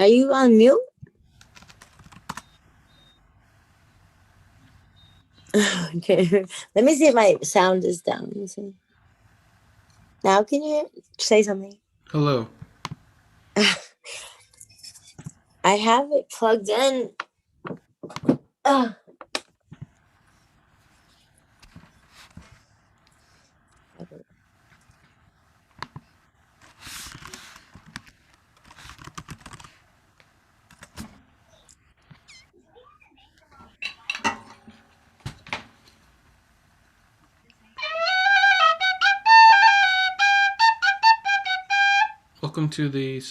Are you on mute? Okay. Let me see if my sound is down. Let me see. Now can you say something? Hello. I have it plugged in. Ah. Welcome to the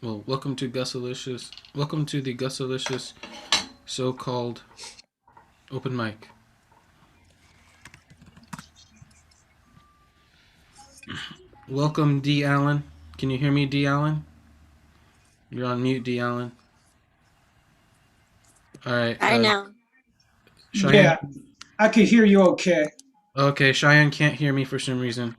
welcome to Gusalicious. Welcome to the Gusalicious so-called open mic. Welcome, D. Allen. Can you hear me, D. Allen? You're on mute, D. Allen. All right. I know. Cheyenne. Yeah, I can hear you okay. Okay, Cheyenne can't hear me for some reason.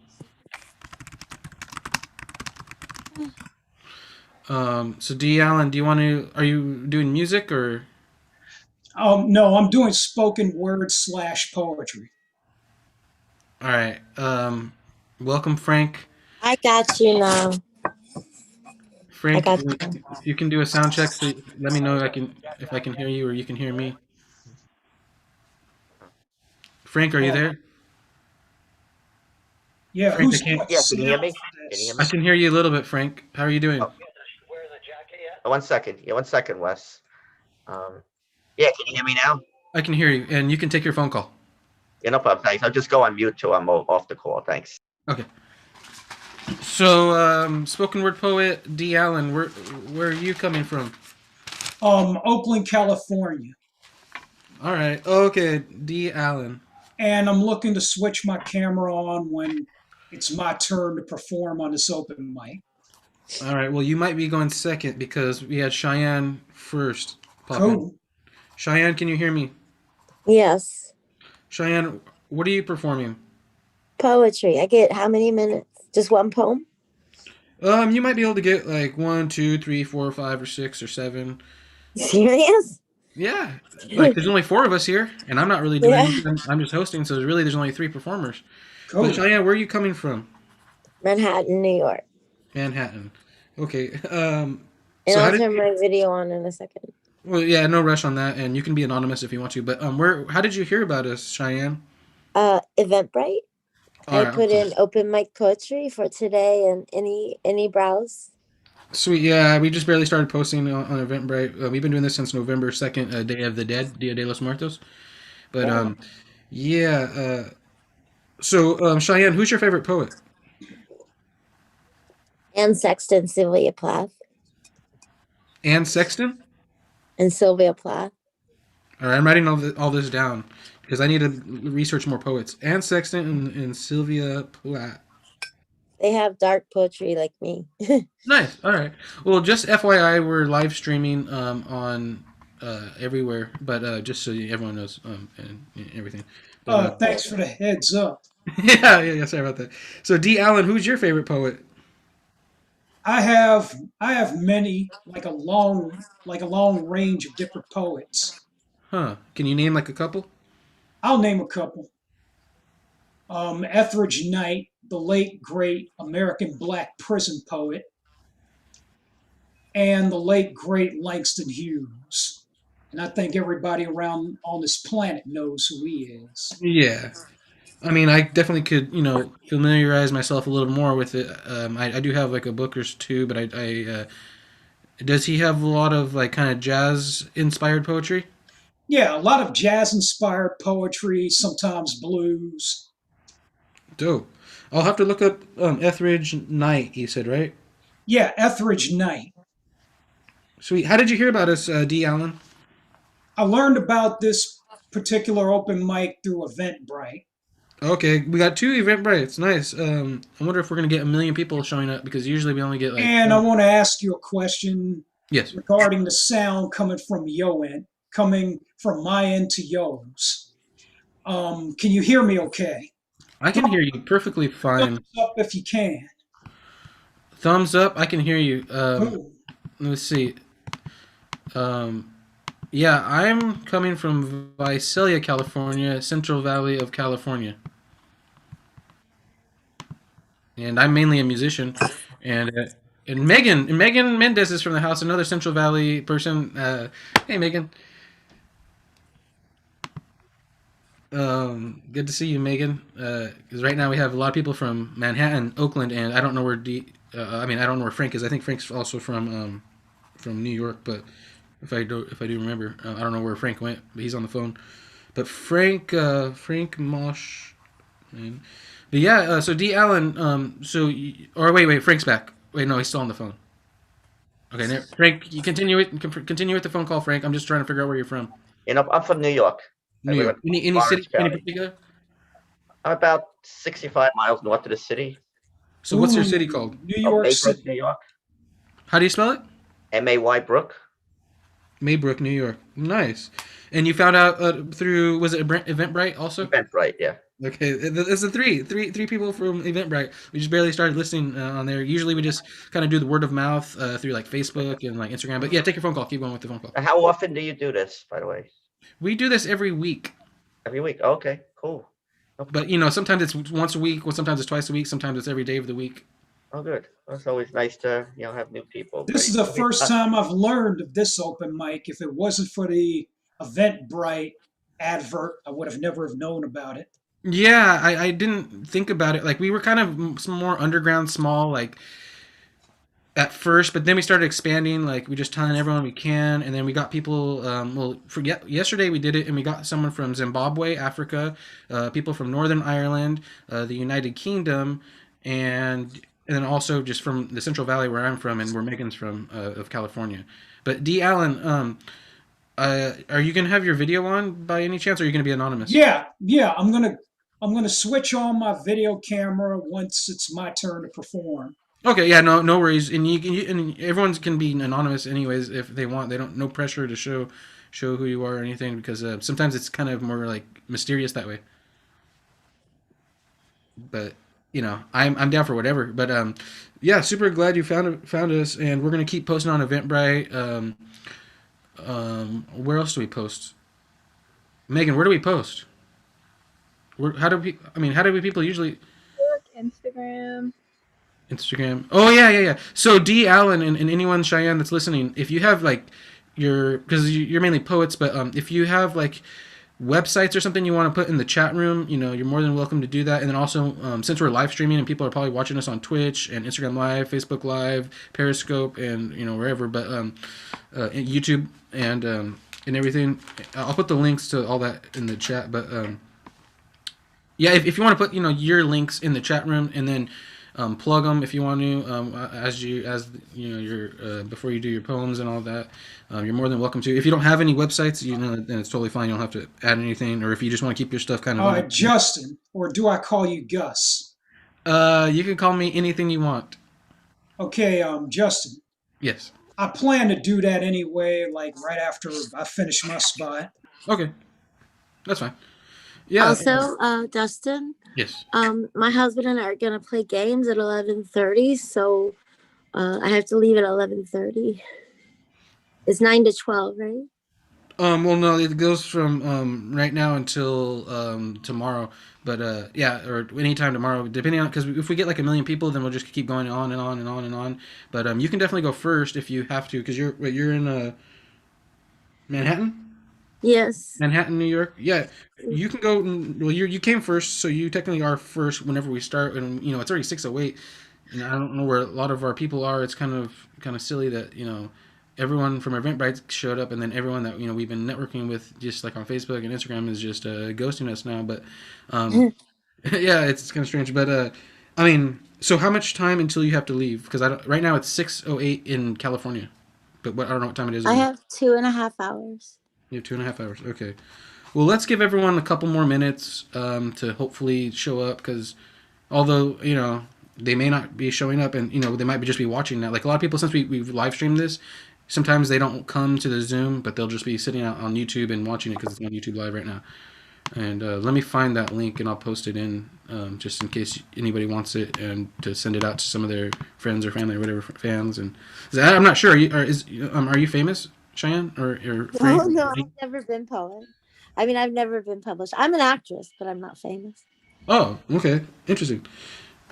So D. Allen, do you want to? Are you doing music or? No, I'm doing spoken word / poetry. All right. Welcome, Frank. I got you now. I Frank, got you. if you can do a sound check, so let me know if I can hear you or you can hear me. Frank, are you Oh, there? yeah, Frank, I who's can't. doing Yeah, can you hear sound me? for Can you hear I me? this? can hear you a little bit, Frank. How are you doing? Oh, 1 second. Yeah, 1 second, Wes. Yeah, can you hear me now? I can hear you, and you can take your phone call. Yeah, no problem. Thanks. I'll just go on mute till I'm off the call. Thanks. Okay. So, spoken word poet D. Allen, where are you coming from? Oakland, California. All right. Okay, D. Allen. And I'm looking to switch my camera on when it's my turn to perform on this open mic. All right. Well, you might be going second because we had Cheyenne first pop in. Cool. Cheyenne, can you hear me? Yes. Cheyenne, what are you performing? Poetry. I get how many minutes? Just one poem? You might be able to get like 1, 2, 3, 4, 5, or 6 or 7. Serious? Yeah, like there's only 4 of us here, and I'm not really doing Yeah. anything. I'm just hosting, so there's only 3 performers. But Cool. Cheyenne, where are you coming from? Manhattan, New York. Manhattan. Okay. And So how I'll did? turn my video on in a second. Well, yeah, no rush on that, and you can be anonymous if you want to. But where? How did you hear about us, Cheyenne? Eventbrite. All I right, put awesome. in open mic poetry for today and any browse. Sweet. Yeah, we just barely started posting on Eventbrite. We've been doing this since November 2nd, Day of the Dead, Dia de los Muertos. But Yeah. yeah. So Cheyenne, who's your favorite poet? And Sexton Sylvia Plath. Anne Sexton. And Sylvia Plath. All right, I'm writing all this down because I need to research more poets. Anne Sexton and Sylvia Plath. They have dark poetry like me. Nice. All right. Well, just FYI, we're live streaming on everywhere, but just so everyone knows and everything. But Thanks for the heads up. yeah. Sorry about that. So, D. Allen, who's your favorite poet? I have many, like a long range of different poets. Huh? Can you name like a couple? I'll name a couple. Etheridge Knight, the late great American black prison poet, and the late great Langston Hughes. And I think everybody around on this planet knows who he is. Yeah. I mean, I definitely could, familiarize myself a little more with it. I do have like a book or two, but does he have a lot of like kind of jazz inspired poetry? Yeah, a lot of jazz inspired poetry, sometimes blues. Dope. I'll have to look up Etheridge Knight. You said right? Yeah, Etheridge Knight. Sweet. How did you hear about us, D. Allen? I learned about this particular open mic through Eventbrite. Okay, we got 2 Eventbrite. It's nice. I wonder if we're gonna get a million people showing up because usually we only get like. And I want to ask you a question Yes, regarding the sound coming from your end, coming from my end to yours. Can you hear me okay? I can hear you perfectly Thumbs fine. up if you can. Thumbs up. I can hear you. Cool. Let's see. Um, yeah, I'm coming from Visalia, California, Central Valley of California, and I'm mainly a musician. And Megan Mendez is from the house, another Central Valley person. Hey, Megan. Good to see you, Megan. Because right now we have a lot of people from Manhattan, Oakland, and I don't know where I don't know where Frank is. I think Frank's also from New York, but if I do remember, I don't know where Frank went, but he's on the phone. But Frank Mosh, man. But yeah, so D Allen, or wait, Frank's back. Wait, no, he's still on the phone. Okay, Frank, you continue with the phone call, Frank. I'm just trying to figure out where you're from. I'm from New York. I New live York. in Any Orange city, any County. particular? I'm about 65 miles north of the city So what's your city Ooh, called? New of York Maybrook, New City. York. How do you spell it? May Brook. Maybrook, New York. Nice. And you found out through was it Eventbrite also? Eventbrite, yeah. Okay, it's a three people from Eventbrite. We just barely started listening on there. Usually we just kind of do the word of mouth through like Facebook and like Instagram. But yeah, take your phone call. Keep going with the phone call. How often do you do this, by the way? We do this every week, Every week. Okay, cool. but sometimes it's once a week, or sometimes it's twice a week, sometimes it's every day of the week. Oh, good. It's always nice to have new people. This is Great. the first time I've learned of this open mic. If it wasn't for the Eventbrite advert, I would have never have known about it. Yeah, I didn't think about it. Like we were kind of some more underground, small, like at first, but then we started expanding. Like we just telling everyone we can, and then we got people. Yesterday we did it, and we got someone from Zimbabwe, Africa, people from Northern Ireland, the United Kingdom, and then also just from the Central Valley where I'm from and where Megan's from of California. But D. Allen, are you gonna have your video on by any chance, or are you gonna be anonymous? Yeah. I'm gonna switch on my video camera once it's my turn to perform. Okay, yeah, no worries, and and everyone can be anonymous anyways if they want. They don't no pressure to show who you are or anything because sometimes it's kind of more like mysterious that way. But I'm down for whatever. But yeah, super glad you found us, and we're gonna keep posting on Eventbrite. Where else do we post? Megan, where do we post? How do we people usually? Instagram. Instagram. Oh yeah. So D Allen and anyone Cheyenne that's listening, if you have like because you're mainly poets, but if you have like websites or something you want to put in the chat room, you're more than welcome to do that. And then also, since we're live streaming and people are probably watching us on Twitch and Instagram Live, Facebook Live, Periscope, and wherever, but YouTube and everything, I'll put the links to all that in the chat. But yeah, if you want to put your links in the chat room and then plug them if you want to your before you do your poems and all that, you're more than welcome to. If you don't have any websites, then it's totally fine. You don't have to add anything, or if you just want to keep your stuff kind of All right, Justin, or do I call you Gus? you can call me anything you want. Okay, Justin. Yes. I plan to do that anyway, like right after I finish my spot. Okay, that's fine. Yeah. Also, Dustin, Yes. my husband and I are gonna play games at 11:30, so I have to leave at 11:30. It's 9 to 12, right? Well, no, it goes from right now until tomorrow. But yeah, or anytime tomorrow, depending on because if we get like 1 million people, then we'll just keep going on and on and on and on. But you can definitely go first if you have to, because you're in Manhattan. Yes. Manhattan, New York. Yeah, you can go. Well, you came first, so you technically are first whenever we start. And it's already 6:08, and I don't know where a lot of our people are. It's kind of silly that everyone from Eventbrite showed up, and then everyone that we've been networking with, just like on Facebook and Instagram, is just ghosting us now. But yeah, it's kind of strange. But so how much time until you have to leave? Because right now it's 6:08 in California, but I don't know what time it is. I have 2.5 hours. You have 2.5 hours. Okay. Well, let's give everyone a couple more minutes to hopefully show up, because although they may not be showing up, and they might just be watching that. Like a lot of people, since we've live streamed this, sometimes they don't come to the Zoom, but they'll just be sitting out on YouTube and watching it because it's on YouTube Live right now. And let me find that link and I'll post it in just in case anybody wants it, and to send it out to some of their friends or family or whatever fans. And I'm not sure. Are you famous? Cheyenne, or No, Frank? no, I've never been poet. I mean, I've never been published. I'm an actress, but I'm not famous. Oh, okay, interesting.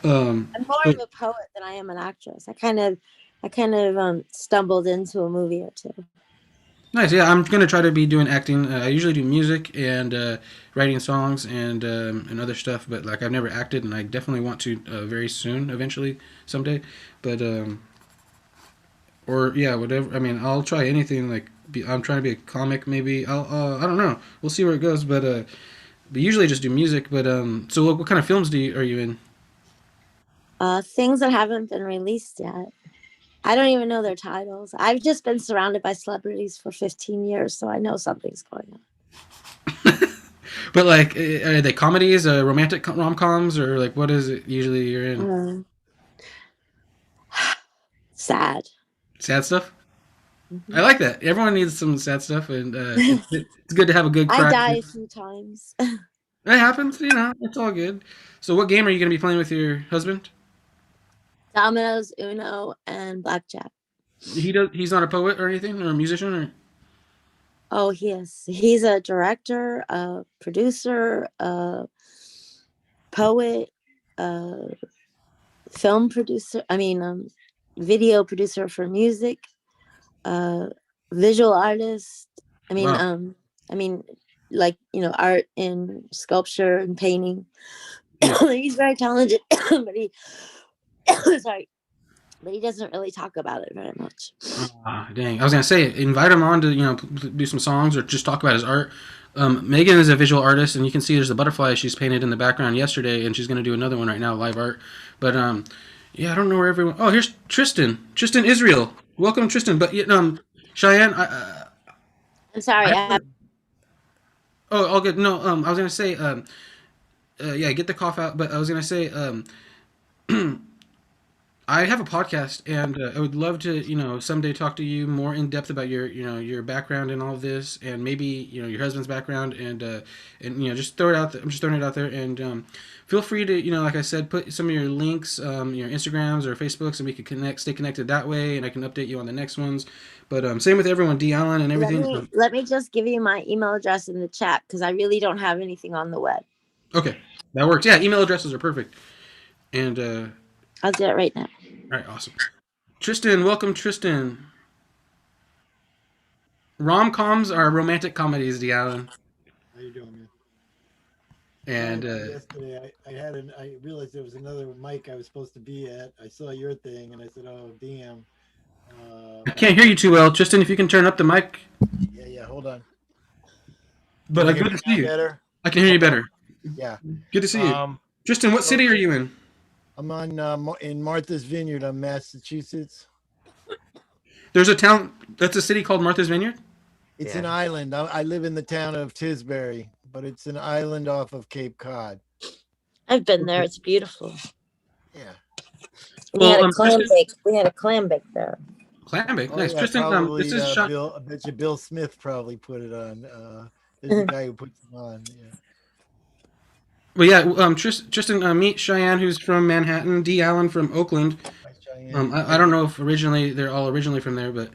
I'm more So of a poet than I am an actress. I kind of stumbled into a movie or two. nice. Yeah, I'm gonna try to be doing acting. I usually do music and writing songs and other stuff, but like I've never acted, and I definitely want to very soon, eventually, someday. But or yeah, whatever. I mean, I'll try anything. Like I'm trying to be a comic, maybe. I don't know. We'll see where it goes. But usually just do music. But so what kind of films are you in? Things that haven't been released yet. I don't even know their titles. I've just been surrounded by celebrities for 15 years, so I know something's going on. But like, are they comedies, romantic rom coms, or like what is it usually you're in? Sad. Sad stuff. Mhm. I like that. Everyone needs some sad stuff, and it's good to have a good I cry. die a few times. It happens, you know. It's all good. So, what game are you going to be playing with your husband? Dominoes, Uno, and blackjack. He's not a poet or anything, or a musician, or Oh, he's a director, a producer, a poet, a film producer. I mean, video producer for music, visual artist. I mean, wow. like art in sculpture and painting. Yeah. He's very talented, but he sorry, but he doesn't really talk about it very much. Dang. I was gonna say, invite him on to do some songs or just talk about his art. Megan is a visual artist, and you can see there's a butterfly she's painted in the background yesterday, and she's gonna do another one right now, live art. But yeah, I don't know where everyone. Oh, here's Tristan. Tristan Israel. Welcome, Tristan. But Cheyenne. I'm sorry. Oh, all good. No, I was gonna say, yeah, get the cough out. But I was gonna say, I have a podcast, and I would love to, someday talk to you more in depth about your background and all of this, and maybe, your husband's background, and just throw it out there. I'm just throwing it out there, and feel free to, like I said, put some of your links, your Instagrams or Facebooks, and we can stay connected that way, and I can update you on the next ones. But same with everyone, D Allen and everything. Let me just give you my email address in the chat because I really don't have anything on the web. Okay, that works. Yeah, email addresses are perfect, and I'll do it right now. all right, awesome. Tristan, welcome, Tristan. Rom-coms are romantic comedies, D Allen. How you doing, man? And yesterday, I realized there was another mic I was supposed to be at. I saw your thing, and I said, "Oh, damn." I can't hear you too well, Tristan. If you can turn up the mic. Yeah. Hold on. But good to see you. Better? I can hear you better. Yeah. Good to see you, Tristan. What city are you in? I'm in Martha's Vineyard, Massachusetts. There's a town that's a city called Martha's Vineyard. It's an island. I live in the town of Tisbury, but it's an island off of Cape Cod. I've been there. It's beautiful. Yeah. We had a clam bake. We had a clam bake there. Clam bake, nice. Yeah, Tristan, probably, this is Bill. I bet you Bill Smith probably put it on. There's a guy who puts them on. Yeah. Well, yeah. Tristan, meet Cheyenne, who's from Manhattan. D. Allen from Oakland. I don't know if they're all originally from there, but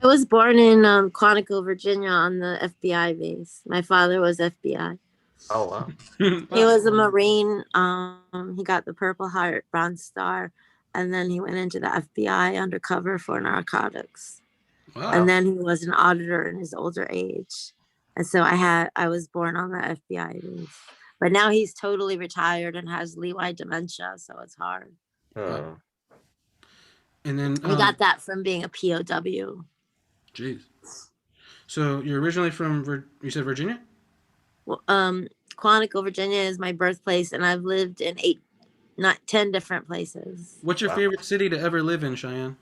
I was born in Quantico, Virginia, on the FBI base. My father was FBI. Oh wow. He was a Marine. He got the Purple Heart, Bronze Star, and then he went into the FBI undercover for narcotics. Wow. And then he was an auditor in his older age. And so I was born on the FBI base. But now he's totally retired and has Lewy dementia, so it's hard. Hmm. And then We got that from being a POW. Jeez. So you're originally from you said Virginia? Well, Quantico, Virginia is my birthplace, and I've lived in 10 different places. What's your favorite city to ever live in, Cheyenne?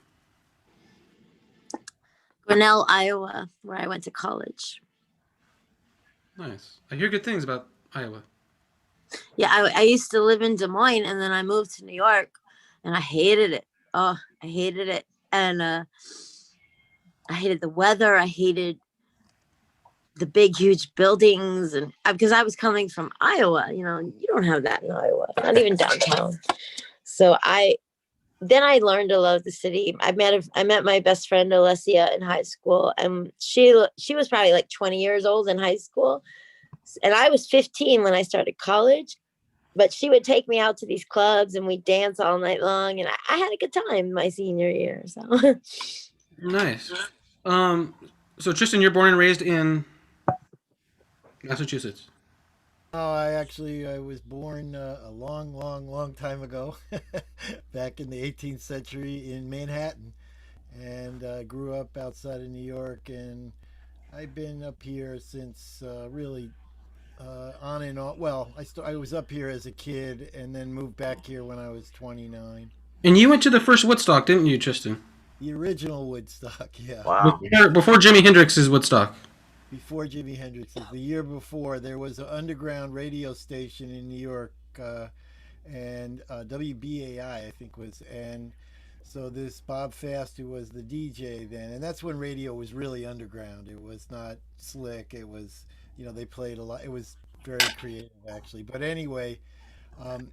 Grinnell, Iowa, where I went to college. Nice. I hear good things about Iowa. Yeah, I used to live in Des Moines, and then I moved to New York, and I hated it. Oh, I hated it. And I hated the weather. I hated the big, huge buildings. And because I was coming from Iowa, you don't have that in Iowa, not even downtown. So I then I learned to love the city. I met my best friend Alessia in high school, and she was probably like 20 years old in high school, and I was 15 when I started college. But she would take me out to these clubs, and we'd dance all night long, and I had a good time my senior year. So Nice. Um, so Tristan, you're born and raised in Massachusetts. Oh, I was born a long, long, long time ago, back in the 18th century in Manhattan, and grew up outside of New York, and I've been up here since really on and on. Well, I was up here as a kid, and then moved back here when I was 29. And you went to the first Woodstock, didn't you, Tristan? The original Woodstock, yeah. Wow. Before Jimi Hendrix's Woodstock. Before Jimi Hendrix's, the year before, there was an underground radio station in New York, and WBAI, I think was, and so this Bob Fast, who was the DJ then, and that's when radio was really underground. It was not slick. It was, they played a lot. It was very creative, actually. But anyway, um,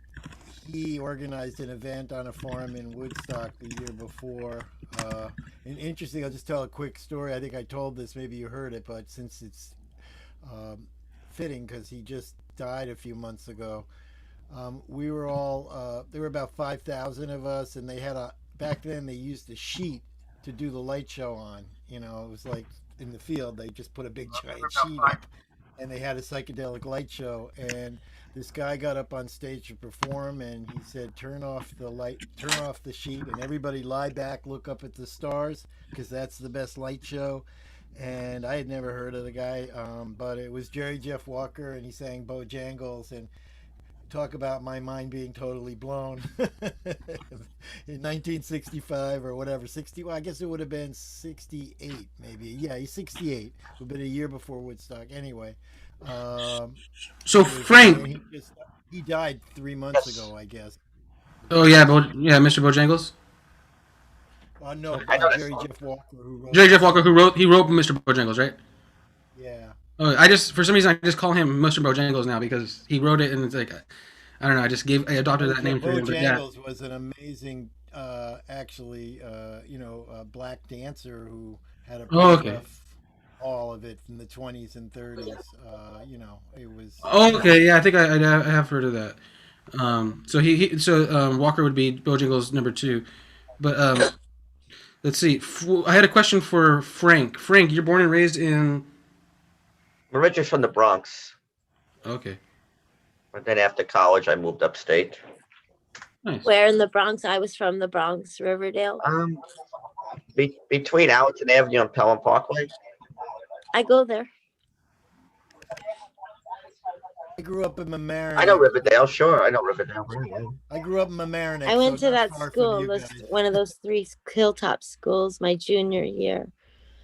he organized an event on a farm in Woodstock the year before. And interesting, I'll just tell a quick story. I think I told this, maybe you heard it, but since it's um, fitting because he just died a few months ago. We were all, there were about 5,000 of us, and they had back then they used a sheet to do the light show on. It was like in the field, they just put a big giant sheet up, and they had a psychedelic light show. And this guy got up on stage to perform, and he said, "Turn off the light, turn off the sheet, and everybody lie back, look up at the stars, because that's the best light show." And I had never heard of the guy, but it was Jerry Jeff Walker, and he sang Bojangles, and talk about my mind being totally blown. In 1965 or whatever, 60, well, I guess it would have been 68 maybe. Yeah, he's 68. It would have been a year before Woodstock. Anyway, um, So and Frank. he died 3 months Yes. ago, I guess. Oh yeah, yeah, Mr. Bojangles. No, I know that Jerry song. Jeff Walker, who wrote Jerry the Jeff Walker, song. he wrote Mr. Bojangles, right? Yeah. Oh, I just for some reason I just call him Mr. Bojangles now because he wrote it and it's like I don't know. I adopted that name for him, but yeah. Bojangles was an amazing, actually, black dancer who had a Oh pretty okay. rough all of it from the 20s and 30s. It was. Oh okay. Yeah, I think I have heard of that. So Walker would be Bojangles number two, but let's see. I had a question for Frank. Frank, you're born and raised in. I'm originally from the Bronx, Okay. but then after college, I moved upstate. Nice. where in the Bronx? I was from the Bronx, Riverdale. Between Allerton Avenue and Pelham Parkway. I go there. I grew up in Mamaroneck. I know Riverdale, sure. I know Riverdale. Yeah. I grew up in Mamaroneck. I went so to not that far from school, you guys. one of those three hilltop schools, my junior year.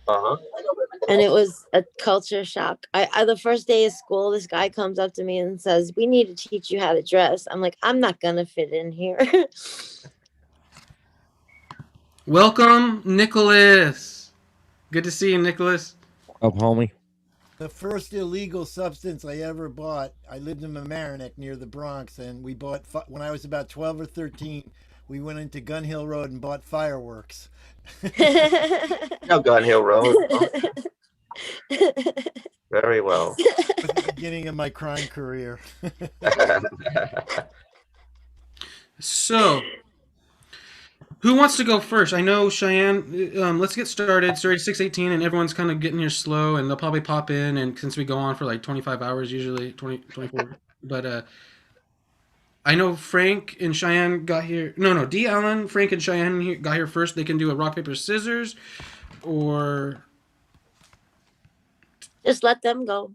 Uh-huh. And it was a culture shock. The first day of school, this guy comes up to me and says, "We need to teach you how to dress." I'm like, "I'm not gonna fit in here." Welcome, Nicholas. Good to see you, Nicholas. Up, homie. The first illegal substance I ever bought, I lived in Mamaroneck near the Bronx, and we bought, when I was about 12 or 13, we went into Gun Hill Road and bought fireworks. No, Gun Hill Road. Oh, very well. It was the beginning of my crime career. So, who wants to go first? I know Cheyenne. Let's get started. It's already 6:18, and everyone's kind of getting here slow, and they'll probably pop in. And since we go on for like 25 hours, usually 24. But I know Frank and Cheyenne got here. No, D. Allen, Frank and Cheyenne got here first. They can do a rock paper scissors, or Just let them go.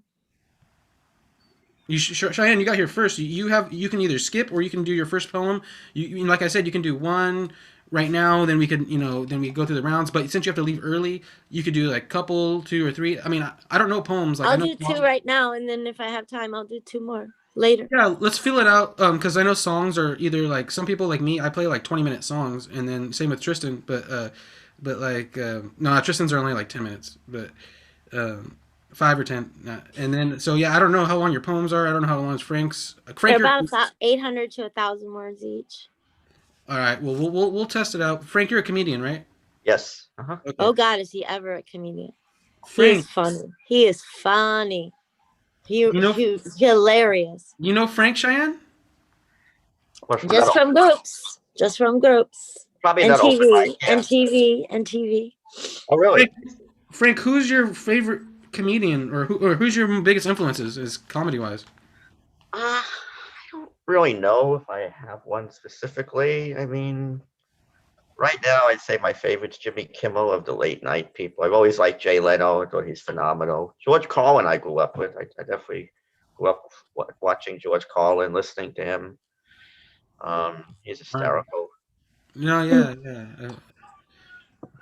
Cheyenne, you got here first. You can either skip or you can do your first poem. Like I said, you can do one right now. Then we could then we go through the rounds. But since you have to leave early, you could do like couple, two or three. I mean, I don't know poems. Like I'll I know do two right now, and then if I have time, I'll do two more later. Yeah, let's fill it out. Because I know songs are either like some people like me. I play like 20-minute songs, and then same with Tristan. But like no, Tristan's are only like 10 minutes. But 5 or 10, and then so yeah, I don't know how long your poems are. I don't know how long Frank's. They're about 800 to 1,000 words each. All right. Well, we'll test it out. Frank, you're a comedian, right? Yes. Uh-huh. Okay. Oh God, is he ever a comedian? He is Frank, funny. He is funny. you know He's hilarious. you know Frank Cheyenne? Well, from that, Just from groups. Just from groups. probably And not open mic. TV. Yeah. And TV. And TV. Oh, really? Frank, Frank, who's your favorite comedian, or who's your biggest influences, is comedy wise? I don't really know if I have one specifically. I mean, right now, I'd say my favorite's Jimmy Kimmel of the late night people. I've always liked Jay Leno. I thought he's phenomenal. George Carlin, I grew up with. I definitely grew up watching George Carlin, listening to him. He's All right. hysterical. No, yeah, yeah.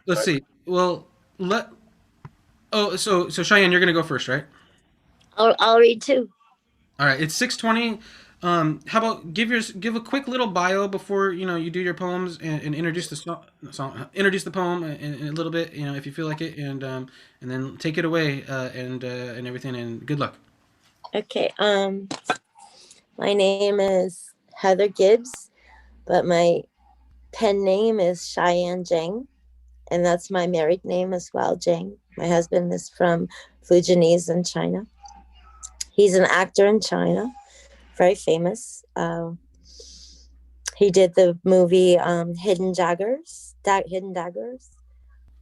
Let's But see. Well, let. Oh, so Cheyenne, you're gonna go first, right? I'll read too. All right. It's 6:20. How about give a quick little bio before you do your poems, and introduce the introduce the poem in a little bit, if you feel like it, and then take it away, and everything, and good luck. Okay. My name is Heather Gibbs, but my pen name is Cheyenne Jang, and that's my married name as well, Jang. My husband is from Fujianese in China. He's an actor in China, very famous. He did the movie Hidden Daggers. Hidden Daggers.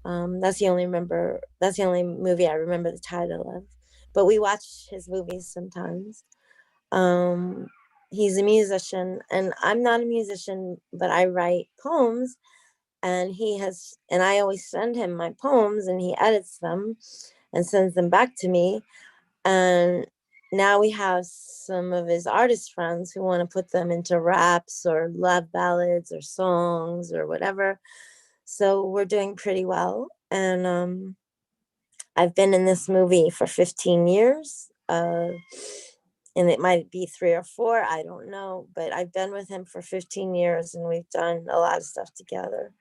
That's the only movie I remember the title of. But we watch his movies sometimes. Um, he's a musician, and I'm not a musician, but I write poems. And I always send him my poems, and he edits them and sends them back to me. And now we have some of his artist friends who want to put them into raps or love ballads or songs or whatever. So we're doing pretty well. And I've been in this movie for 15 years. And it might be 3 or 4, I don't know. But I've been with him for 15 years, and we've done a lot of stuff together.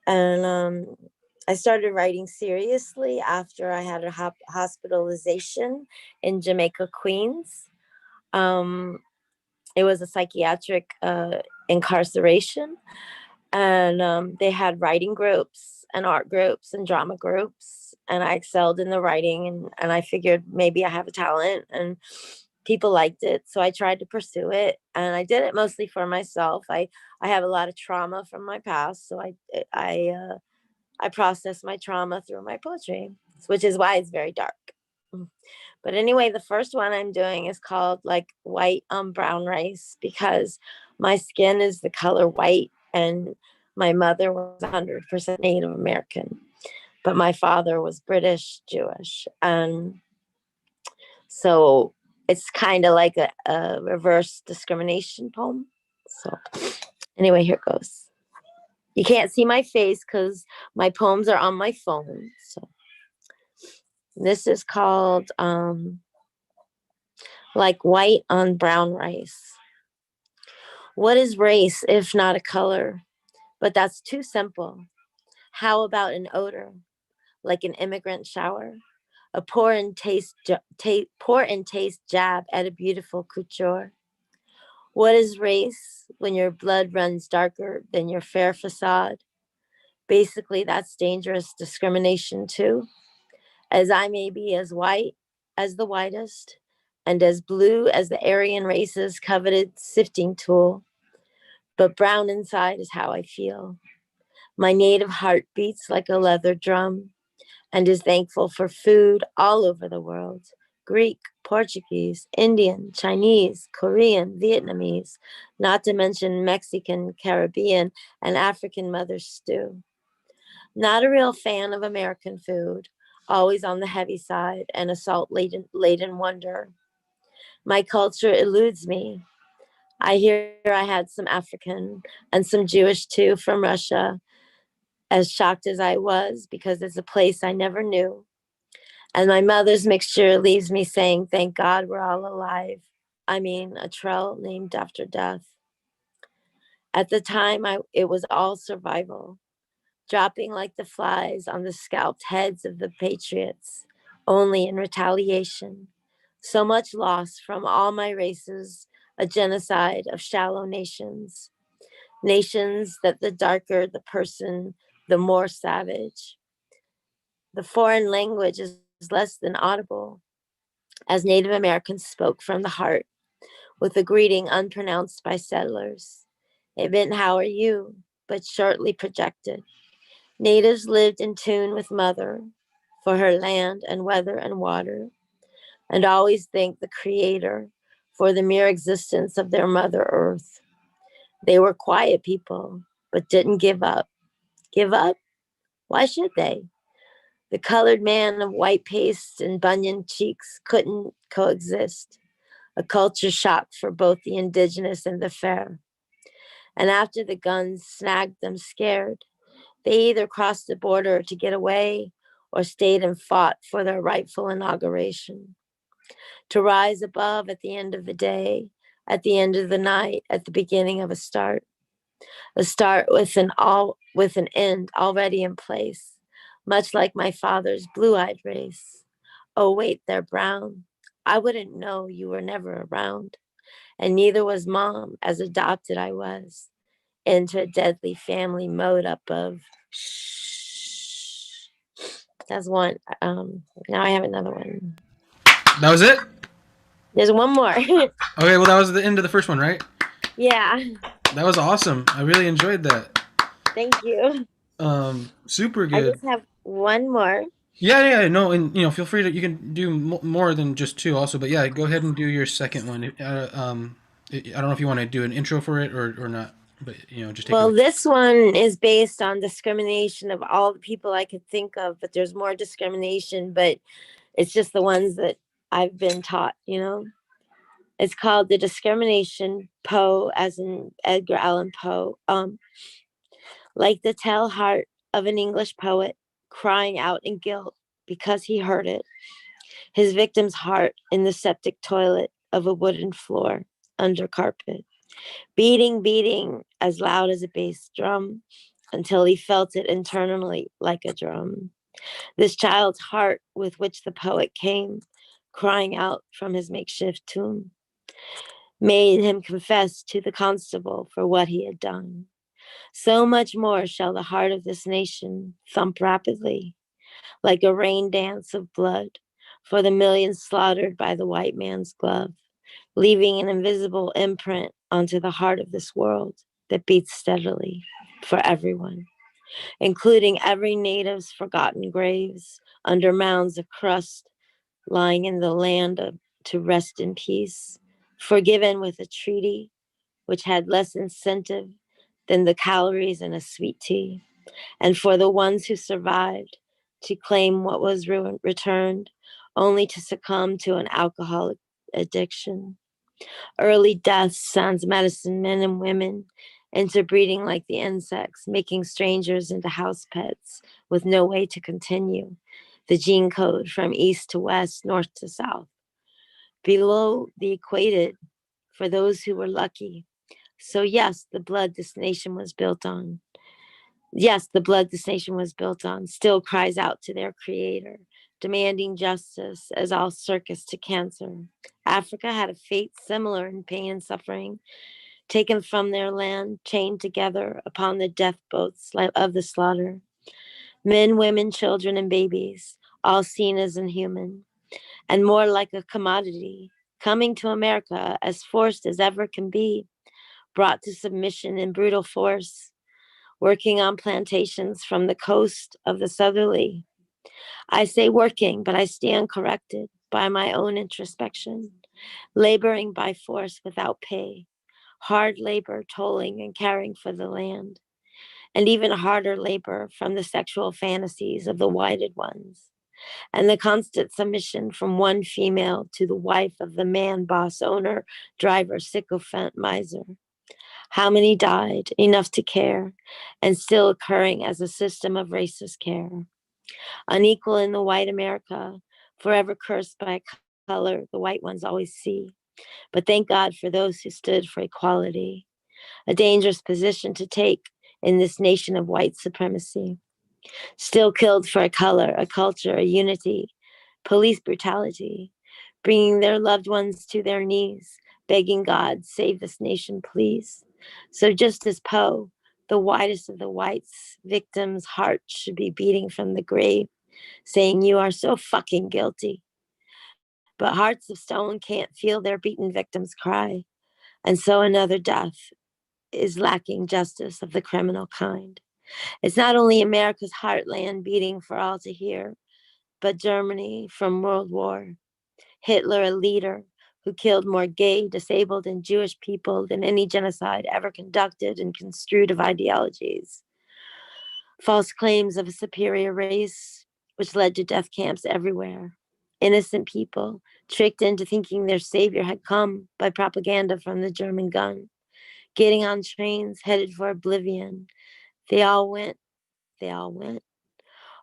And I started writing seriously after I had a hospitalization in Jamaica, Queens. It was a psychiatric incarceration, and they had writing groups and art groups and drama groups, and I excelled in the writing, and I figured maybe I have a talent, and people liked it, so I tried to pursue it, and I did it mostly for myself. I have a lot of trauma from my past, so I process my trauma through my poetry, which is why it's very dark. But anyway, the first one I'm doing is called like white on brown rice, because my skin is the color white, and my mother was 100% Native American, but my father was British Jewish. And so it's kind of like a reverse discrimination poem. So anyway, here goes. You can't see my face because my poems are on my phone. So this is called like white on brown rice. What is race if not a color? But that's too simple. How about an odor, like an immigrant shower? A poor in taste jab at a beautiful couture. What is race when your blood runs darker than your fair facade? Basically, that's dangerous discrimination too, as I may be as white as the whitest, and as blue as the Aryan race's coveted sifting tool. But brown inside is how I feel. My native heart beats like a leather drum, and is thankful for food all over the world: Greek, Portuguese, Indian, Chinese, Korean, Vietnamese, not to mention Mexican, Caribbean, and African mother stew. Not a real fan of American food, always on the heavy side and a salt laden wonder. My culture eludes me. I hear I had some African and some Jewish too from Russia, as shocked as I was because it's a place I never knew. And my mother's mixture leaves me saying, thank God we're all alive. I mean, a trail named after death. At the time, it was all survival, dropping like the flies on the scalped heads of the patriots, only in retaliation. So much loss from all my races, a genocide of shallow nations. Nations that the darker the person, the more savage. The foreign language is less than audible, as Native Americans spoke from the heart, with a greeting unpronounced by settlers. It meant, "How are you?" but shortly projected. Natives lived in tune with Mother for her land and weather and water, and always thanked the Creator for the mere existence of their Mother Earth. They were quiet people, but didn't give up. Give up? Why should they? The colored man of white paste and bunyan cheeks couldn't coexist. A culture shock for both the indigenous and the fair. And after the guns snagged them scared, they either crossed the border to get away or stayed and fought for their rightful inauguration. To rise above at the end of the day, at the end of the night, at the beginning of a start with an end already in place, much like my father's blue-eyed race. Oh wait, they're brown. I wouldn't know, you were never around, and neither was mom, as adopted I was, into a deadly family mode up of shh. That's one. Now I have another one. That was it? There's one more. Okay, well, that was the end of the first one, right? Yeah. That was awesome. I really enjoyed that. Thank you. Super I good. just have one more. Yeah, no, and feel free to, you can do more than just two also, but yeah, go ahead and do your second one. I don't know if you want to do an intro for it or not, but just take it Well, away. this one is based on discrimination of all the people I could think of, but there's more discrimination, but it's just the ones that I've been taught. It's called The Discrimination Poe, as in Edgar Allan Poe. Like the tell heart of an English poet crying out in guilt because he heard it. His victim's heart in the septic toilet of a wooden floor under carpet, beating as loud as a bass drum until he felt it internally like a drum. This child's heart with which the poet came, crying out from his makeshift tomb, made him confess to the constable for what he had done. So much more shall the heart of this nation thump rapidly, like a rain dance of blood, for the millions slaughtered by the white man's glove, leaving an invisible imprint onto the heart of this world that beats steadily for everyone, including every native's forgotten graves under mounds of crust lying in the land to rest in peace, forgiven with a treaty which had less incentive than the calories in a sweet tea, and for the ones who survived to claim what was returned only to succumb to an alcoholic addiction. Early death sends medicine men and women into breeding like the insects, making strangers into house pets with no way to continue the gene code from east to west, north to south. Below the equated, for those who were lucky. So, yes, the blood this nation was built on. Yes, the blood this nation was built on still cries out to their creator, demanding justice as all circus to cancer. Africa had a fate similar in pain and suffering, taken from their land, chained together upon the death boats of the slaughter. Men, women, children, and babies, all seen as inhuman, and more like a commodity, coming to America as forced as ever can be, brought to submission in brutal force, working on plantations from the coast of the southerly. I say working, but I stand corrected by my own introspection, laboring by force without pay, hard labor tolling and caring for the land, and even harder labor from the sexual fantasies of the whited ones, and the constant submission from one female to the wife of the man, boss, owner, driver, sycophant, miser. How many died, enough to care, and still occurring as a system of racist care? Unequal in the white America, forever cursed by color the white ones always see. But thank God for those who stood for equality, a dangerous position to take in this nation of white supremacy. Still killed for a color, a culture, a unity, police brutality, bringing their loved ones to their knees, begging God, save this nation, please. So just as Poe, the whitest of the whites, victim's heart should be beating from the grave, saying, "You are so fucking guilty." But hearts of stone can't feel their beaten victims cry. And so another death is lacking justice of the criminal kind. It's not only America's heartland beating for all to hear, but Germany from World War. Hitler, a leader who killed more gay, disabled, and Jewish people than any genocide ever conducted and construed of ideologies. False claims of a superior race, which led to death camps everywhere. Innocent people tricked into thinking their savior had come by propaganda from the German gun, getting on trains headed for oblivion. They all went, they all went,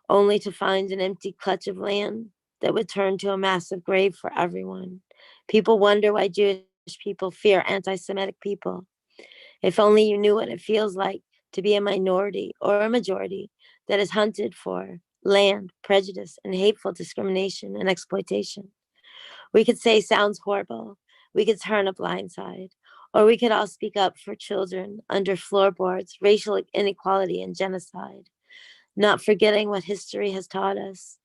only to find an empty clutch of land that would turn to a massive grave for everyone. People wonder why Jewish people fear anti Semitic people. If only you knew what it feels like to be a minority or a majority that is hunted for land, prejudice, and hateful discrimination and exploitation. We could say sounds horrible. We could turn a blind side. Or we could all speak up for children under floorboards, racial inequality, and genocide, not forgetting what history has taught us,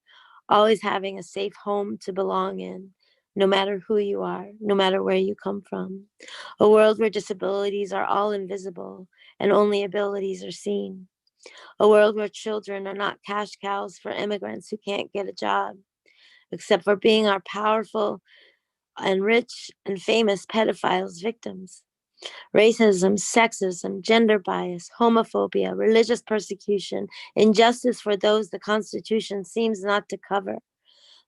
always having a safe home to belong in, no matter who you are, no matter where you come from. A world where disabilities are all invisible and only abilities are seen. A world where children are not cash cows for immigrants who can't get a job, except for being our powerful and rich and famous pedophiles' victims. Racism, sexism, gender bias, homophobia, religious persecution, injustice for those the Constitution seems not to cover,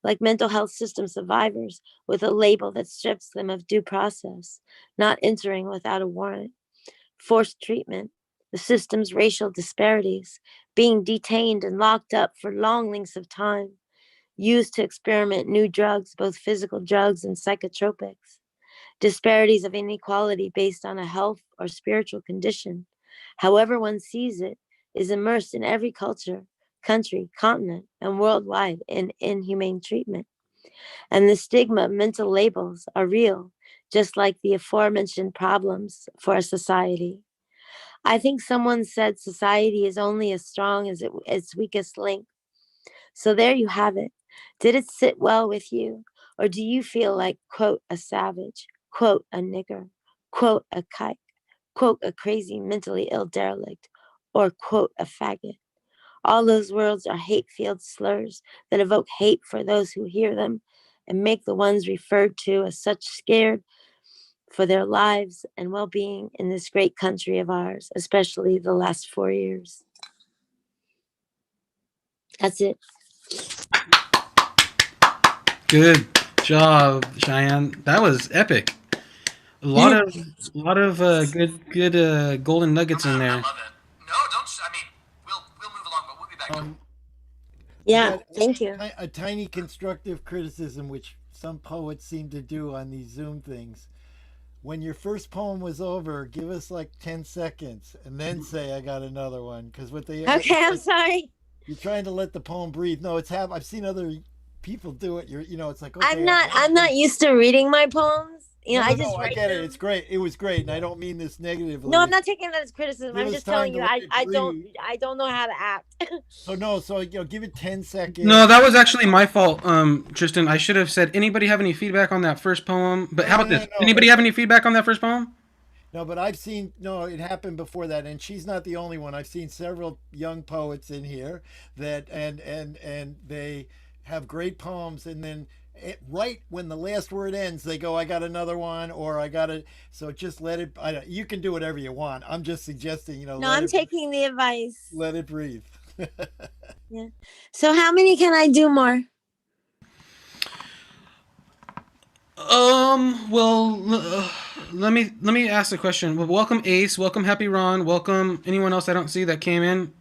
like mental health system survivors with a label that strips them of due process, not entering without a warrant, forced treatment, the system's racial disparities, being detained and locked up for long lengths of time, used to experiment new drugs, both physical drugs and psychotropics, disparities of inequality based on a health or spiritual condition, however one sees it, is immersed in every culture, country, continent, and worldwide in inhumane treatment. And the stigma of mental labels are real, just like the aforementioned problems for a society. I think someone said society is only as strong as its weakest link. So there you have it. Did it sit well with you? Or do you feel like, quote, a savage, quote, a nigger, quote, a kike, quote, a crazy mentally ill derelict, or quote, a faggot? All those words are hate-filled slurs that evoke hate for those who hear them and make the ones referred to as such scared for their lives and well-being in this great country of ours, especially the last 4 years. That's it. Good job, Cheyenne. That was epic. A lot of good golden nuggets in there. I love it. No, don't. I mean, we'll move along, but we'll be back. I Yeah, got thank you. a tiny constructive criticism, which some poets seem to do on these Zoom things. When your first poem was over, give us like 10 seconds and then say, I got another one. Because Okay, I'm sorry. you're trying to let the poem breathe. No, I've seen other people do it. It's like, okay. I'm not used to reading my poems. You know, No, I just I write get them. it. It's great. It was great, and I don't mean this negatively. No, I'm not taking that as criticism. Give I'm us just time telling to you let it breathe. I don't know how to act. So give it 10 seconds. No, that was actually my fault, Tristan. I should have said, anybody have any feedback on that first poem? But how about this? Anybody have any feedback on that first poem? No, but I've seen it happened before that, and she's not the only one. I've seen several young poets in here that and they have great poems, and then right when the last word ends, they go, "I got another one," or "I got it." So just let it. You can do whatever you want. I'm just suggesting, No, I'm taking the advice. let it breathe. Yeah. So how many can I do more? Well, let me ask the question. Well, welcome Ace, welcome Happy Ron, welcome anyone else I don't see that came in.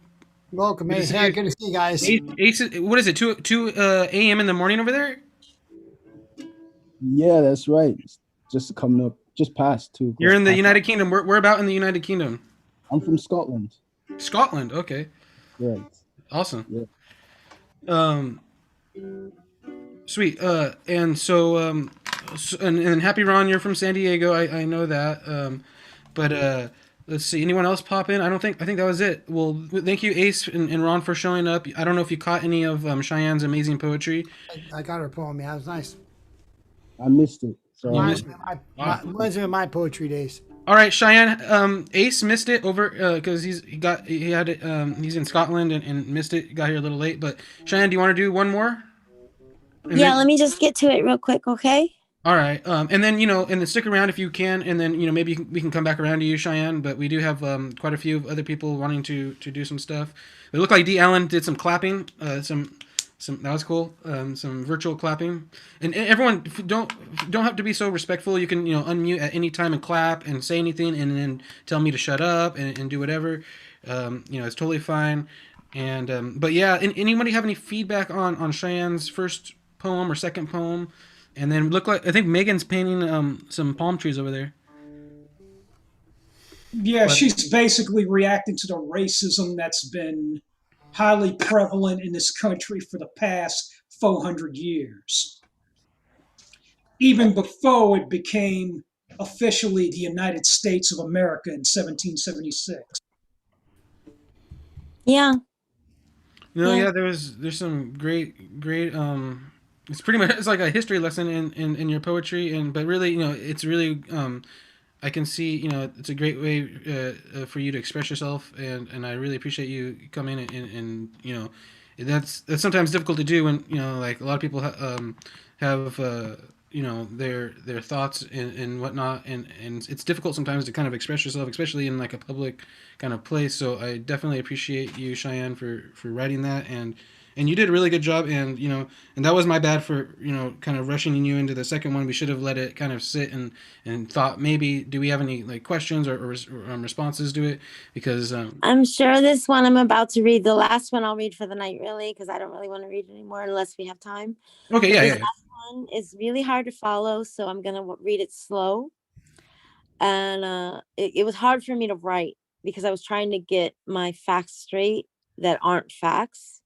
Welcome, Good to Ace. see Yeah, you. good to see you guys. Ace, what is it? 2 a.m. in the morning over there? Yeah, that's right. It's just coming up, just past 2 o'clock. You're in the United Kingdom. We're about in the United Kingdom. I'm from Scotland. Scotland. Okay. Right. Awesome. Yeah. Sweet. And so, and Happy Ron, you're from San Diego. I know that. But Let's see. Anyone else pop in? I think that was it. Well, thank you, Ace and Ron, for showing up. I don't know if you caught any of Cheyenne's amazing poetry. I got her poem. Yeah, it was nice. I missed it. You So missed. Reminds me of my poetry days. All right, Cheyenne. Ace missed it over because he had it. He's in Scotland and missed it. Got here a little late. But Cheyenne, do you want to do one more? And Yeah, then, let me just get to it real quick, okay? all right. And then and then stick around if you can, and then maybe we can come back around to you, Cheyenne. But we do have quite a few other people wanting to do some stuff. It looked like D. Allen did some clapping. Some that was cool. Some virtual clapping, and everyone don't have to be so respectful. You can unmute at any time and clap and say anything, and then tell me to shut up and do whatever. It's totally fine. And but yeah, anybody have any feedback on Cheyenne's first poem or second poem? And then I think Megan's painting some palm trees over there. Yeah, But she's basically reacting to the racism that's been highly prevalent in this country for the past 400 years. Even before it became officially the United States of America in 1776. Yeah. yeah, there's some great it's pretty much it's like a history lesson in your poetry, but really it's really I can see it's a great way for you to express yourself, and I really appreciate you coming and that's sometimes difficult to do when like a lot of people have their thoughts and whatnot, and it's difficult sometimes to kind of express yourself, especially in like a public kind of place. So I definitely appreciate you, Cheyenne, for writing that, and you did a really good job, and that was my bad for kind of rushing you into the second one. We should have let it kind of sit and thought maybe do we have any like questions or responses to it, because I'm sure this one I'm about to read, the last one I'll read for the night, really, because I don't really want to read anymore unless we have time. okay, But yeah, this yeah, yeah. last one is really hard to follow, so I'm going to read it slow. And it was hard for me to write because I was trying to get my facts straight that aren't facts.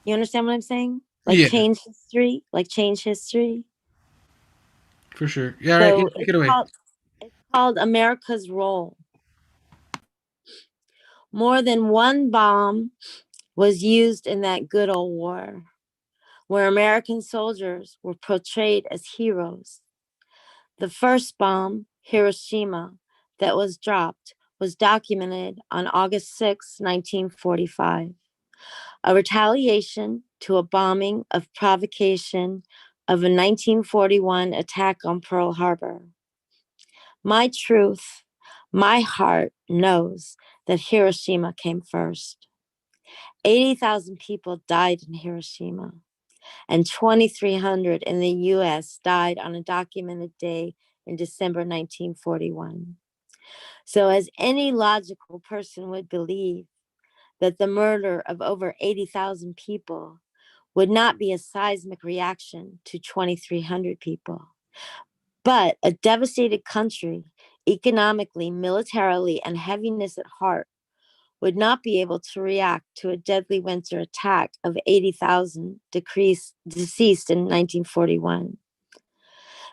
You understand what I'm saying? Like Yeah, change history, for sure. Yeah, all right, So take it away. it's called America's Role. More than one bomb was used in that good old war, where American soldiers were portrayed as heroes. The first bomb, Hiroshima, that was dropped was documented on August 6, 1945, a retaliation to a bombing of provocation of a 1941 attack on Pearl Harbor. My truth, my heart knows that Hiroshima came first. 80,000 people died in Hiroshima, and 2,300 in the US died on a documented day in December 1941. So, as any logical person would believe, that the murder of over 80,000 people would not be a seismic reaction to 2,300 people, but a devastated country, economically, militarily, and heaviness at heart, would not be able to react to a deadly winter attack of 80,000 deceased in 1941.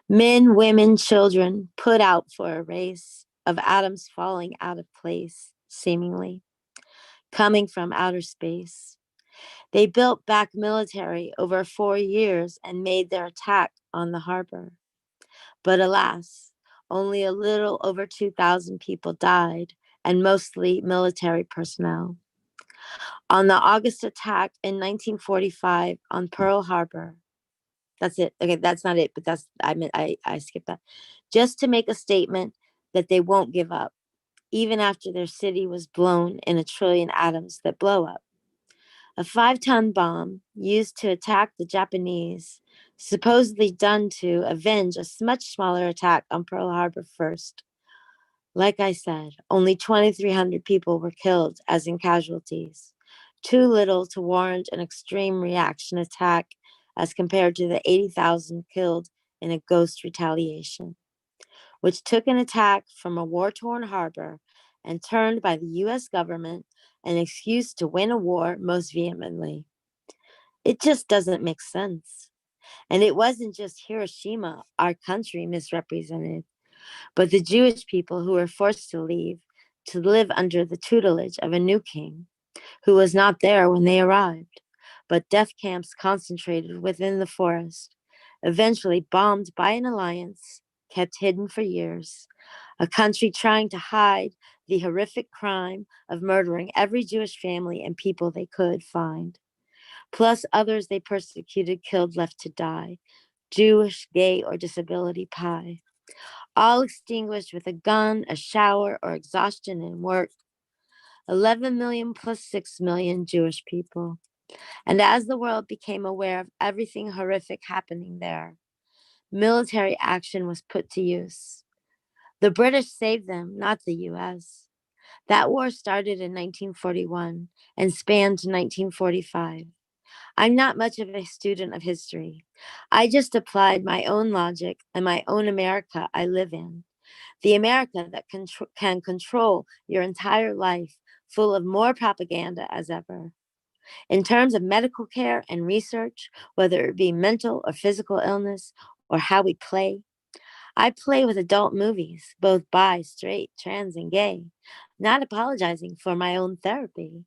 Men, women, children put out for a race of atoms falling out of place, seemingly, coming from outer space. They built back military over 4 years and made their attack on the harbor. But alas, only a little over 2,000 people died, and mostly military personnel. On the August attack in 1945 on Pearl Harbor, that's it. Okay, that's not it, but I skipped that. Just to make a statement that they won't give up, even after their city was blown in a trillion atoms that blow up. A 5-ton bomb used to attack the Japanese, supposedly done to avenge a much smaller attack on Pearl Harbor first. Like I said, only 2,300 people were killed, as in casualties. Too little to warrant an extreme reaction attack as compared to the 80,000 killed in a ghost retaliation, which took an attack from a war-torn harbor and turned by the US government an excuse to win a war most vehemently. It just doesn't make sense. And it wasn't just Hiroshima, our country, misrepresented. but the Jewish people who were forced to leave to live under the tutelage of a new king who was not there when they arrived, but death camps concentrated within the forest, eventually bombed by an alliance kept hidden for years, a country trying to hide the horrific crime of murdering every Jewish family and people they could find, plus others they persecuted, killed, left to die, Jewish, gay, or disability pie, all extinguished with a gun, a shower, or exhaustion in work. 11 million plus 6 million Jewish people. And as the world became aware of everything horrific happening there, military action was put to use. The British saved them, not the US. That war started in 1941 and spanned to 1945. I'm not much of a student of history. I just applied my own logic and my own America I live in. The America that can control your entire life, full of more propaganda as ever. In terms of medical care and research, whether it be mental or physical illness or how we play, I play with adult movies, both bi, straight, trans, and gay, not apologizing for my own therapy.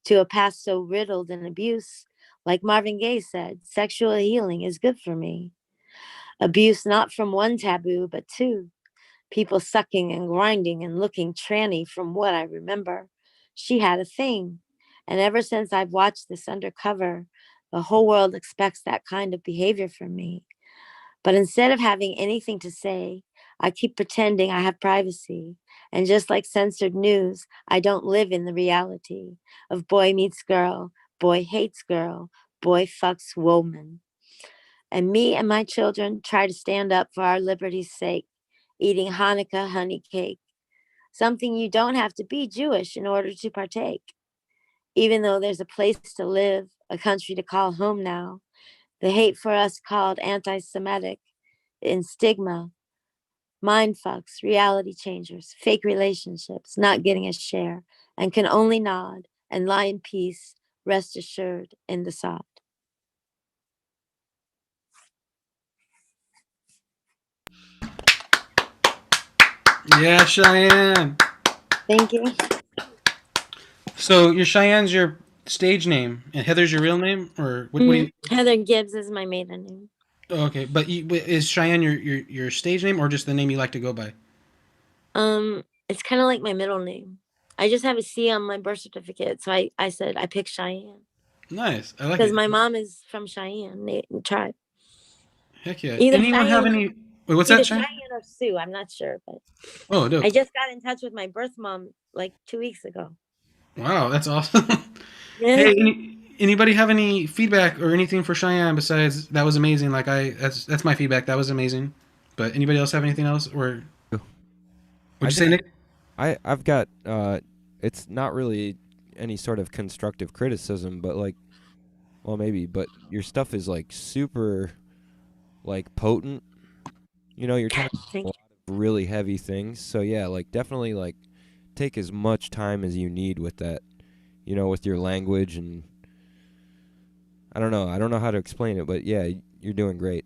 To a past so riddled in abuse, like Marvin Gaye said, sexual healing is good for me. Abuse not from one taboo, but two. People sucking and grinding and looking tranny from what I remember. She had a thing. And ever since I've watched this undercover, the whole world expects that kind of behavior from me. But instead of having anything to say, I keep pretending I have privacy. And just like censored news, I don't live in the reality of boy meets girl, boy hates girl, boy fucks woman. And me and my children try to stand up for our liberty's sake, eating Hanukkah honey cake, something you don't have to be Jewish in order to partake. Even though there's a place to live, a country to call home now, the hate for us called anti-Semitic in stigma, mind fucks, reality changers, fake relationships, not getting a share, and can only nod and lie in peace, rest assured in the sod. Yeah, Cheyenne. Thank you. So your Cheyenne's your stage name, and Heather's your real name, or what do you? Heather Gibbs is my maiden name. Oh, okay, but is Cheyenne your stage name, or just the name you like to go by? It's kind of like my middle name. I just have a C on my birth certificate, so I said I picked Cheyenne Nice, I like because it. my mom is from Cheyenne tribe. Heck yeah. Either Anyone have Cheyenne, any? Wait, what's that, Cheyenne? Cheyenne or Sioux. I'm not sure, but Oh, dope. I just got in touch with my birth mom like 2 weeks ago. Wow, that's awesome. Yeah. Hey, anybody have any feedback or anything for Cheyenne besides that was amazing? Like that's my feedback. That was amazing. But anybody else have anything else, or what'd you say, Nick? I've got it's not really any sort of constructive criticism, but like, well, maybe, but your stuff is like super like potent. You know, you're talking a lot of really heavy things. So yeah, like definitely like take as much time as you need with that, you know, with your language. And I don't know how to explain it, but yeah, you're doing great.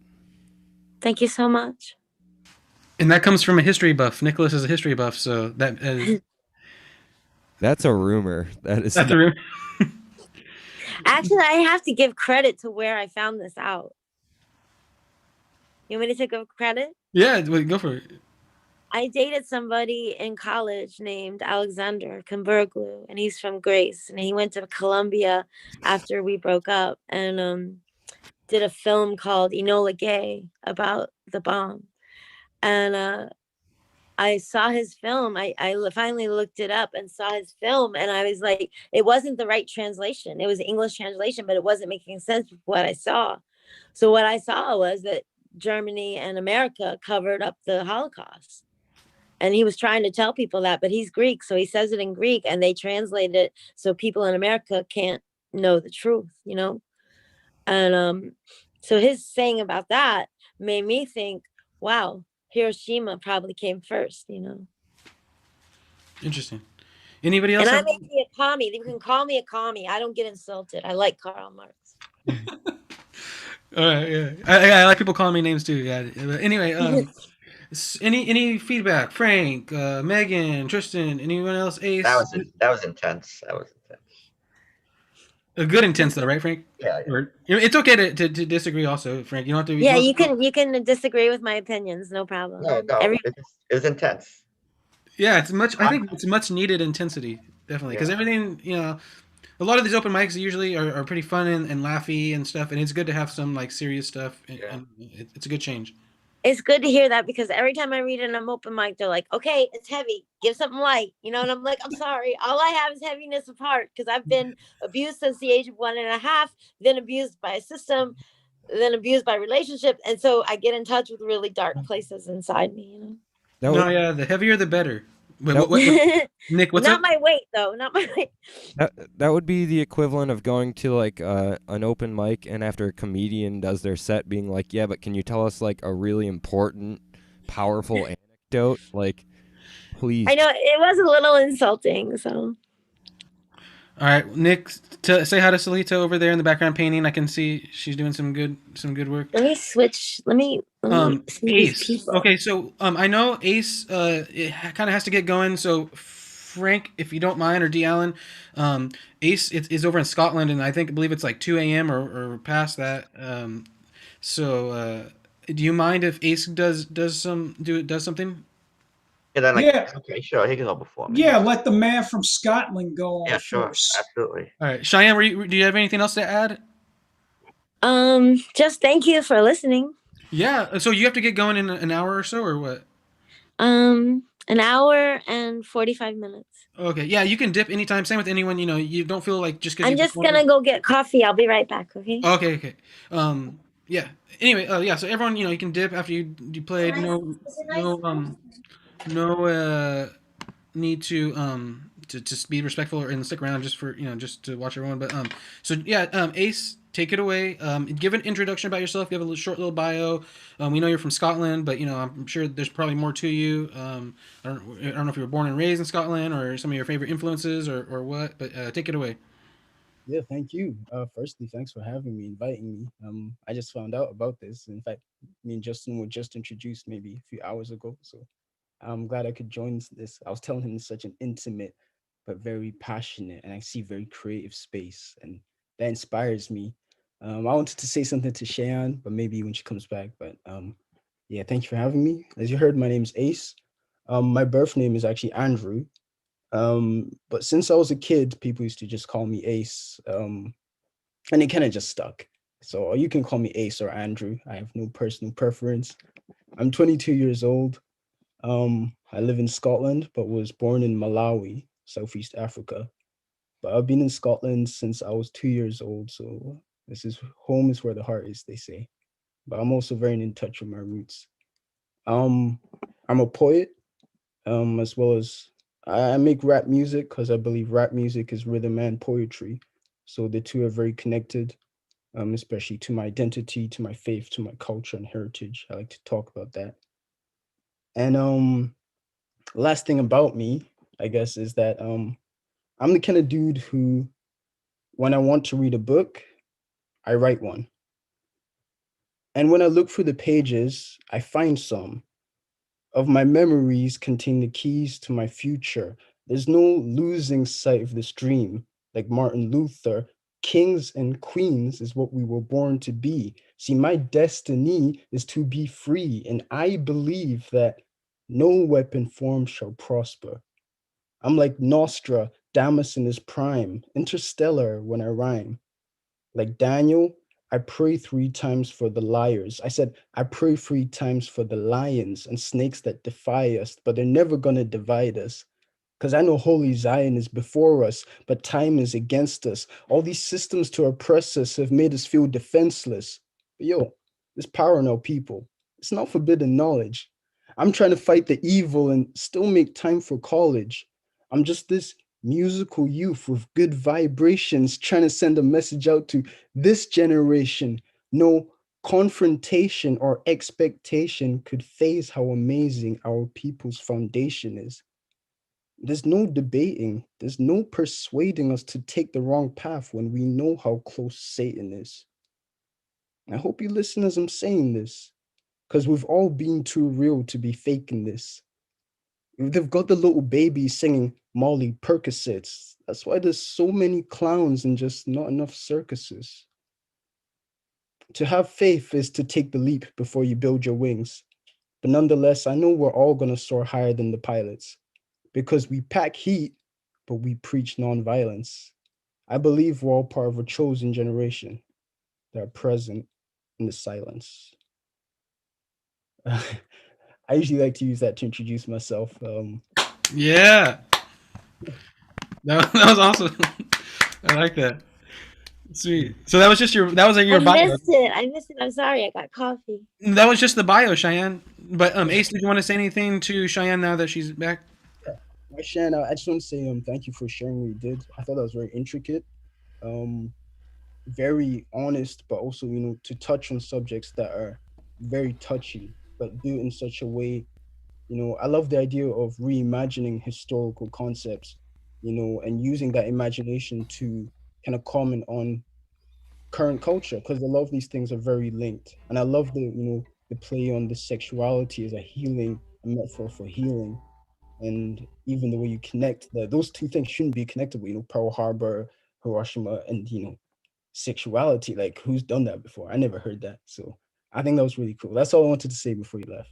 Thank you so much. And that comes from a history buff. Nicholas is a history buff, so that is That's a rumor. That's a rumor. Actually, I have to give credit to where I found this out. You want me to give credit? Yeah, go for it. I dated somebody in college named Alexander Kimberglu, and he's from Grace, and he went to Columbia after we broke up, and did a film called Enola Gay about the bomb. And I saw his film. I finally looked it up and saw his film, and I was like, it wasn't the right translation. It was English translation, but it wasn't making sense with what I saw. So what I saw was that Germany and America covered up the Holocaust. And he was trying to tell people that, but he's Greek, so he says it in Greek, and they translate it so people in America can't know the truth, you know? And so his saying about that made me think, wow, Hiroshima probably came first, you know? Interesting. Anybody else? And I may be a commie. You can call me a commie. I don't get insulted. I like Karl Marx. All right, yeah. I like people calling me names too. Yeah. But anyway, Any feedback? Frank, Megan, Tristan, anyone else? Ace. That was intense. That was intense. A good intense though, right, Frank? Yeah, yeah. Or, it's okay to disagree. Also, Frank, you don't have to. You Yeah, don't have to you can disagree with my opinions, no problem. No, no, Every it was intense. yeah, it's much. I I'm, think it's much needed intensity, definitely, because yeah. everything a lot of these open mics usually are pretty fun and laughy and stuff, and it's good to have some like serious stuff, Yeah. and it's a good change. It's good to hear that because every time I read an open mic, they're like, "Okay, it's heavy. Give something light," and I'm like, "I'm sorry. All I have is heaviness of heart because I've been abused since the age of 1.5, then abused by a system, then abused by relationship, and so I get in touch with really dark places inside me. That No, would yeah, the heavier the better. Wait, that Nick? What's Not up? my weight though. Not my weight. that would be the equivalent of going to like an open mic, and after a comedian does their set, being like, "Yeah, but can you tell us like a really important, powerful anecdote?" Like, please. I know it was a little insulting. So All right, Nick, say hi to Salita over there in the background painting. I can see she's doing some good work. let me switch. Let me see these Ace. people. Okay, so I know Ace it kind of has to get going. So Frank, if you don't mind, or D Allen, Ace is over in Scotland, and I believe it's like 2 a.m. or past that. So do you mind if Ace does something? And then Yeah, okay, sure, he can go before me. yeah. Let the man from Scotland go on Yeah, sure, first. absolutely. All right, Cheyenne, do you have anything else to add? Just thank you for listening. Yeah. So you have to get going in an hour or so, or what? An hour and 45 minutes. Okay. Yeah, you can dip anytime. Same with anyone. You don't feel like just because I'm you just performed. gonna go get coffee. I'll be right back. Okay. Okay, okay. Yeah. Anyway, yeah. So everyone, you can dip after you played. No need to be respectful and stick around just for just to watch everyone. But so yeah, Ace, take it away. Give an introduction about yourself. Give a short little bio. We know you're from Scotland, but I'm sure there's probably more to you. I don't know if you were born and raised in Scotland or some of your favorite influences or what. But take it away. Yeah, thank you. Firstly, thanks for having me, inviting me. I just found out about this. In fact, me and Justin were just introduced maybe a few hours ago, so I'm glad I could join this. I was telling him it's such an intimate but very passionate and I see very creative space, and that inspires me. I wanted to say something to Cheyenne, but maybe when she comes back. But yeah, thank you for having me. As you heard, my name's Ace. My birth name is actually Andrew. But since I was a kid, people used to just call me Ace. And it kind of just stuck. So you can call me Ace or Andrew. I have no personal preference. I'm 22 years old. I live in Scotland, but was born in Malawi, Southeast Africa. But I've been in Scotland since I was 2 years old. So this is home is where the heart is, they say. But I'm also very in touch with my roots. Um, I'm a poet, as well as I make rap music because I believe rap music is rhythm and poetry. So the two are very connected, especially to my identity, to my faith, to my culture and heritage. I like to talk about that. And last thing about me, I guess, is that I'm the kind of dude who, when I want to read a book, I write one. And when I look through the pages, I find some of my memories contain the keys to my future. There's no losing sight of this dream. Like Martin Luther, kings and queens is what we were born to be. See, my destiny is to be free, and I believe that no weapon formed shall prosper. I'm like Nostra, Damas in his prime, interstellar when I rhyme. Like Daniel, I pray 3 times for the liars. I said, I pray 3 times for the lions and snakes that defy us, but they're never going to divide us. Because I know Holy Zion is before us, but time is against us. All these systems to oppress us have made us feel defenseless. But yo, there's power in our people. It's not forbidden knowledge. I'm trying to fight the evil and still make time for college. I'm just this musical youth with good vibrations trying to send a message out to this generation. No confrontation or expectation could phase how amazing our people's foundation is. There's no debating, there's no persuading us to take the wrong path when we know how close Satan is. I hope you listen as I'm saying this, because we've all been too real to be faking this. They've got the little babies singing Molly Percocets. That's why there's so many clowns and just not enough circuses. To have faith is to take the leap before you build your wings. But nonetheless, I know we're all going to soar higher than the pilots because we pack heat, but we preach nonviolence. I believe we're all part of a chosen generation that are present in the silence. I usually like to use that to introduce myself. Yeah, that was awesome. I like that. Sweet. So that was just that was like I your bio. missed it. I missed it. I'm sorry. I got coffee. That was just the bio, Cheyenne. But Ace, did you want to say anything to Cheyenne now that she's back? Yeah. Shannon, I just want to say thank you for sharing what you did. I thought that was very intricate, um, very honest, but also to touch on subjects that are very touchy, but do it in such a way. I love the idea of reimagining historical concepts, and using that imagination to kind of comment on current culture because a lot of these things are very linked. And I love the play on the sexuality as a healing, a metaphor for healing, and even the way you connect those two things shouldn't be connected with, Pearl Harbor, Hiroshima, and sexuality. Like, who's done that before? I never heard that. So I think that was really cool. That's all I wanted to say before you left.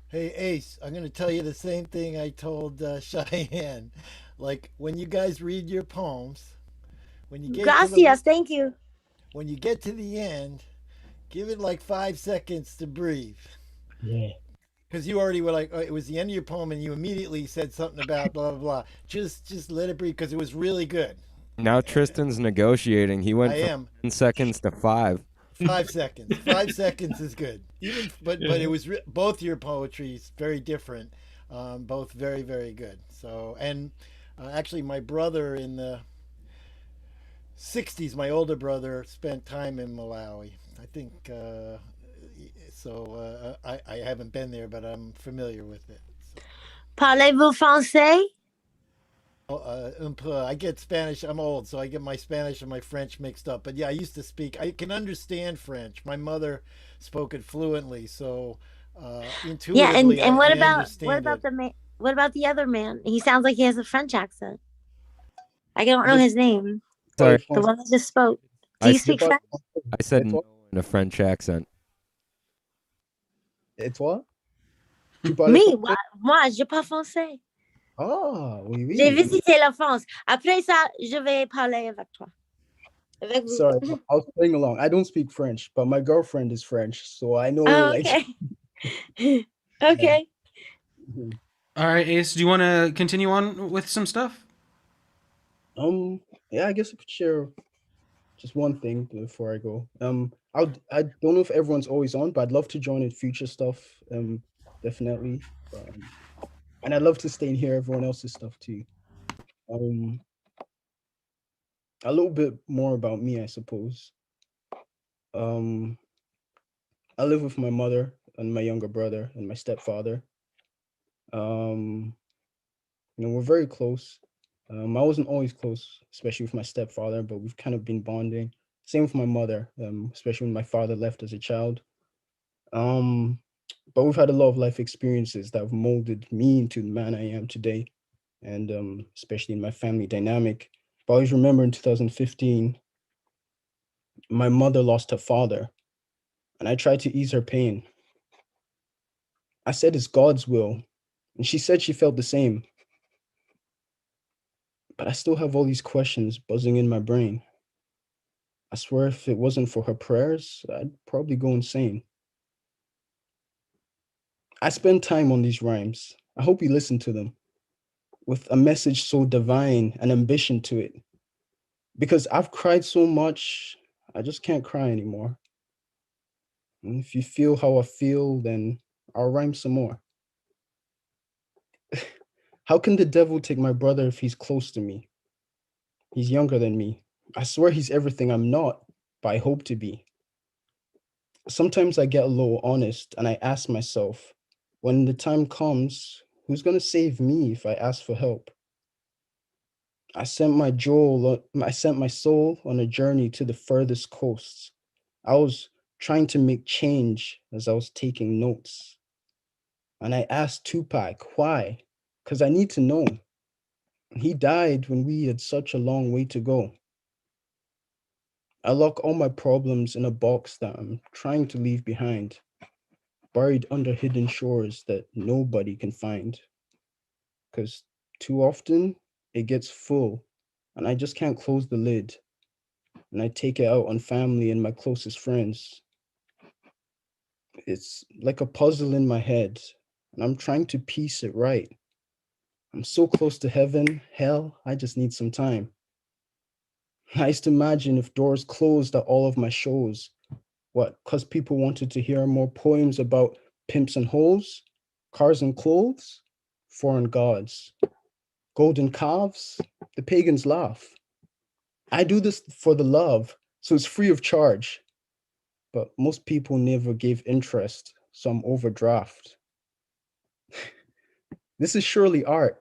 Hey Ace, I'm going to tell you the same thing I told Cheyenne. Like when you guys read your poems, when you get to the Gracias. Thank you. when you get to the end, give it like 5 seconds to breathe. Yeah. Because you already were like, oh, it was the end of your poem, and you immediately said something about blah blah blah. Just let it breathe because it was really good. Now Tristan's negotiating. He went I from am 10 seconds to 5. 5 seconds. 5 seconds is good. Even but it was both your poetries very different, both very very good. So and actually, my brother in the '60s, my older brother spent time in Malawi. I think so. I haven't been there, but I'm familiar with it. So. Parlez-vous français? I get Spanish. I'm old, so I get my Spanish and my French mixed up. But yeah, I used to speak. I can understand French. My mother spoke it fluently, so Yeah, intuitively and I what understand about it. the man? What about the other man? He sounds like he has a French accent. I don't know Je his name. Sorry, The one that just spoke. Do I, you s- speak French? I said Et no toi? in a French accent. Et toi? Tu parles Me? français? Moi, je parle français. Ah, oui, J'ai oui. visité la France. Après ça, je vais parler avec toi. Avec vous. Sorry, I was playing along. I don't speak French, but my girlfriend is French, so I know Oh, like okay. yeah. Okay. Mhm. All right, Ace, do you want to continue on with some stuff? Yeah, I guess I could share just one thing before I go. I don't know if everyone's always on, but I'd love to join in future stuff. Definitely. Um, and I'd love to stay and hear everyone else's stuff too. Um, a little bit more about me, I suppose. Um, I live with my mother and my younger brother and my stepfather. Um, we're very close. I wasn't always close, especially with my stepfather, but we've kind of been bonding. Same with my mother, especially when my father left as a child. Um, but we've had a lot of life experiences that have molded me into the man I am today, and especially in my family dynamic. But I always remember in 2015, my mother lost her father, and I tried to ease her pain. I said it's God's will, and she said she felt the same. But I still have all these questions buzzing in my brain. I swear if it wasn't for her prayers, I'd probably go insane. I spend time on these rhymes. I hope you listen to them with a message so divine and ambition to it. Because I've cried so much, I just can't cry anymore. And if you feel how I feel, then I'll rhyme some more. How can the devil take my brother if he's close to me? He's younger than me. I swear he's everything I'm not, but I hope to be. Sometimes I get a little honest and I ask myself, when the time comes, who's going to save me if I ask for help? I sent my soul on a journey to the furthest coasts. I was trying to make change as I was taking notes. And I asked Tupac, why? Because I need to know. He died when we had such a long way to go. I lock all my problems in a box that I'm trying to leave behind, buried under hidden shores that nobody can find. Because too often it gets full and I just can't close the lid. And I take it out on family and my closest friends. It's like a puzzle in my head, and I'm trying to piece it right. I'm so close to heaven, hell, I just need some time. I used to imagine if doors closed at all of my shows. What, because people wanted to hear more poems about pimps and hoes, cars and clothes, foreign gods, golden calves, the pagans laugh. I do this for the love, so it's free of charge. But most people never gave interest, so I'm overdraft. This is surely art.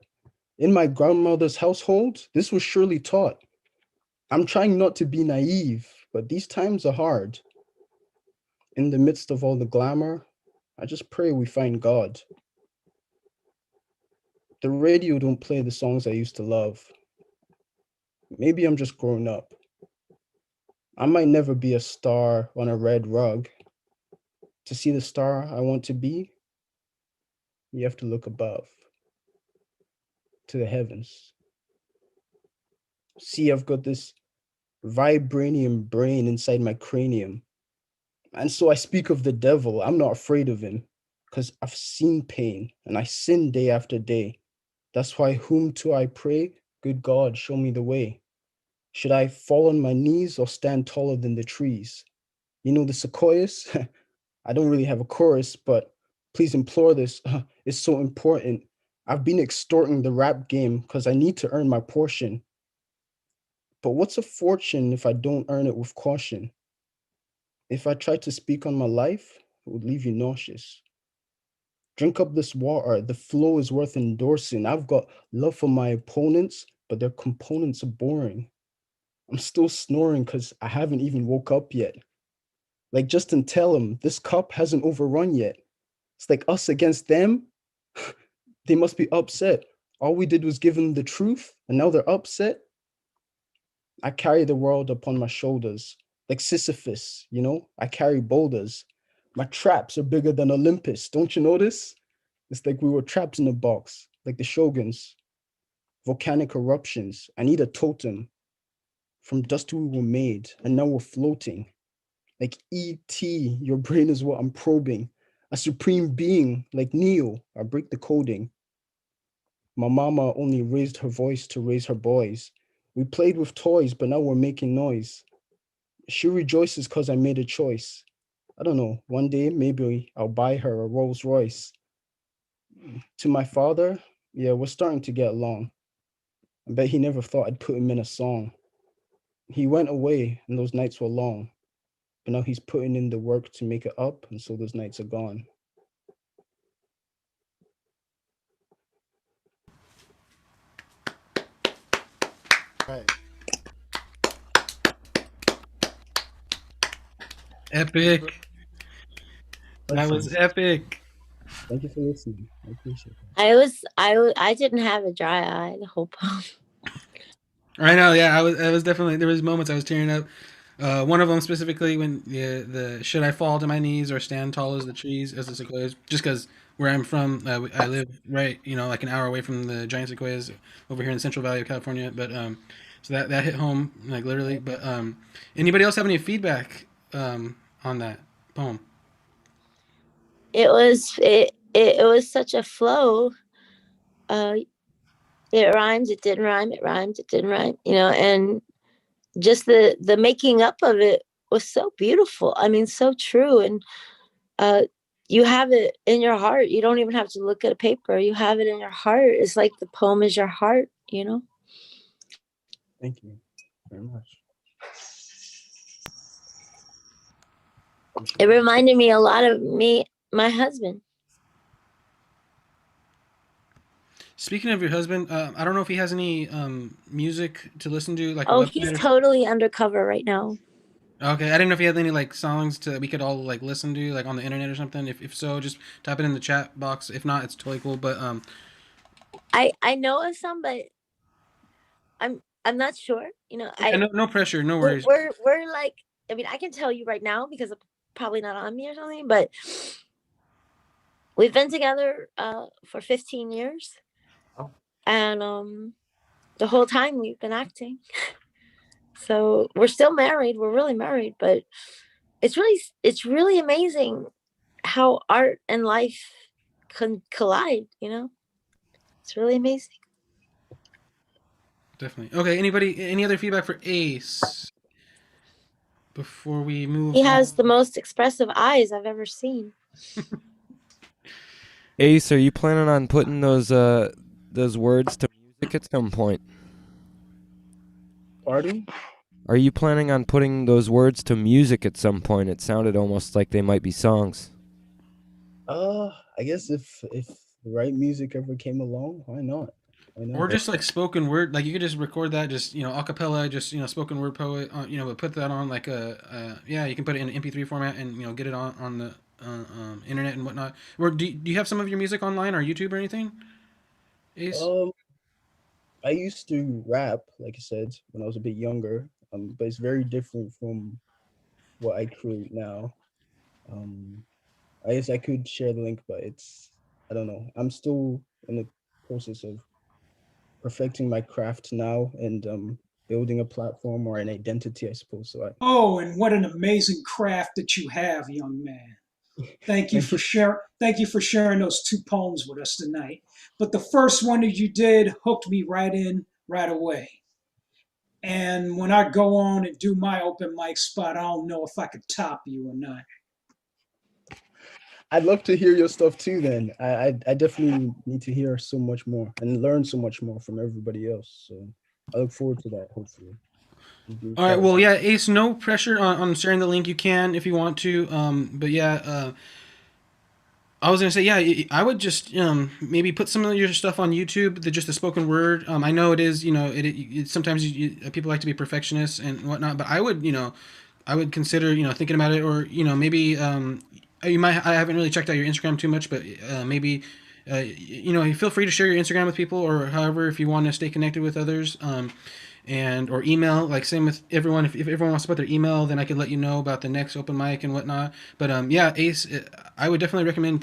In my grandmother's household, this was surely taught. I'm trying not to be naive, but these times are hard. In the midst of all the glamour, I just pray we find God. The radio don't play the songs I used to love. Maybe I'm just growing up. I might never be a star on a red rug. To see the star I want to be, you have to look above, to the heavens. See, I've got this vibranium brain inside my cranium. And so I speak of the devil. I'm not afraid of him because I've seen pain and I sin day after day. That's why, whom to I pray? Good God, show me the way. Should I fall on my knees or stand taller than the trees? You know, the sequoias? I don't really have a chorus, but please implore this. It's so important. I've been extorting the rap game because I need to earn my portion. But what's a fortune if I don't earn it with caution? If I try to speak on my life, it would leave you nauseous. Drink up this water. The flow is worth endorsing. I've got love for my opponents, but their components are boring. I'm still snoring because I haven't even woke up yet. Like Justin, tell him this cup hasn't overrun yet. It's like us against them. They must be upset. All we did was give them the truth, and now they're upset. I carry the world upon my shoulders, like Sisyphus, you know? I carry boulders. My traps are bigger than Olympus. Don't you notice? It's like we were trapped in a box, like the shoguns. Volcanic eruptions. I need a totem. From dust we were made, and now we're floating. Like E.T., your brain is what I'm probing. A supreme being, like Neo, I break the coding. My mama only raised her voice to raise her boys. We played with toys, but now we're making noise. She rejoices because I made a choice. I don't know, one day maybe I'll buy her a Rolls Royce. To my father, yeah, we're starting to get along. I bet he never thought I'd put him in a song. He went away and those nights were long, but now he's putting in the work to make it up, and so those nights are gone. Right. Epic. That That's was nice. epic. Thank you for listening. I appreciate that. I didn't have a dry eye the whole poem. I know, yeah. I was definitely, there was moments I was tearing up. One of them specifically when the should I fall to my knees or stand tall as the trees as the sequoias? Just because where I'm from, I live right, like an hour away from the giant sequoias over here in the Central Valley of California. But so that hit home like literally. But anybody else have any feedback on that poem? It was such a flow. It rhymes, it didn't rhyme, it rhymes, it didn't rhyme, and just the making up of it was so beautiful. I mean, so true. And uh you have it in your heart. You don't even have to look at a paper. You have it in your heart. It's like the poem is your heart. Thank you very much. It Appreciate that. reminded me a lot of my husband. Speaking of your husband, I don't know if he has any music to listen to, like a Oh, he's website or. totally undercover right now. Okay, I didn't know if you had any like songs to we could all like listen to like on the internet or something. If so, just type it in the chat box. If not, it's totally cool. But I know of some, but I'm not sure. yeah, no pressure, no we're worries. we're, we're like, I mean, I can tell you right now because I'm probably not on me or something, but we've been together for 15 years, Oh, and the whole time we've been acting. So we're still married. We're really married, but it's really amazing how art and life can collide. It's really amazing. Definitely. Okay. Any other feedback for Ace before we move He on? has the most expressive eyes I've ever seen. Ace, are you planning on putting those words to music at some point? Pardon? Are you planning on putting those words to music at some point? It sounded almost like they might be songs. I guess if the right music ever came along, why not? Why Or not? just like spoken word, like you could just record that, just a cappella, just spoken word poet, but put that on like yeah, you can put it in an MP3 format and get it on the internet and whatnot. Or do you have some of your music online or YouTube or anything, Ace? Um, I used to rap, like I said, when I was a bit younger. But it's very different from what I create now. Um, I guess I could share the link, but I don't know. I'm still in the process of perfecting my craft now and building a platform or an identity, I suppose. So Oh, and what an amazing craft that you have, young man. Thank you thank for you. sharing. Thank you for sharing those two poems with us tonight. But the first one that you did hooked me right in right away. And when I go on and do my open mic spot, I don't know if I could top you or not. I'd love to hear your stuff too. Then I definitely need to hear so much more and learn so much more from everybody else. So I look forward to that. Hopefully, be All right. part of Well, it. yeah, Ace. No pressure on sharing the link. You can if you want to. But yeah, I was gonna say, yeah, I would just maybe put some of your stuff on YouTube, just the spoken word. I know it is, sometimes people like to be perfectionists and whatnot, but I would consider, thinking about it, or maybe you might. I haven't really checked out your Instagram too much, but maybe. Feel free to share your Instagram with people, or however, if you want to stay connected with others. And or email, like same with everyone. If everyone wants to put their email, then I could let you know about the next open mic and whatnot. But yeah, Ace, I would definitely recommend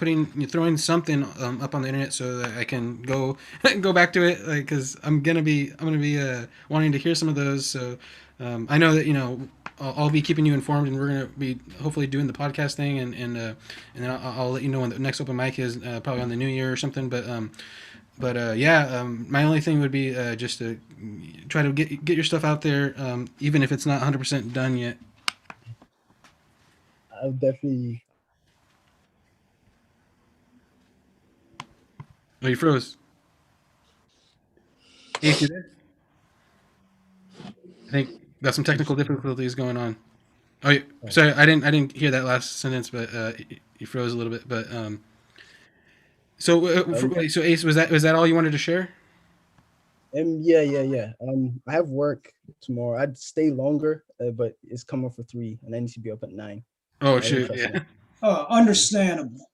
throwing something up on the internet so that I can go go back to it, like, because I'm gonna be wanting to hear some of those. So I know that I'll be keeping you informed, and we're gonna be hopefully doing the podcast thing, and then I'll let you know when the next open mic is, probably on the new year or something. But yeah, my only thing would be just to try to get your stuff out there, even if it's not 100% done yet. I'll definitely. Oh, you froze. Ace, you there? I think got some technical difficulties going on. Oh, sorry, I didn't hear that last sentence, but you froze a little bit. But so Yeah. wait, so Ace, was that all you wanted to share? Yeah. I have work tomorrow. I'd stay longer, but it's coming for 3, and I need to be up at 9. Oh I didn't shoot, trust yeah. my. Understandable.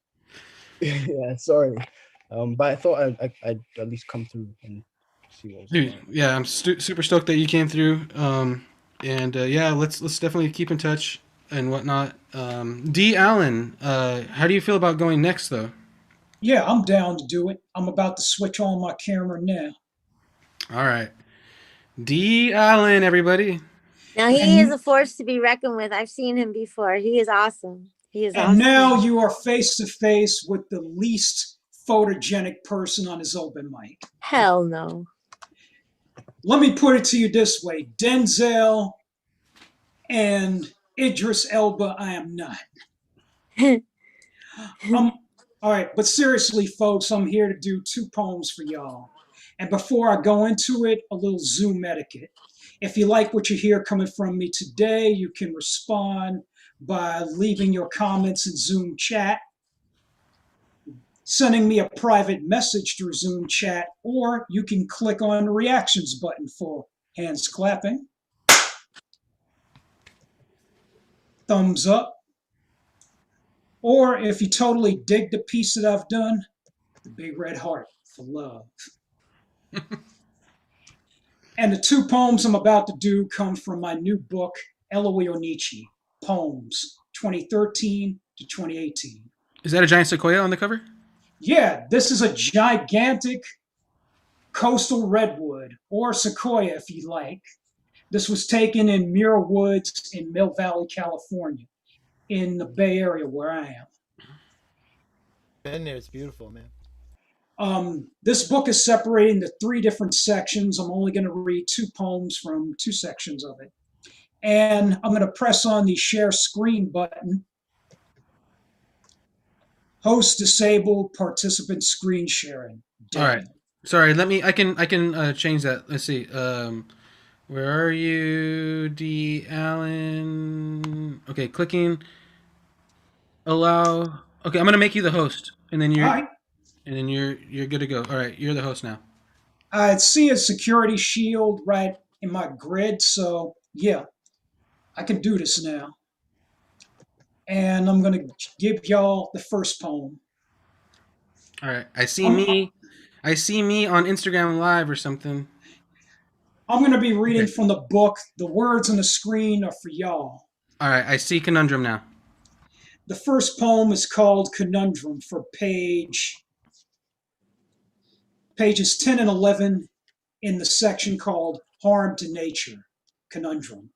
Yeah, sorry. But I thought I'd at least come through and see what was Dude, going on. yeah, I'm super stoked that you came through. And yeah, let's definitely keep in touch and whatnot. D. Allen, how do you feel about going next though? Yeah, I'm down to do it. I'm about to switch on my camera now. All right, D. Allen, everybody. Now he is And a force to be reckoned with. I've seen him before. He is awesome. He is and now awesome. you are face to face with the least photogenic person on his open mic. Hell no. Let me put it to you this way: Denzel and Idris Elba, I am not. I'm all right, but seriously, folks, I'm here to do two poems for y'all. And before I go into it, a little Zoom etiquette. If you like what you hear coming from me today, you can respond by leaving your comments in Zoom chat, sending me a private message through Zoom chat, or you can click on the reactions button for hands clapping. thumbs up. Or if you totally dig the piece that I've done, the big red heart for love. And the two poems I'm about to do come from my new book, Eloi Onichi, Poems, 2013 to 2018. Is that a giant sequoia on the cover? Yeah, this is a gigantic coastal redwood, or sequoia if you like. This was taken in Muir Woods in Mill Valley, California, in the Bay Area where I am. Been there. It's beautiful, man. This book is separated into three different sections. I'm only going to read two poems from two sections of it. And I'm going to press on the share screen button. Host disabled, participant screen sharing. All right. Sorry, I can change that. Let's see. Where are you, D. Allen? Okay, clicking allow. Okay, I'm gonna make you the host, and then All right. you're good to go. All right, you're the host now. I see a security shield right in my grid, so yeah, I can do this now. And I'm going to give y'all the first poem. All right, I see me on Instagram Live or something. I'm going to be reading from the book. The words on the screen are for y'all. All right, I see Conundrum now. The first poem is called Conundrum for pages 10 and 11 in the section called Harm to Nature, Conundrum.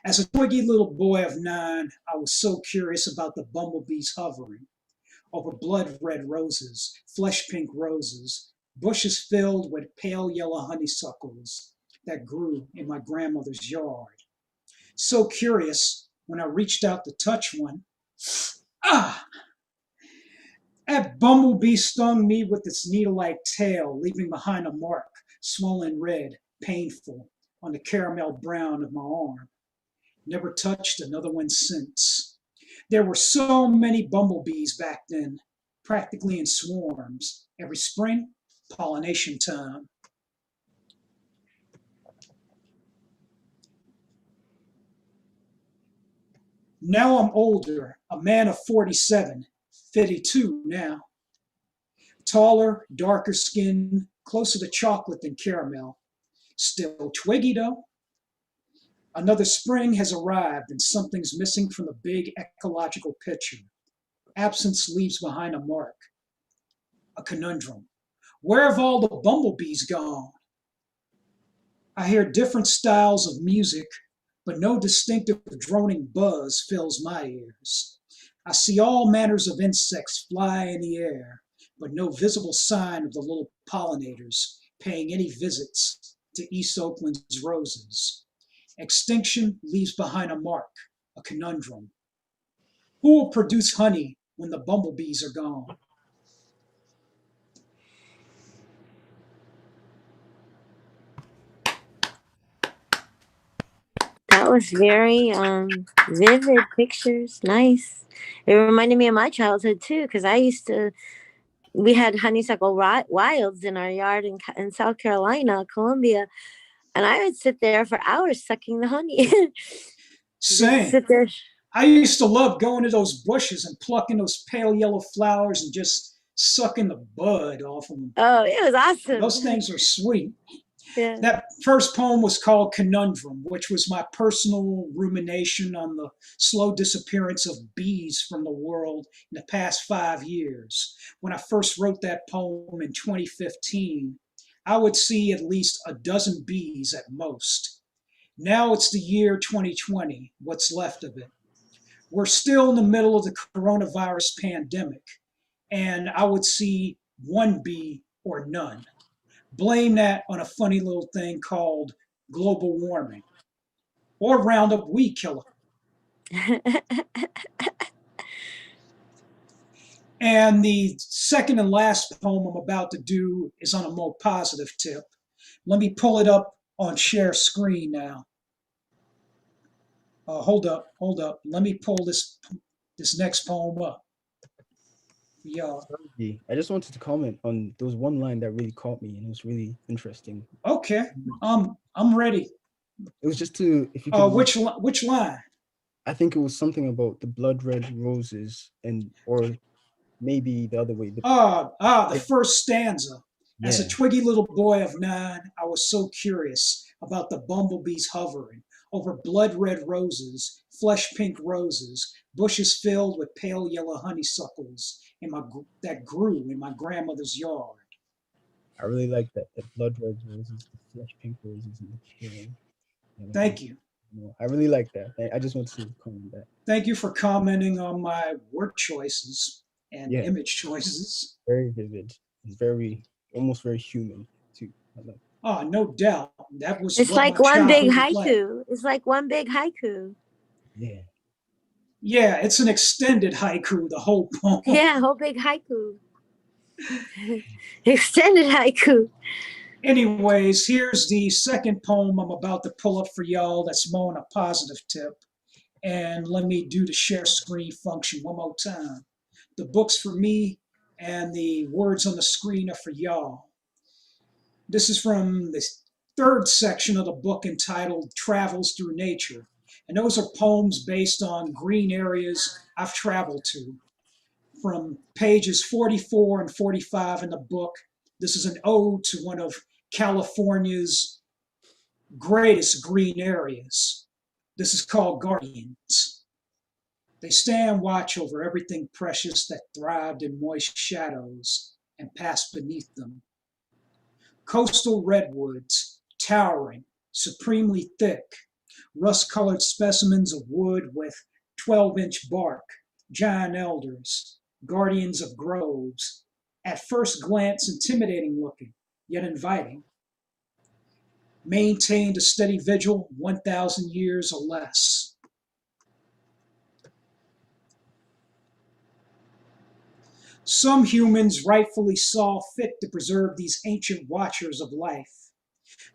As a twiggy little boy of 9, I was so curious about the bumblebees hovering over blood red roses, flesh pink roses, bushes filled with pale yellow honeysuckles that grew in my grandmother's yard. So curious, when I reached out to touch one, that bumblebee stung me with its needle-like tail, leaving behind a mark, swollen red, painful, on the caramel brown of my arm. Never touched another one since. There were so many bumblebees back then, practically in swarms. Every spring, pollination time. Now I'm older, a man of 47, 52 now. Taller, darker skin, closer to chocolate than caramel. Still twiggy though. Another spring has arrived and something's missing from the big ecological picture. Absence leaves behind a mark. A conundrum. Where have all the bumblebees gone? I hear different styles of music, but no distinctive droning buzz fills my ears. I see all manners of insects fly in the air, but no visible sign of the little pollinators paying any visits to East Oakland's roses. Extinction leaves behind a mark, a conundrum. Who will produce honey when the bumblebees are gone? That was very vivid pictures. Nice. It reminded me of my childhood too, because we had honeysuckle wilds in our yard in South Carolina, Columbia, and I would sit there for hours sucking the honey. Same. Sit there. I used to love going to those bushes and plucking those pale yellow flowers and just sucking the bud off them. Oh, it was awesome. Those things are sweet. Yeah. That first poem was called Conundrum, which was my personal rumination on the slow disappearance of bees from the world in the past 5 years. When I first wrote that poem in 2015, I would see at least a dozen bees at most. Now it's the year 2020, what's left of it. We're still in the middle of the coronavirus pandemic, and I would see one bee or none. Blame that on a funny little thing called global warming or Roundup weed killer. And the second and last poem I'm about to do is on a more positive tip. Let me pull it up on share screen now. Hold up. Let me pull this next poem up. Yeah. I just wanted to comment on there was one line that really caught me and it was really interesting. Okay. I'm ready. It was just to if you could which line? I think it was something about the blood red roses, and or maybe the other way. The first stanza. As a Yeah, twiggy little boy of 9, I was so curious about the bumblebees hovering over blood red roses, flesh pink roses, bushes filled with pale yellow honeysuckles that grew in my grandmother's yard. I really like that. The blood red roses, the flesh pink roses, and the pale yellow. Thank you. I really like that. I just want to comment that. Thank you for commenting on my word choices and Yeah, image choices. very vivid and very almost very human too. I like. Oh, no doubt. That was It's what like my one big childhood was like. haiku. It's like one big haiku. Yeah, Yeah, it's an extended haiku, the whole poem. Yeah, whole big haiku. Extended haiku. Anyways, here's the second poem I'm about to pull up for y'all that's more on a positive tip. And let me do the share screen function one more time. The book's for me, and the words on the screen are for y'all. This is from the third section of the book entitled Travels Through Nature. And those are poems based on green areas I've traveled to. From pages 44 and 45 in the book, this is an ode to one of California's greatest green areas. This is called Guardians. They stand watch over everything precious that thrived in moist shadows and passed beneath them. Coastal redwoods, towering, supremely thick, rust-colored specimens of wood with 12-inch bark, giant elders, guardians of groves, at first glance intimidating looking, yet inviting, maintained a steady vigil 1,000 years or less. Some humans rightfully saw fit to preserve these ancient watchers of life.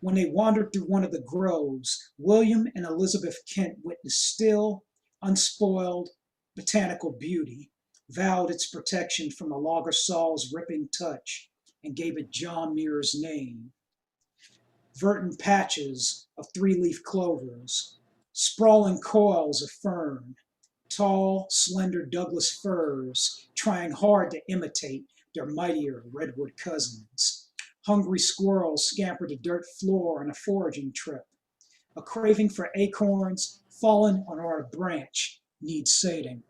When they wandered through one of the groves, William and Elizabeth Kent witnessed still, unspoiled botanical beauty, vowed its protection from the logger saw's ripping touch, and gave it John Muir's name. Verdant patches of three-leaf clovers, sprawling coils of fern, tall, slender Douglas firs trying hard to imitate their mightier redwood cousins. Hungry squirrels scamper the dirt floor on a foraging trip. A craving for acorns fallen on our branch needs sating.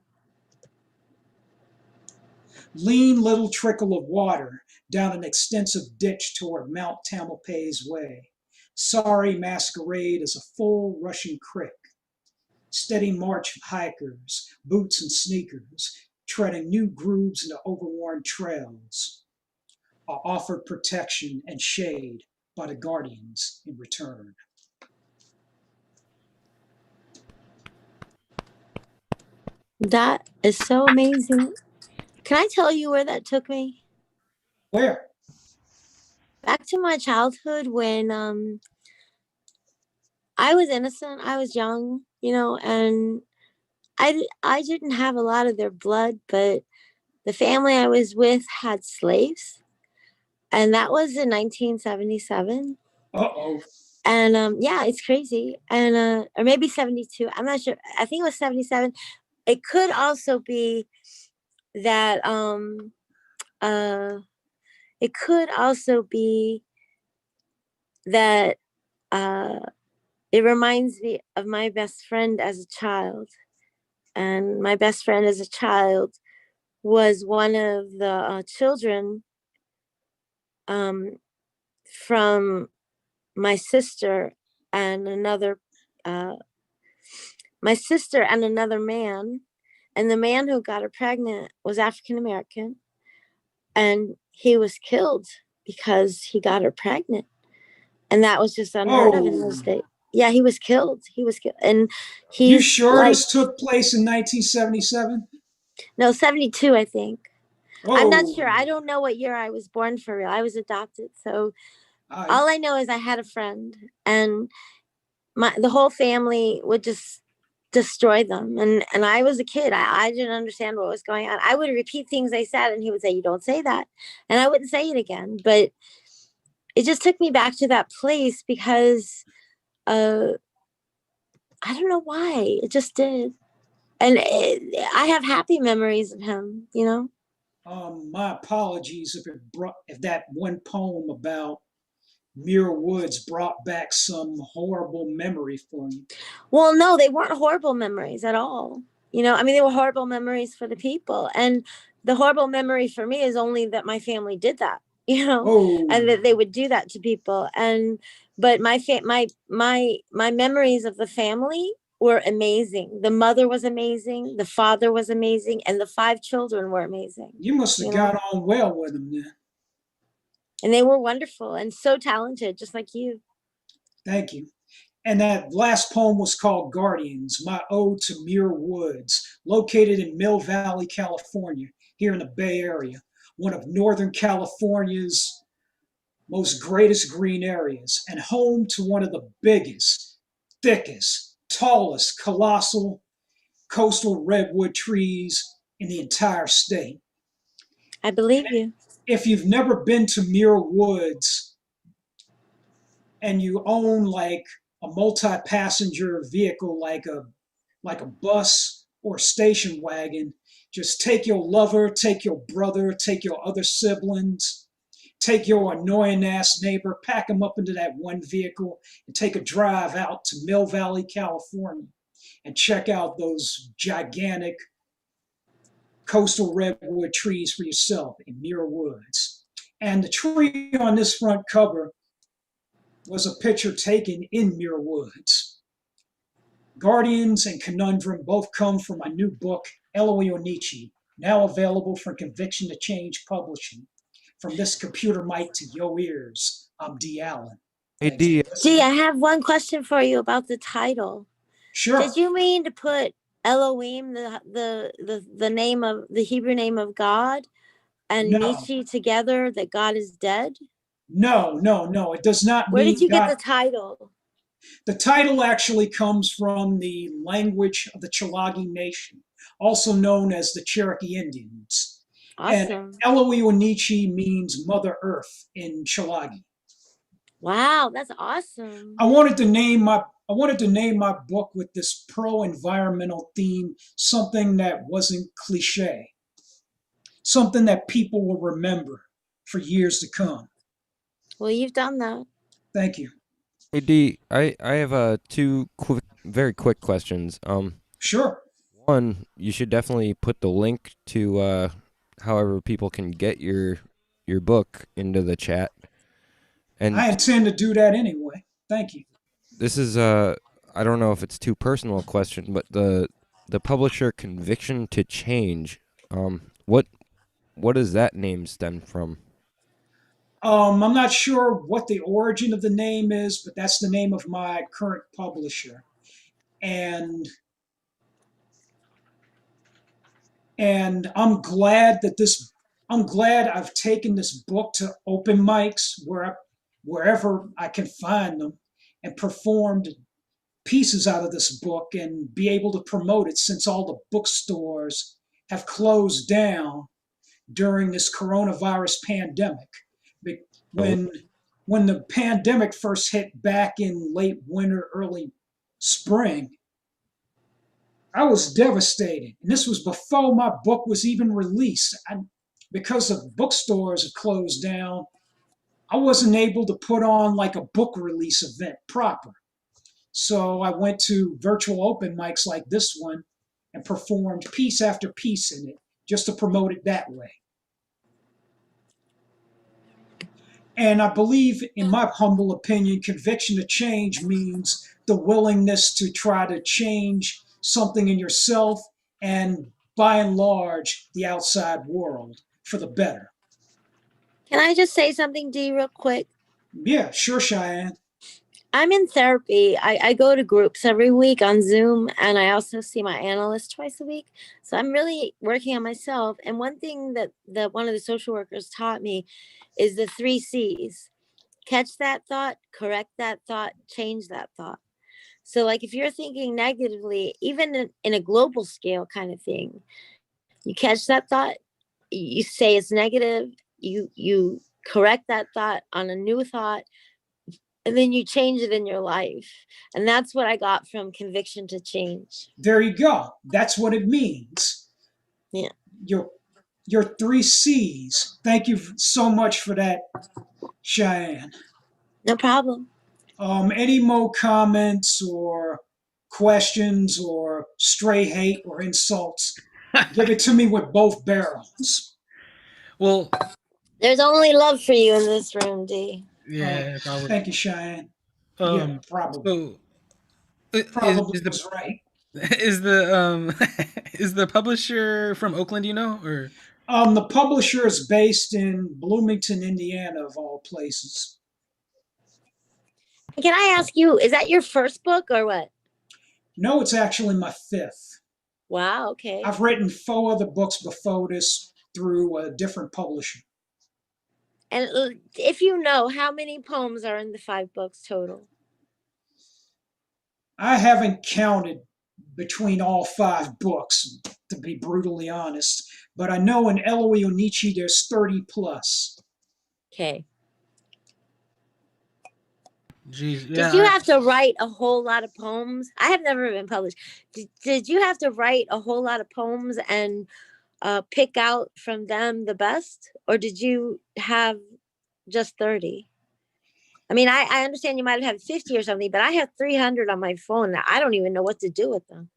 Lean little trickle of water down an extensive ditch toward Mount Tamalpais Way. Sorry masquerade as a full rushing creek. Steady march of hikers, boots and sneakers, treading new grooves into overworn trails, are offered protection and shade by the guardians in return. That is so amazing. Can I tell you where that took me? Where? Back to my childhood when I was innocent, I was young, and I didn't have a lot of their blood, but the family I was with had slaves, and that was in 1977. Uh-oh. And yeah, it's crazy. And or maybe 72. I'm not sure. I think it was 77. It could also be that it could also be that it reminds me of my best friend as a child. And my best friend as a child was one of the children from my sister and another man, and the man who got her pregnant was African American, and he was killed because he got her pregnant, and that was just unheard of in those days. Yeah, he was killed. And You he's sure like, this took place in 1977? no, 72, I think. I'm not Oh, sure. I don't know what year I was born for real. I was adopted, so I, all I know is I had a friend, and the whole family would just destroy them. And I was a kid. I didn't understand what was going on. I would repeat things they said, and he would say, "You don't say that," and I wouldn't say it again. But it just took me back to that place because I don't know why. It just did. And I have happy memories of him, you know. My apologies if that one poem about Muir Woods brought back some horrible memory for you. Well, no, they weren't horrible memories at all. You know, I mean, they were horrible memories for the people. And the horrible memory for me is only that my family did that, you know, and that they would do that to people. And, but my memories of the family were amazing. The mother was amazing. The father was amazing. And the 5 children were amazing. You must have got on well with them then. And they were wonderful and so talented, just like you. Thank you. And that last poem was called Guardians, my ode to Muir Woods, located in Mill Valley, California, here in the Bay Area, one of Northern California's most greatest green areas, and home to one of the biggest, thickest, tallest, colossal coastal redwood trees in the entire state. I believe you. If you've never been to Muir Woods and you own like a multi-passenger vehicle like a bus or station wagon, just take your lover, take your brother, take your other siblings, take your annoying ass neighbor, pack them up into that one vehicle, and take a drive out to Mill Valley, California, and check out those gigantic coastal redwood trees for yourself in Muir Woods. And the tree on this front cover was a picture taken in Muir Woods. Guardians and Conundrum both come from my new book, Eloi Onichi, now available from Conviction to Change Publishing. From this computer mic to your ears, I'm D. Allen. Hey, D. D, I have one question for you about the title. Sure. Did you mean to put Elohim, the name of the Hebrew name of God, and Nietzsche together, that God is dead? No. It does not mean. Where did you God. get the title? The title actually comes from the language of the Chalagi Nation, also known as the Cherokee Indians. Awesome. And Eloi Onichi means Mother Earth in Chalagi. Wow, that's awesome. I wanted to name my book with this pro-environmental theme, something that wasn't cliche, something that people will remember for years to come. Well, you've done that. Thank you. Hey, D. I have 2 very quick questions. Sure. One, you should definitely put the link to however people can get your book into the chat. And I intend to do that anyway. Thank you. this is I don't know if it's too personal a question, but the publisher Conviction to Change, what does that name stem from? I'm not sure what the origin of the name is, but that's the name of my current publisher. And I'm glad I've taken this book to open mics wherever I can find them and performed pieces out of this book and be able to promote it, since all the bookstores have closed down during this coronavirus pandemic. When the pandemic first hit back in late winter, early spring, I was devastated. And this was before my book was even released. Because the bookstores had closed down, I wasn't able to put on like a book release event proper. So I went to virtual open mics like this one and performed piece after piece in it just to promote it that way. And I believe, in my humble opinion, conviction to change means the willingness to try to change something in yourself and, by and large, the outside world for the better. Can I just say something, D, real quick? Yeah, sure, Cheyenne. I'm in therapy. I go to groups every week on Zoom, and I also see my analyst twice a week. So I'm really working on myself. And one thing that one of the social workers taught me is the 3 C's. Catch that thought, correct that thought, change that thought. So like if you're thinking negatively, even in a global scale kind of thing, you catch that thought, you say it's negative, you correct that thought on a new thought, and then you change it in your life. And that's what I got from conviction to change. There you go. That's what it means. Yeah. Your three C's. Thank you so much for that, Cheyenne. No problem. Any more comments or questions or stray hate or insults? Give it to me with both barrels. Well, there's only love for you in this room, D. Yeah, probably. Thank you, Cheyenne. Yeah, probably. So Probably was right. Is the is the publisher from Oakland? You know, or The publisher is based in Bloomington, Indiana, of all places. Can I ask you, is that your first book or what? No, it's actually my fifth. Wow. Okay. I've written 4 other books before this through a different publisher. And if you know, how many poems are in the 5 books total? I haven't counted between all 5 books, to be brutally honest, but I know in Eloy Onichi there's 30 plus. Okay. Jeez, yeah. Did you have to write a whole lot of poems? I have never been published. Did you have to write a whole lot of poems and pick out from them the best? Or did you have just 30? I mean, I understand you might have had 50 or something, but I have 300 on my phone. I don't even know what to do with them.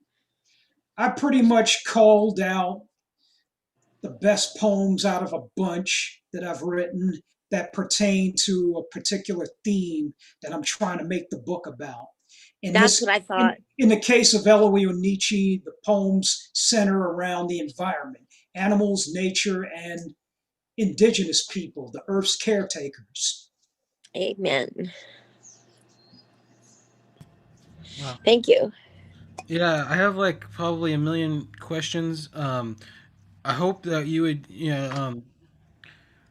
I pretty much called out the best poems out of a bunch that I've written that pertain to a particular theme that I'm trying to make the book about. That's what I thought. In the case of Eloy Onichi, the poems center around the environment, animals, nature, and indigenous people, the Earth's caretakers. Amen. Wow. Thank you. Yeah, I have like probably a million questions. I hope that you would, yeah,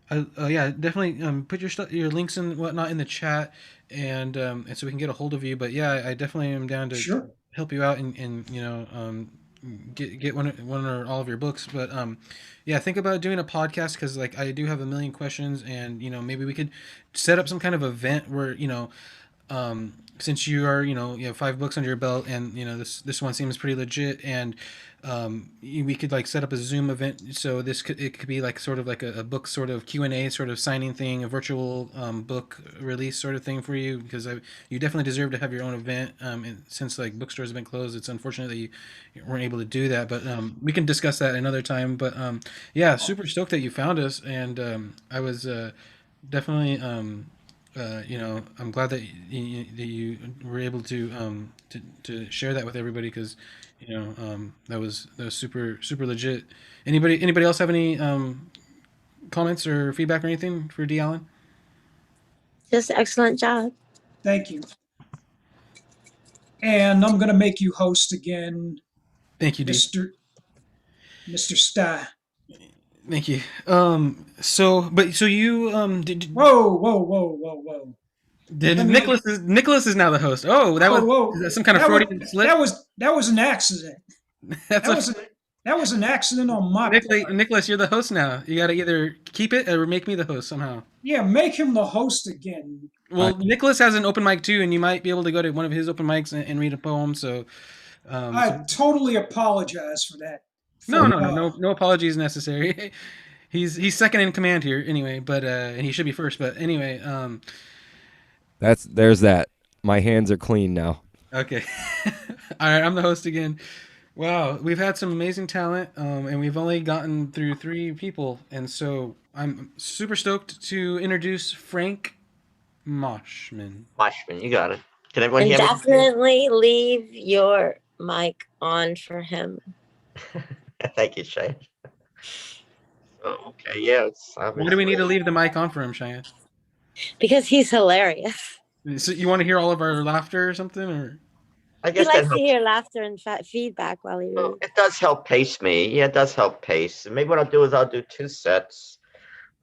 definitely put your links and whatnot in the chat, and so we can get a hold of you. But yeah, I definitely am down to help you out and get one or all of your books. But yeah, think about doing a podcast because like I do have a million questions, and maybe we could set up some kind of event where since you are you have 5 books under your belt, and this one seems pretty legit, and we could like set up a Zoom event, so it could be like sort of like a book sort of Q&A sort of signing thing, a virtual book release sort of thing for you, because you definitely deserve to have your own event, and since like bookstores have been closed, it's unfortunate that you weren't able to do that, but we can discuss that another time. But yeah, super stoked that you found us, and I was definitely I'm glad that you were able to share that with everybody, because that was super legit. Anybody else have any comments or feedback or anything for D. Allen? Just excellent job. Thank you. And I'm going to make you host again. Thank you, D. Mr. Stye. Thank you. So you did. Whoa. Nicholas is now the host. Oh, is that some kind of Freudian slip? That was an accident. That was an accident on my part. Nicholas, you're the host now. You got to either keep it or make me the host somehow. Yeah, make him the host again. Well, Nicholas has an open mic too, and you might be able to go to one of his open mics and read a poem. So, I totally apologize for that. No apologies necessary. He's second in command here anyway, but and he should be first. But anyway, there's that. My hands are clean now. Okay. All right, I'm the host again. Wow, we've had some amazing talent, and we've only gotten through 3 people, and so I'm super stoked to introduce Frank Moshman. Moshman, you got it. Can everyone hear me? Definitely leave your mic on for him. Thank you, Cheyenne. Okay, yeah. Why do we need to leave the mic on for him, Cheyenne? Because he's hilarious. So you want to hear all of our laughter or something, or? I guess he likes to hear laughter and feedback while he reads. It does help pace me. Yeah, it does help pace. And maybe what I'll do is I'll do 2 sets.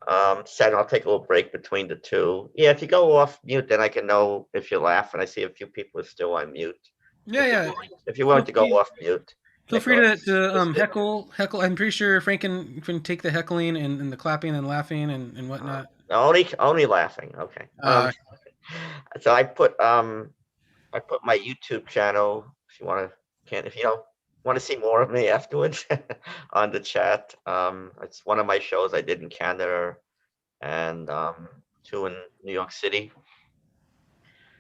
I'll take a little break between the 2. Yeah, if you go off mute, then I can know if you laugh. And I see a few people are still on mute. Yeah. If you want to go off mute. Feel free to heckle. I'm pretty sure Frank can take the heckling and the clapping and laughing and whatnot. Only laughing. Okay. So I put my YouTube channel, if you want to, if you don't want to see more of me afterwards, on the chat. It's one of my shows I did in Canada and two in New York City.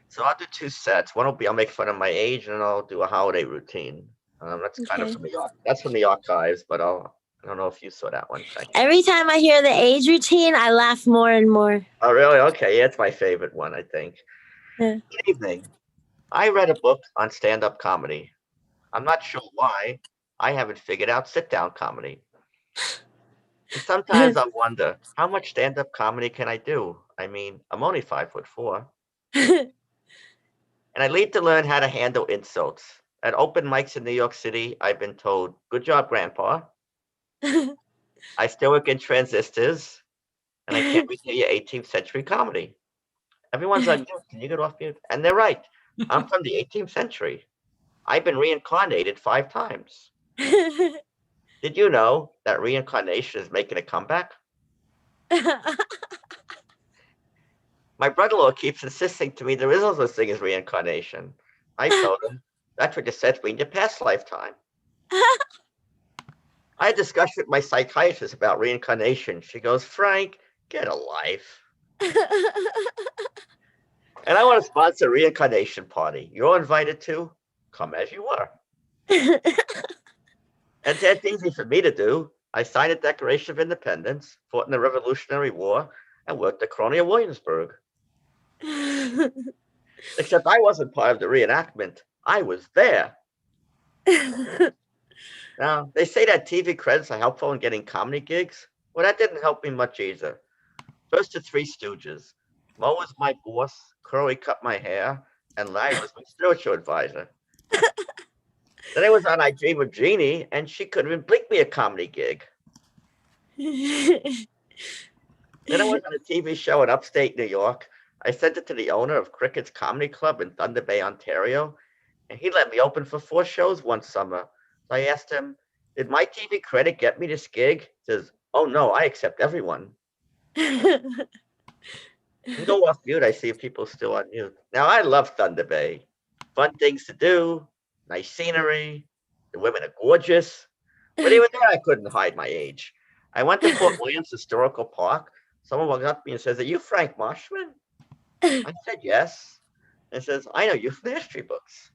So I'll do two sets. One will be I'll make fun of my age, and I'll do a holiday routine. That's kind of Okay. from that's from the archives, but I don't know if you saw that one. Thank you. Every time I hear the age routine, I laugh more and more. Oh, really? Okay, yeah, it's my favorite one, I think. Yeah. Good evening. I read a book on stand-up comedy. I'm not sure why I haven't figured out sit-down comedy. And sometimes I wonder, how much stand-up comedy can I do? I mean, I'm only 5'4". And I need to learn how to handle insults. At open mics in New York City, I've been told, "Good job, Grandpa." I still work in transistors, and I can't wait to hear 18th century comedy. Everyone's on mute. Can you get off mute? And they're right. I'm from the 18th century. I've been reincarnated 5 times. Did you know that reincarnation is making a comeback? My brother-in-law keeps insisting to me there is no such thing as reincarnation. I told him that's what you said in your past lifetime. I had discussion with my psychiatrist about reincarnation. She goes, "Frank, get a life." And I want to sponsor a reincarnation party. You're all invited to. Come as you were. And that's easy for me to do. I signed the Declaration of Independence, fought in the Revolutionary War, and worked at Colonial Williamsburg. Except I wasn't part of the reenactment. I was there. Now, they say that TV credits are helpful in getting comedy gigs. Well, that didn't help me much either. First, the Three Stooges. Mo was my boss, Curly cut my hair, and Larry was my spiritual advisor. Then I was on I Dream of Jeannie, and she couldn't even blink me a comedy gig. Then I was on a TV show in upstate New York. I sent it to the owner of Cricket's Comedy Club in Thunder Bay, Ontario, and he let me open for 4 shows one summer. So I asked him, "Did my TV credit get me this gig?" He says, "Oh no, I accept everyone." And go off mute. I see if people still on mute. Now I love Thunder Bay. Fun things to do, nice scenery. The women are gorgeous. But even there, I couldn't hide my age. I went to Fort Williams Historical Park. Someone walked up to me and says, "Are you Frank Marshman?" I said, "Yes." And says, "I know you from the history books."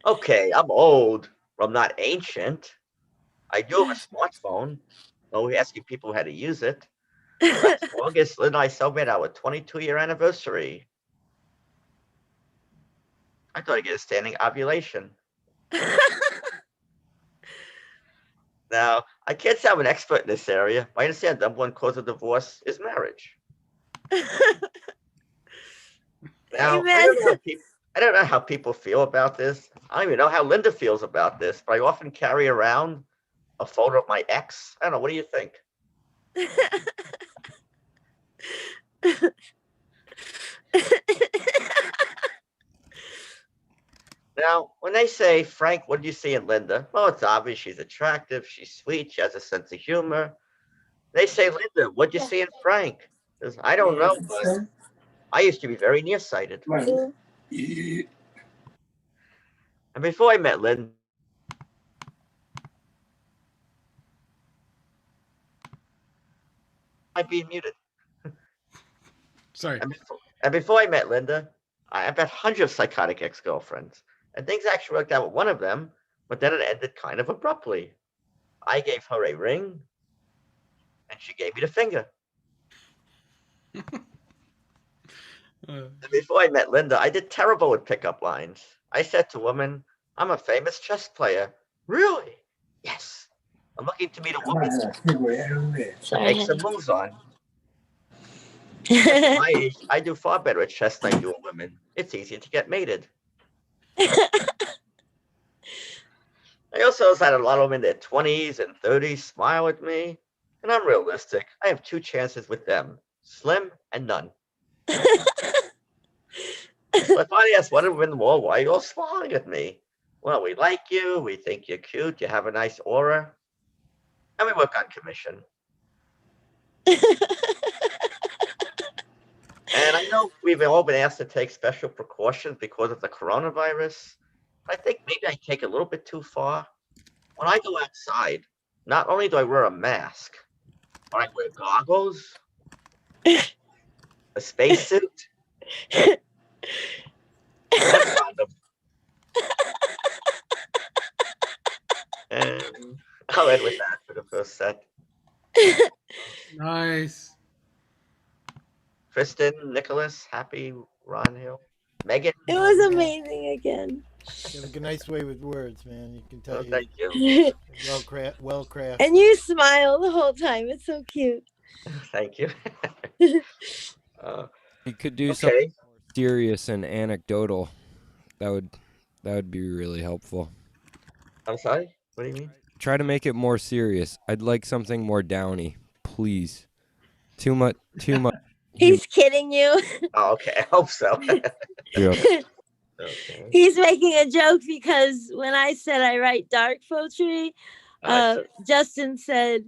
Okay, I'm old, but I'm not ancient. I do have a smartphone. Well, we're asking people how to use it. Last August, Lynn and I celebrated our 22-year anniversary. I thought I'd get a standing ovulation. Now, I can't say I'm an expert in this area, but I understand the number one cause of divorce is marriage. Now, Amen. I don't know how people feel about this. I don't even know how Linda feels about this, but I often carry around a photo of my ex. I don't know. What do you think? Now, when they say, "Frank, what did you see in Linda?" Well, it's obvious she's attractive, she's sweet, she has a sense of humor. They say, "Linda, what did you see in Frank?" Says, "I don't know, but I used to be very nearsighted." And before I met Linda, I'd be muted. Sorry. And before I met Linda, I've had hundreds of psychotic ex-girlfriends. And things actually worked out with one of them, but then it ended kind of abruptly. I gave her a ring, and she gave me the finger. And before I met Linda, I did terrible with pickup lines. I said to women, "I'm a famous chess player." "Really?" "Yes. I'm looking to meet a woman to make some moves on." At my age, I do far better at chess than I do with women. It's easier to get mated. I also had a lot of them in their 20s and 30s smile at me. And I'm realistic. I have 2 chances with them, slim and none. So I finally asked one of them in the mall, "Why are you all smiling at me?" "Well, we like you. We think you're cute. You have a nice aura. And we work on commission." I know we've all been asked to take special precautions because of the coronavirus. I think maybe I take it a little bit too far. When I go outside, not only do I wear a mask, but I wear goggles, a spacesuit, and a condom. And I'll end with that for the first set. Nice. Kristen, Nicholas, Happy, Ron Hill, Megan. It was amazing again. You have a nice way with words, man. You can tell Oh, you thank you. well crafted. And you smile the whole time. It's so cute. Thank you. You could do something Okay. more serious and anecdotal. That would be really helpful. I'm sorry. What do you mean? Try to make it more serious. I'd like something more downy, please. Too much. He's kidding you. Oh, okay. I hope so. Yeah. Okay. He's making a joke because when I said I write dark poetry, Justin said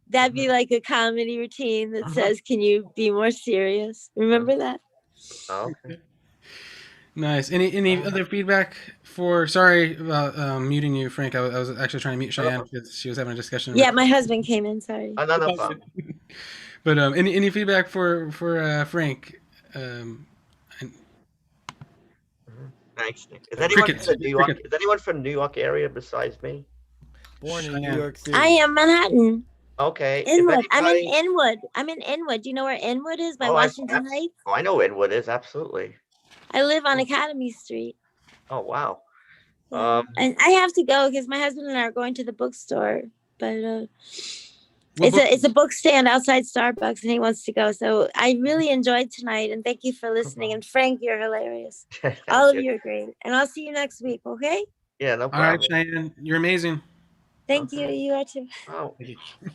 that'd be like a comedy routine that says, "Can you be more serious?" Remember that? Okay. Nice. Any other feedback for? Sorry about muting you, Frank. I was actually trying to mute Cheyenne because she was having a discussion. Yeah, my husband came in. Sorry. Oh, no problem. But any feedback for Frank? Thanks, Nick. Is anyone Crickets. from New York? Is anyone from New York area besides me? Born in New York City. I am Manhattan. Okay. Inwood. I'm in Inwood. I'm in Inwood. Do you know where Inwood is? By Washington Heights. Oh, I know where Inwood is. Absolutely. I live on Academy Street. Oh, wow. And I have to go because my husband and I are going to the bookstore. But it's a book stand outside Starbucks, and he wants to go. So I really enjoyed tonight, and thank you for listening. And Frank, you're hilarious. All of you are great, and I'll see you next week. Okay? Yeah, no All problem. right, Cheyenne, you're amazing. Thank you. You are too. Oh,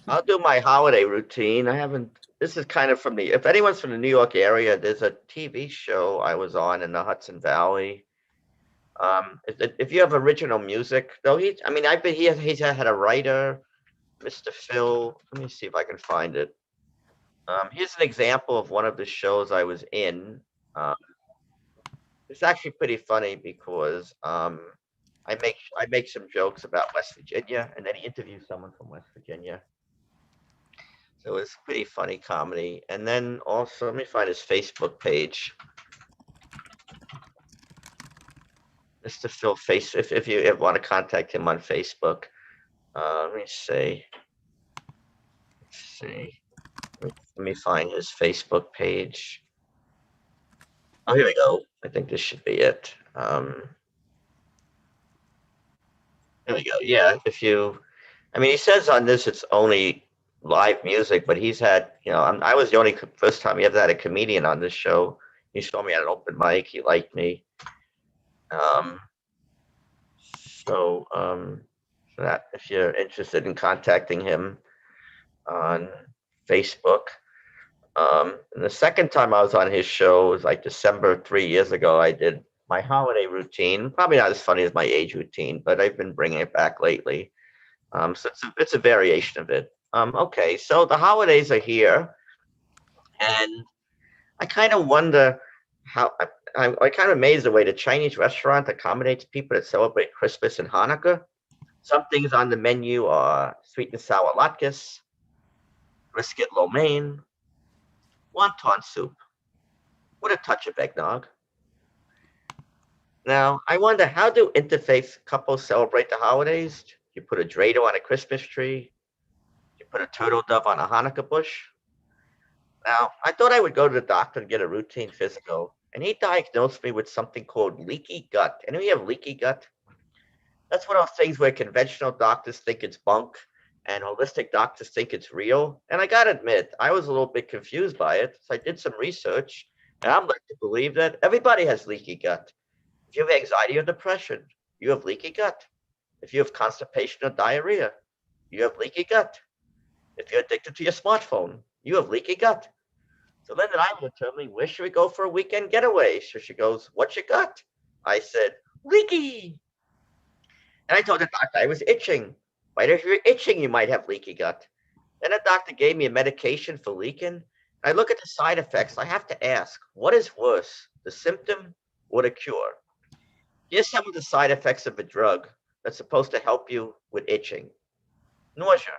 I'll do my holiday routine. I haven't. This is kind of from the. If anyone's from the New York area, there's a TV show I was on in the Hudson Valley. If you have original music, though, he's had a writer, Mr. Phil. Let me see if I can find it. Here's an example of one of the shows I was in. It's actually pretty funny because I make some jokes about West Virginia, and then he interviews someone from West Virginia. So it's pretty funny comedy. And then also, let me find his Facebook page. Mr. Phil Face. If you want to contact him on Facebook, let me see. Let's see. Let me find his Facebook page. Oh, here we go. I think this should be it. There we go. Yeah, he says on this it's only live music, but he's had, I was the only first time he ever had a comedian on this show. He saw me at an open mic. He liked me. So that if you're interested in contacting him on Facebook. And the second time I was on his show was like December 3 years ago. I did my holiday routine, probably not as funny as my age routine, but I've been bringing it back lately. So it's a variation of it. Okay, so the holidays are here, and I kind of wonder how I kind of amazed the way the Chinese restaurant accommodates people that celebrate Christmas and Hanukkah. Some things on the menu are sweet and sour latkes, brisket lo mein, wonton soup with a touch of eggnog. Now, I wonder, how do interfaith couples celebrate the holidays? You put a dreidel on a Christmas tree. You put a turtle dove on a Hanukkah bush. Now, I thought I would go to the doctor and get a routine physical, and he diagnosed me with something called leaky gut. Any of you have leaky gut? That's one of those things where conventional doctors think it's bunk and holistic doctors think it's real. And I got to admit, I was a little bit confused by it. So I did some research, and I'm led to believe that everybody has leaky gut. If you have anxiety or depression, you have leaky gut. If you have constipation or diarrhea, you have leaky gut. If you're addicted to your smartphone, you have leaky gut. So Linda and I were determining, where should we go for a weekend getaway? So she goes, "What's your gut?" I said, "Leaky." And I told the doctor I was itching. Right, if you're itching, you might have leaky gut. Then the doctor gave me a medication for leaking, I look at the side effects. I have to ask, what is worse, the symptom or the cure? Here's some of the side effects of a drug that's supposed to help you with itching: nausea,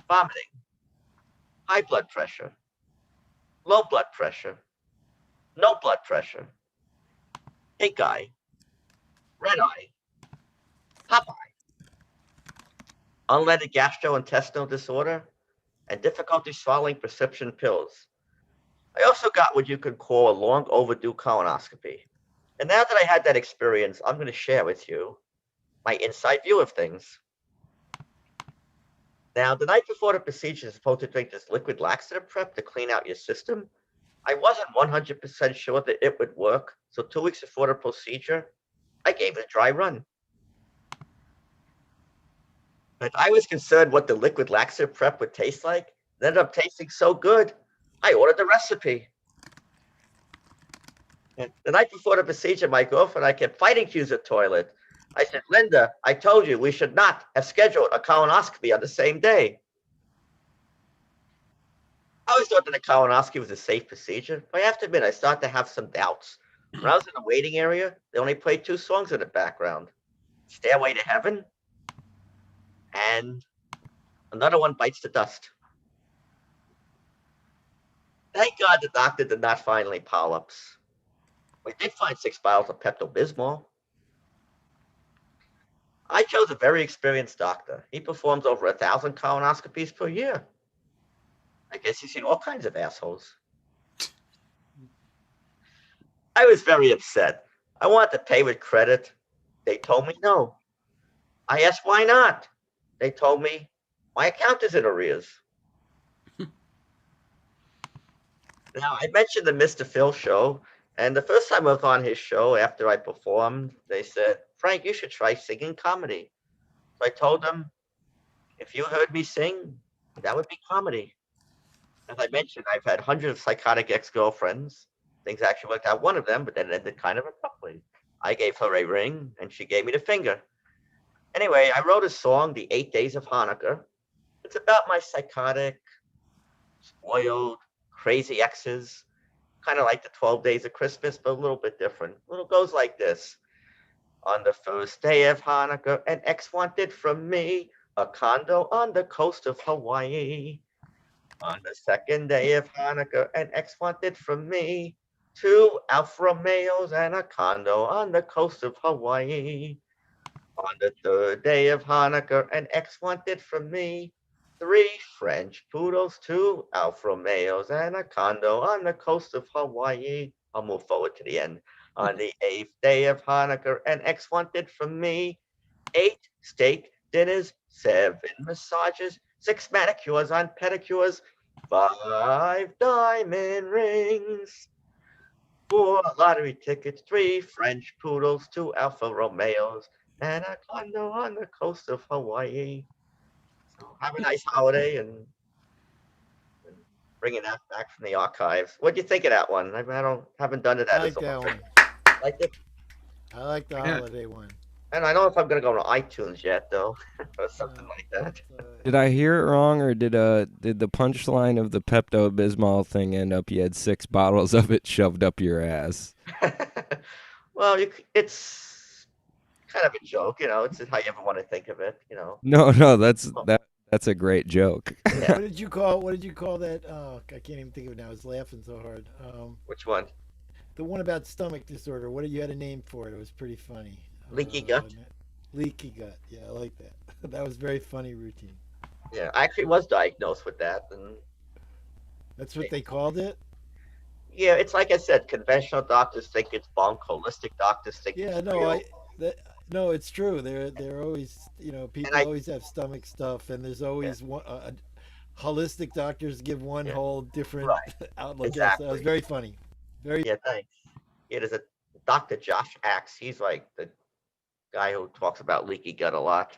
vomiting, high blood pressure, low blood pressure, no blood pressure, pink eye, red eye, pop eye, unleaded gastrointestinal disorder, and difficulty swallowing prescription pills. I also got what you could call a long overdue colonoscopy. And now that I had that experience, I'm going to share with you my inside view of things. Now, the night before the procedure, you're supposed to drink this liquid laxative prep to clean out your system. I wasn't 100% sure that it would work, so 2 weeks before the procedure, I gave it a dry run. But I was concerned what the liquid laxative prep would taste like. It ended up tasting so good, I ordered the recipe. And the night before the procedure, my girlfriend and I kept fighting to use the toilet. I said, Linda, I told you we should not have scheduled a colonoscopy on the same day. I always thought that a colonoscopy was a safe procedure, but I have to admit, I started to have some doubts. When I was in the waiting area, they only played 2 songs in the background: Stairway to Heaven and Another One Bites the Dust. Thank God the doctor did not find any polyps. We did find 6 bottles of Pepto-Bismol. I chose a very experienced doctor. He performs over 1,000 colonoscopies per year. I guess he's seen all kinds of assholes. I was very upset. I wanted to pay with credit. They told me no. I asked why not. They told me my account is in arrears. Now, I mentioned the Mr. Phil show, and the first time I was on his show after I performed, they said, Frank, you should try singing comedy. So I told them, if you heard me sing, that would be comedy. As I mentioned, I've had hundreds of psychotic ex-girlfriends. Things actually worked out one of them, but then it ended kind of abruptly. I gave her a ring, and she gave me the finger. Anyway, I wrote a song, The 8 Days of Hanukkah. It's about my psychotic, spoiled, crazy exes, kind of like the 12 Days of Christmas, but a little bit different. It goes like this. On the first day of Hanukkah, an ex wanted from me a condo on the coast of Hawaii. On the second day of Hanukkah, an ex wanted from me 2 Alfa Romeos and a condo on the coast of Hawaii. On the third day of Hanukkah, an ex wanted from me 3 French poodles, 2 Alfa Romeos, and a condo on the coast of Hawaii. I'll move forward to the end. On the 8th day of Hanukkah, an ex wanted from me 8 steak dinners, 7 massages, 6 manicures on pedicures, 5 diamond rings, 4 lottery tickets, 3 French poodles, 2 Alfa Romeos, and a condo on the coast of Hawaii. So have a nice holiday and bringing that back from the archives. What'd you think of that one? I haven't done it I that like as that often. one. Like it? I like the Yeah. holiday one. And I don't know if I'm gonna go to iTunes yet though, or something like that. Did I hear it wrong, or did the punchline of the Pepto Bismol thing end up you had 6 bottles of it shoved up your ass? Well, it's kind of a joke, It's how you ever want to think of it, No, that's a great joke. Yeah. What did you call that? Oh, I can't even think of it now. I was laughing so hard. Which one? The one about stomach disorder. What did you had a name for it? It was pretty funny. Leaky gut? Leaky gut. Yeah, I like that. That was very funny routine. Yeah, I actually was diagnosed with that, and That's what they called it. yeah, it's like I said, conventional doctors think it's bunk, holistic doctors think Yeah, it's no, real. no, it's true. They're always people I always have stomach stuff, and there's always one. Holistic doctors give one Yeah. whole different Right. outlook. Yes, that was Exactly. very funny. Very. Yeah, thanks. Yeah, there's a Dr. Josh Axe. He's like the guy who talks about leaky gut a lot.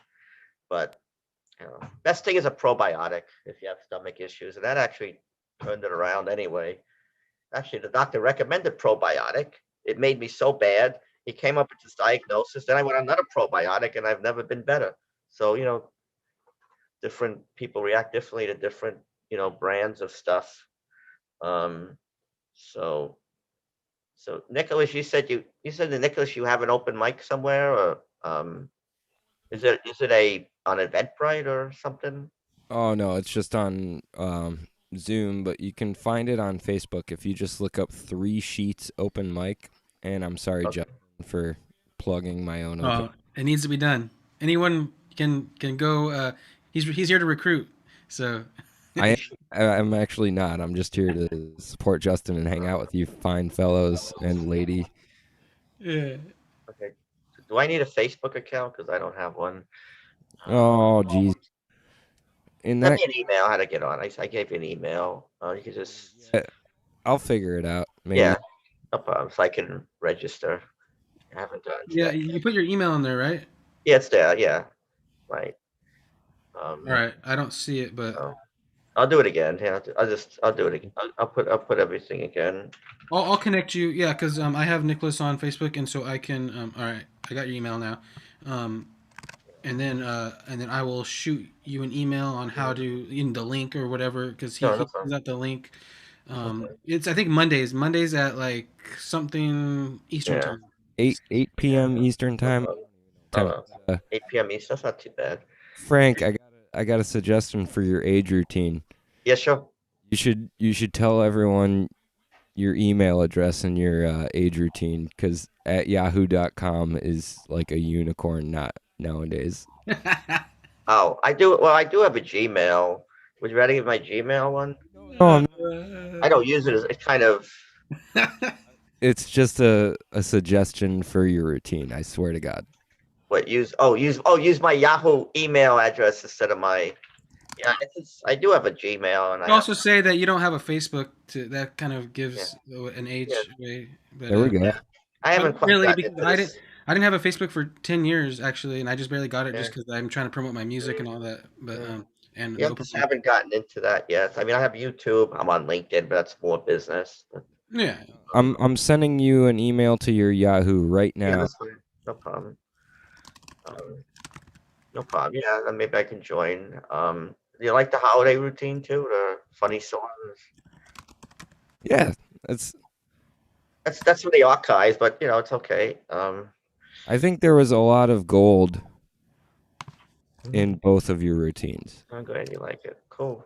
But best thing is a probiotic if you have stomach issues, and that actually turned it around anyway. Actually, the doctor recommended probiotic. It made me so bad. He came up with this diagnosis. Then I went on another probiotic, and I've never been better. So, different people react differently to different, brands of stuff. Um, so Nicholas, you said that Nicholas, you have an open mic somewhere, or is it a on Eventbrite or something? Oh no, it's just on Zoom, but you can find it on Facebook if you just look up Three Sheets Open Mic. And I'm sorry, Okay. Justin, for plugging my own open. It needs to be done. Anyone can go. He's here to recruit. So I'm actually not. I'm just here to support Justin and hang out with you fine fellows and lady. yeah. Okay. Do I need a Facebook account? Because I don't have one. Oh, geez. In Send that, me an email how to get on. I gave you an email. You can just I'll figure it out. Maybe. yeah, no problem. So I can register. I haven't done it Yeah, yet. you put your email in there, right? Yeah, it's there. Yeah, right. All right. I don't see it, but So I'll do it again. Yeah, I'll do it again. I'll put everything again. I'll connect you. Yeah, because I have Nicholas on Facebook, and so I can. All right, I got your email now, um, and then I will shoot you an email on how to in the link or whatever because No, he no problem. got the link. Okay. It's I think Mondays at like something Eastern Yeah. time. 8 p.m. Eastern No time. problem. Time. 8 p.m. East. That's not too bad. Frank, I got a suggestion for your age routine. Yeah, sure. You should tell everyone your email address and your age routine because at yahoo.com is like a unicorn not nowadays. Oh, I do. Well, I do have a Gmail. Would you rather get my Gmail one? No, I don't use it as it's kind of. it's just a suggestion for your routine. I swear to God. What use my Yahoo email address instead of my. Yeah, I do have a Gmail, and I You also say that you don't have a Facebook. That kind of gives an age Yeah. away. But, There we go. I haven't but quite really gotten because into this. I didn't have a Facebook for 10 years actually, and I just barely got it just Yeah. because I'm trying to promote my music and all that. But and Yeah, open just mic. haven't gotten into that yet. I mean, I have YouTube. I'm on LinkedIn, but that's more business. Yeah. I'm sending you an email to your Yahoo right Yeah, now. that's fine. No problem. No problem. Yeah, then maybe I can join. Do you like the holiday routine too? The funny songs. Yeah, that's. That's for the archives, but it's okay. I think there was a lot of gold in both of your routines. I'm glad you like it. Cool.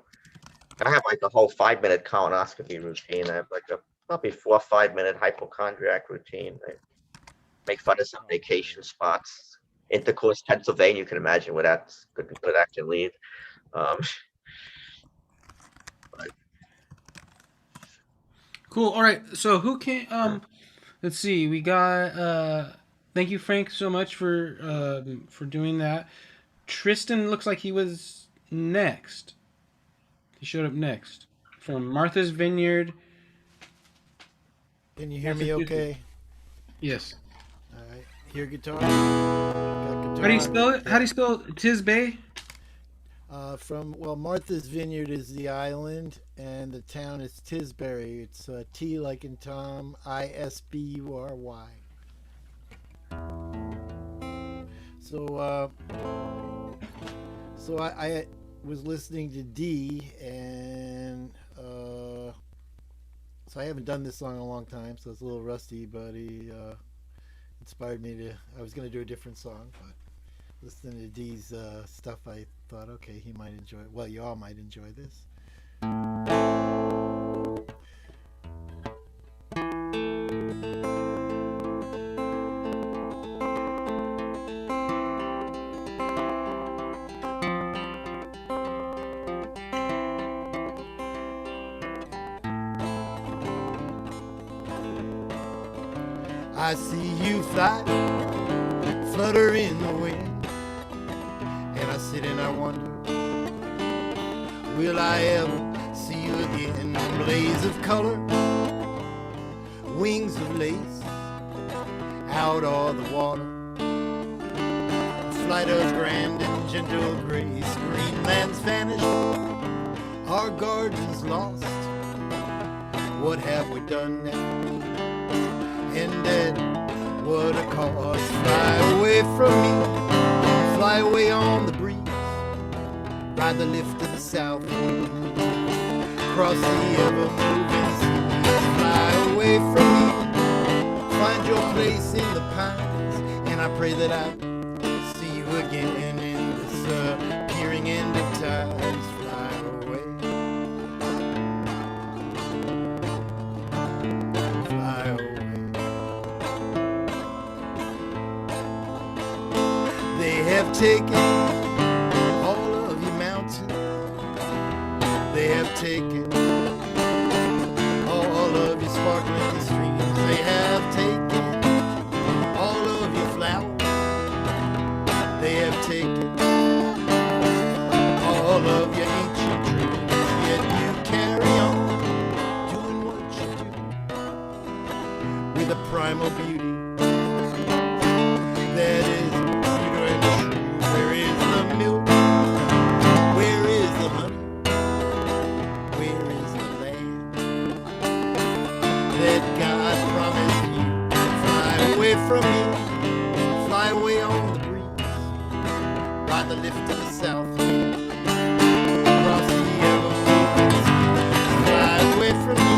I have like a whole 5-minute colonoscopy routine. I have like a probably 4 or 5-minute hypochondriac routine. I make fun of some vacation spots. Intercourse, Pennsylvania. You can imagine where that can lead. Cool. All right. So who can let's see. We got thank you Frank so much for doing that. Tristan looks like he was next. He showed up next from Martha's Vineyard. Can you hear me okay? Yes. All right. Hear guitar? Got guitar. How do you spell it? How do you spell Tisbay? Martha's Vineyard is the island, and the town is Tisbury. It's T like in Tom, Isbury. So I was listening to D, and so I haven't done this song in a long time, so it's a little rusty, but he inspired me to. I was going to do a different song, but listening to D's stuff, I thought, okay, he might enjoy it. Well, you all might enjoy this. I see you fly, flutter in the wind, and I sit and I wonder, will I ever see you again? Blaze of color, wings of lace, out of the water, flight of grand and gentle grace. Greenland's vanished, our gardens lost. What have we done now? And at what a cost. Fly away from me, fly away on the breeze, ride the lift of the south wind, cross the ever-moving away from me. Find your place in the pines, and I pray that I see you again in this peering end of times. Fly away, fly away. They have taken all of your mountains. They have taken all of your sparkling streams. They have taken all of your flowers. They have taken all of your ancient dreams. Yet you carry on doing what you do with a primal beauty that is pure and true. Where is the milk? Where is the honey? Where is the land that God promised you? Fly away from me, fly away on the breeze, ride the lift to the south, across the everlasting seas. Fly away from me,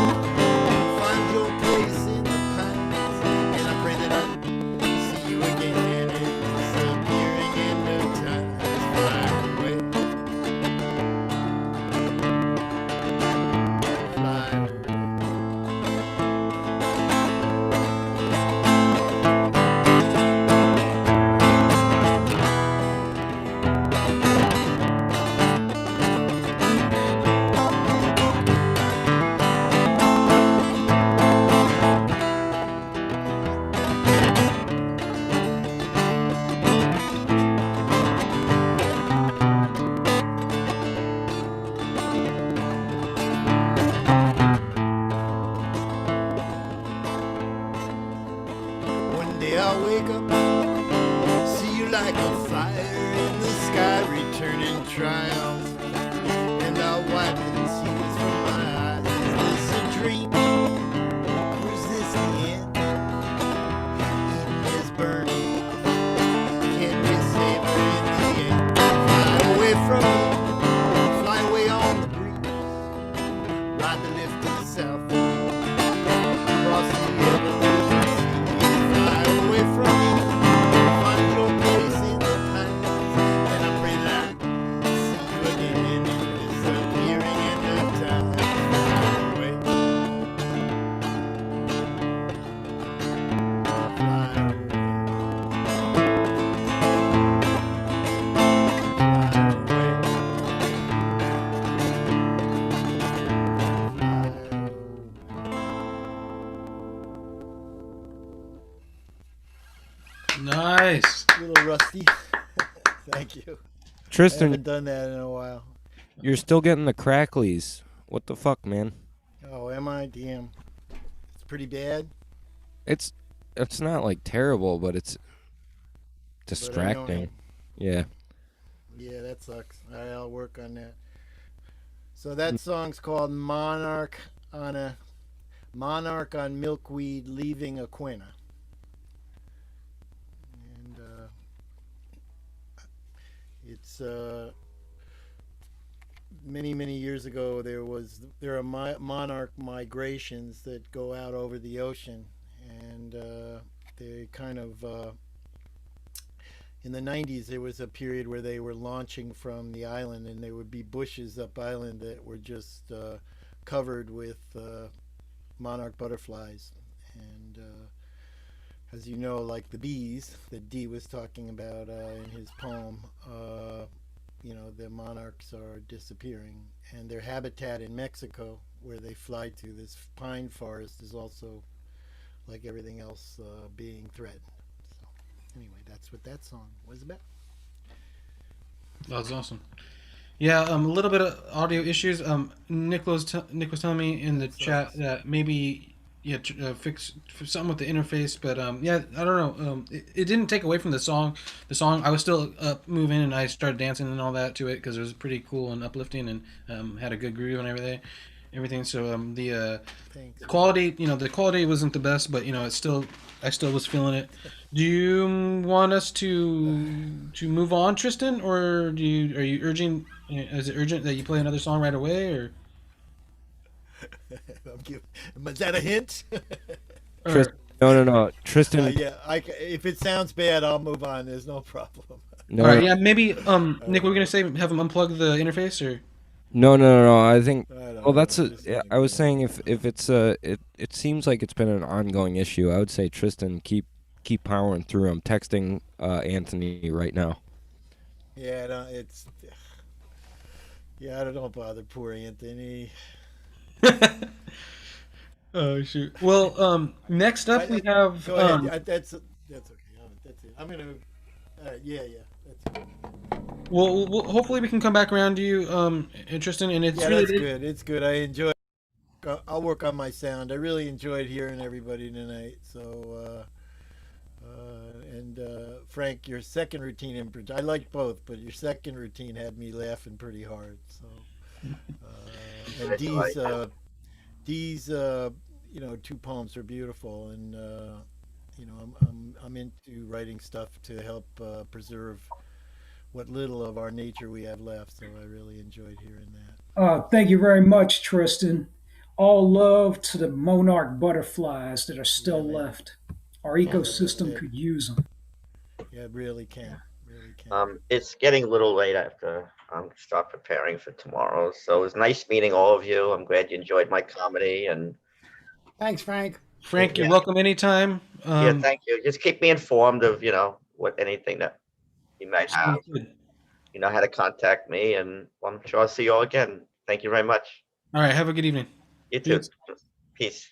find your place in the pines, and I pray that I see you again in disappearing end of time. Fly away, fly away. One day I'll wake up, see you like a fire in the sky, returning triumph, and I'll wipe the tears from my eyes. Is this a dream? Or is this the end? Eden is burning, can't we save her in the end? Fly away from me, fly away on the breeze, ride the lift to the south, across the everlasting seas. Fly away from me, find your place in the pines, and I pray that I see you again in disappearing end of time. Fly away, fly Nice. A little rusty. Thank you. I Tristan, haven't done that in a while. you're still getting the cracklies. What the fuck, man? Oh, am I? Damn. It's pretty bad. It's not like terrible, but it's But distracting. annoying. Yeah. Yeah, that sucks. All right, I'll work on that. So that song's called Monarch on Milkweed Leaving Aquina. And it's many years ago there are monarch migrations that go out over the ocean, and they kind of in the 90s there was a period where they were launching from the island, and there would be bushes up island that were just covered with monarch butterflies. And as you know, like the bees that Dee was talking about in his poem, the monarchs are disappearing, and their habitat in Mexico, where they fly to, this pine forest, is also, like everything else, being threatened. So, anyway, that's what that song was about. That's awesome. Yeah, a little bit of audio issues. Nick was telling me in the chat that maybe fix something with the interface, but yeah, I don't know. It didn't take away from the song. The song, I was still moving, and I started dancing and all that to it because it was pretty cool and uplifting, and had a good groove and everything. So the Thanks. quality, the quality wasn't the best, but I still was feeling it. Do you want us to move on, Tristan, or are you urging? Is it urgent that you play another song right away, or? Is that a hint? All right. Tristan, no. Tristan, Yeah. If it sounds bad, I'll move on. There's no problem. All no, right. no, Yeah. Maybe. Nick, Uh, what were we gonna say? Have him unplug the interface, or no. I think. I don't Well, know. that's a. Just Yeah, let him I was go. saying if it's a it seems like it's been an ongoing issue. I would say Tristan keep powering through. I'm texting Anthony right now. Yeah, no, it's yeah. I don't bother poor Anthony. oh shoot. Well, next up we have Go ahead. That's okay. That's it. I'm gonna. Yeah. That's it. well, hopefully we can come back around to you, Tristan, and it's Yeah, really that's good. It's good. I enjoy. I'll work on my sound. I really enjoyed hearing everybody tonight. So, and Frank, your second routine, I like both, but your second routine had me laughing pretty hard. So, and these, two poems are beautiful, and I'm into writing stuff to help preserve what little of our nature we have left. So I really enjoyed hearing that. Thank you very much, Tristan. All love to the monarch butterflies that are Yeah, still man. left. Our Yeah, ecosystem could use them. yeah, really can, really can. It's getting a little late. I have to start preparing for tomorrow. So it was nice meeting all of you. I'm glad you enjoyed my comedy, and Thanks, Frank. Frank. You're yeah, welcome anytime. yeah, thank you. Just keep me informed of what anything that you might have. Sounds good. You know how to contact me, and I'm sure I'll see you all again. Thank you very much. All right. Have a good evening. You too. Peace. Peace.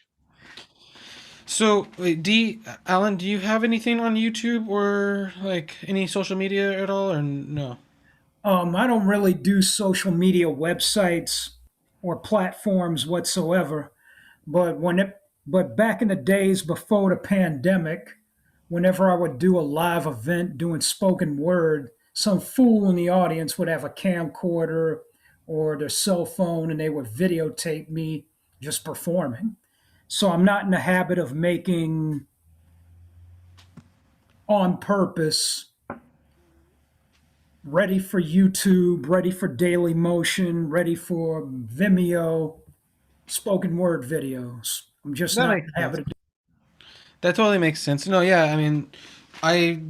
So, wait, Alan, do you have anything on YouTube or like any social media at all, or no? I don't really do social media websites or platforms whatsoever. But back in the days before the pandemic, whenever I would do a live event doing spoken word, some fool in the audience would have a camcorder or their cell phone and they would videotape me just performing. So I'm not in the habit of making on purpose ready for YouTube, ready for Daily Motion, ready for Vimeo spoken word videos. I'm just That not in makes the sense. habit of. That totally makes sense. No, yeah, I mean, I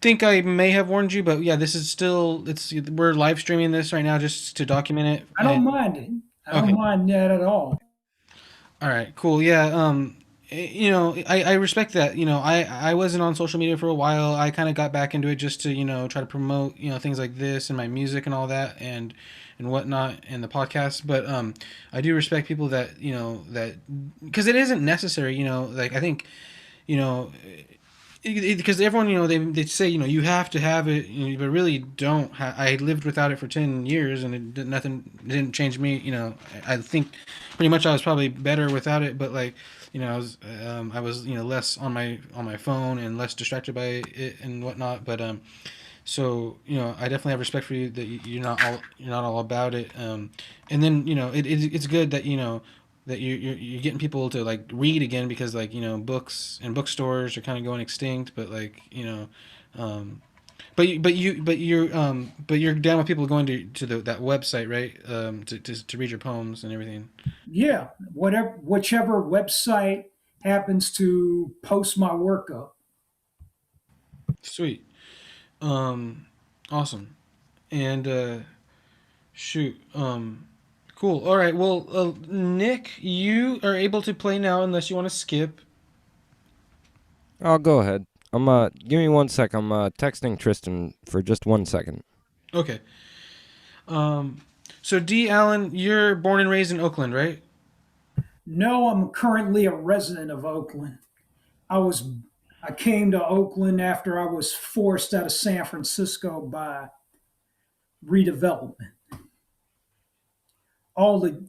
think I may have warned you, but yeah, this is still we're live streaming this right now just to document it. I don't mind it. I don't Okay. mind that at all. All right, cool. Yeah, I respect that. I wasn't on social media for a while. I kind of got back into it just to try to promote things like this and my music and all that and whatnot and the podcast. But I do respect people that that because it isn't necessary. Like I think you know because everyone they say you have to have it, but really don't. I lived without it for 10 years and nothing didn't change me. I think pretty much I was probably better without it, but like I was less on my phone and less distracted by it and whatnot. But so I definitely have respect for you that you're not all about it. And then it's good that that you're getting people to like read again because like books and bookstores are kind of going extinct. But like um, but you're down with people going to that website, right? To read your poems and everything. Yeah, whichever website happens to post my work up. Sweet. Awesome. And shoot. Cool. All right. Well, Nick, you are able to play now unless you want to skip. I'll go ahead. Give me 1 sec. I'm texting Tristan for just 1 second. Okay. Um, so D. Allen, you're born and raised in Oakland, right? No, I'm currently a resident of Oakland. I was I came to Oakland after I was forced out of San Francisco by redevelopment. All the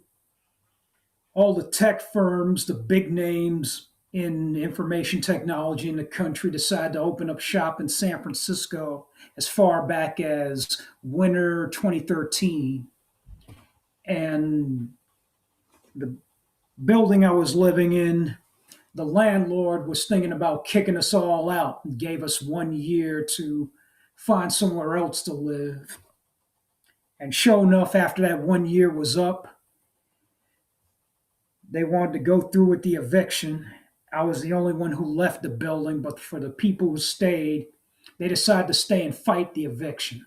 all the tech firms, the big names in information technology in the country decided to open up shop in San Francisco as far back as winter 2013. And the building I was living in, the landlord was thinking about kicking us all out and gave us 1 year to find somewhere else to live. And sure enough, after that 1 year was up, They wanted to go through with the eviction. I was the only one who left the building, but for the people who stayed, they decided to stay and fight the eviction.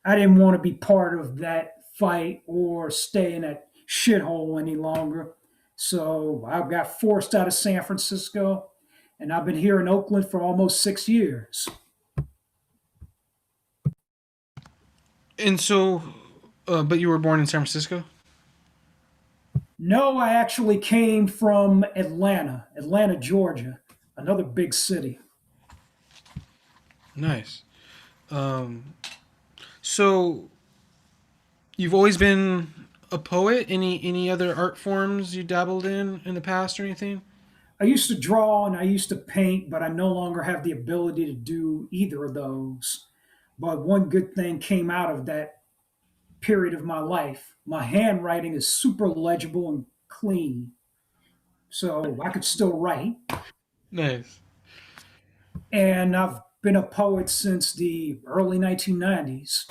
I didn't want to be part of that fight or stay in that shithole any longer. So I got forced out of San Francisco, and I've been here in Oakland for almost 6 years. And so, but you were born in San Francisco? No, I actually came from Atlanta, Georgia, another big city. Nice. Um, so you've always been a poet? Any other art forms you dabbled in the past or anything? I used to draw and I used to paint, but I no longer have the ability to do either of those. But one good thing came out of that period of my life. My handwriting is super legible and clean, so I could still write. Nice. And I've been a poet since the early 1990s.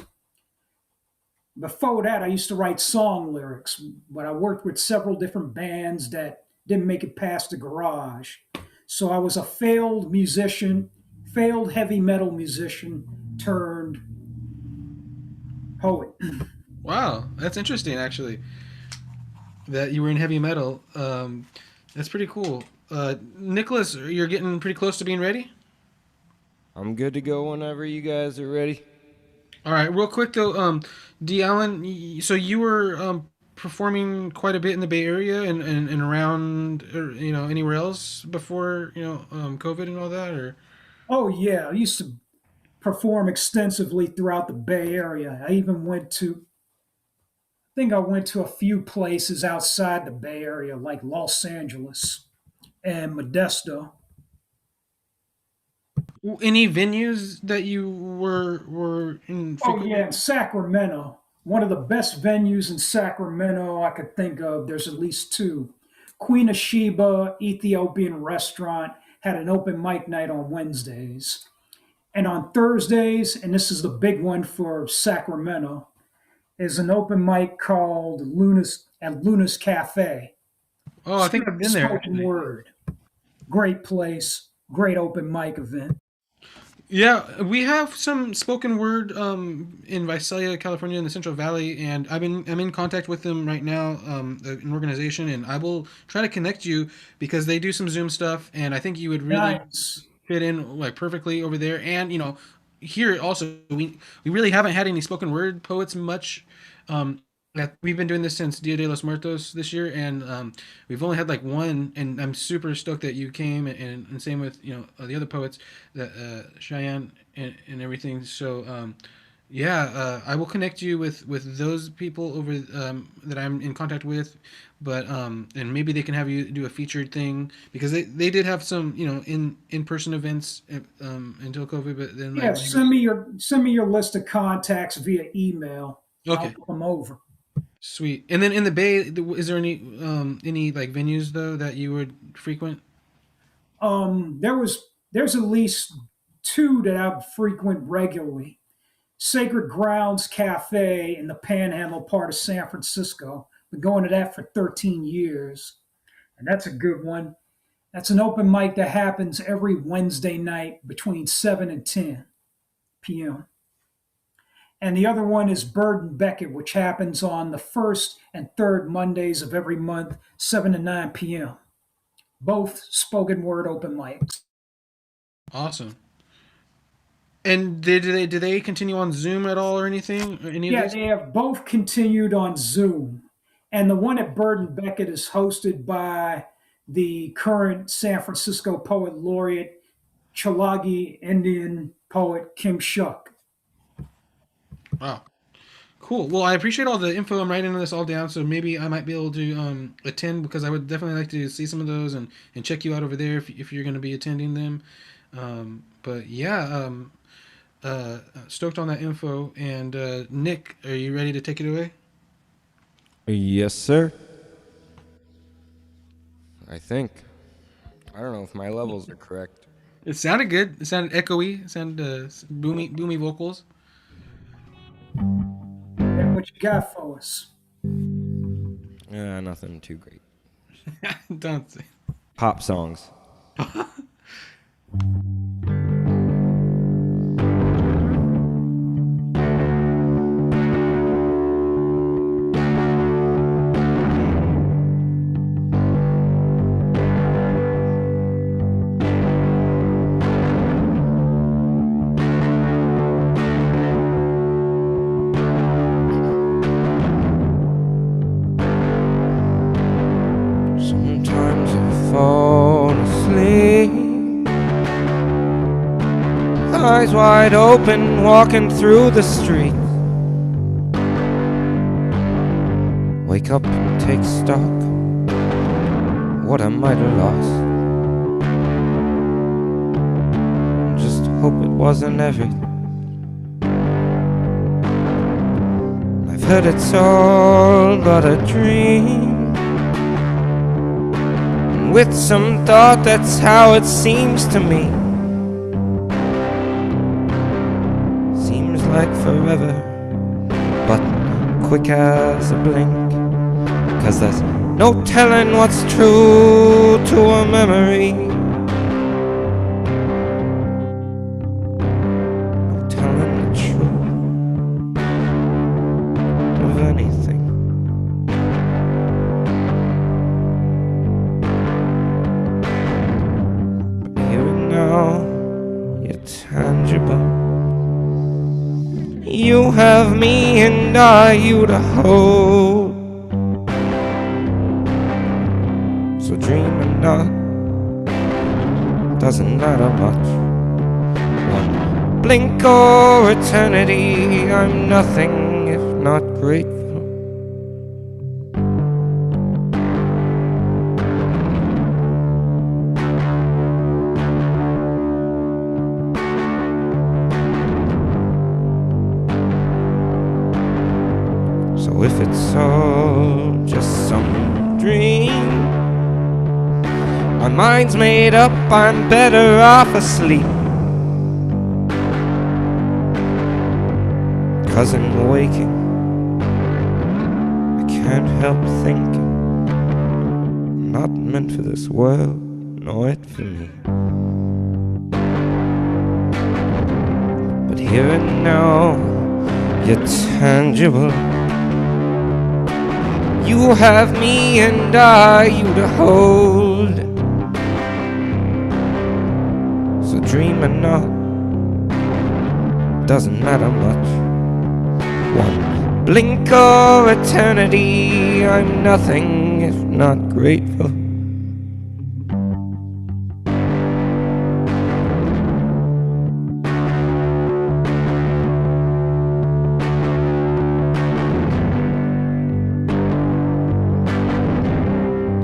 Before that, I used to write song lyrics, but I worked with several different bands that didn't make it past the garage. So I was a failed musician, failed heavy metal musician turned poet. Wow, that's interesting actually. That you were in heavy metal. That's pretty cool. Nicholas, you're getting pretty close to being ready. I'm good to go whenever you guys are ready. All right, real quick though, D. Allen, so you were performing quite a bit in the Bay Area and around, or, anywhere else before COVID and all that, or Oh, yeah, I used to perform extensively throughout the Bay Area. I think I went to a few places outside the Bay Area, like Los Angeles and Modesto. any venues that you were in Oh, frequent? yeah, in Sacramento. One of the best venues in Sacramento I could think of, there's at least two. Queen of Sheba Ethiopian restaurant had an open mic night on Wednesdays. And on Thursdays, and this is the big one for Sacramento, is an open mic called Luna's Cafe. Oh, I think I've been there Spoken actually. word. Great place, great open mic event. Yeah, we have some spoken word in Visalia, California, in the Central Valley, and I'm in contact with them right now, an organization, and I will try to connect you because they do some Zoom stuff, and I think you would really Nice. fit in like perfectly over there. And here also we really haven't had any spoken word poets much. We've been doing this since Dia de los Muertos this year, and we've only had like one. And I'm super stoked that you came, and same with the other poets, that Cheyenne and everything. So yeah, I will connect you with those people over that I'm in contact with, but and maybe they can have you do a featured thing because they did have some in person events until COVID, but then Yeah, like maybe. send me your list of contacts via email. I'll Okay, put them over. sweet. And then in the Bay, is there any like venues though that you would frequent? There's at least two that I frequent regularly. Sacred Grounds Cafe in the Panhandle part of San Francisco. Been going to that for 13 years, and that's a good one. That's an open mic that happens every Wednesday night between 7 and 10 p.m. And the other one is Bird and Beckett, which happens on the first and third Mondays of every month, 7 to 9 p.m. Both spoken word open mics. Awesome. And did they continue on Zoom at all or anything? Or any of Yeah, these? they have both continued on Zoom. And the one at Bird and Beckett is hosted by the current San Francisco poet laureate, Chalagi Indian poet Kim Shuck. Wow. Cool. Well, I appreciate all the info. I'm writing this all down, so maybe I might be able to attend because I would definitely like to see some of those and check you out over there if you're going to be attending them. But yeah, stoked on that info. And Nick, are you ready to take it away? Yes, sir. I think. I don't know if my levels are correct. It sounded good. It sounded echoey. It sounded boomy vocals. And what you got for us? Nothing too great. Don't say. Pop songs. Sometimes I fall asleep, eyes wide open, walking through the street. Wake up and take stock, what I might have lost. Just hope it wasn't everything. I've heard it's all but a dream. With some thought, that's how it seems to me. Seems like forever, but quick as a blink. 'Cause there's no telling what's true to a memory. No telling the truth of anything. Here and now, you're tangible. You have me and I, you to hold. So dream or not, doesn't matter much. One blink or eternity, I'm nothing if not grateful. So if it's all just some dream, my mind's made up, I'm better off asleep. 'Cause in waking, I can't help thinking, I'm not meant for this world, nor it for me. But here and now, you're tangible. You have me and I, you to hold. So dream or not, doesn't matter much. One blink or eternity, I'm nothing if not grateful.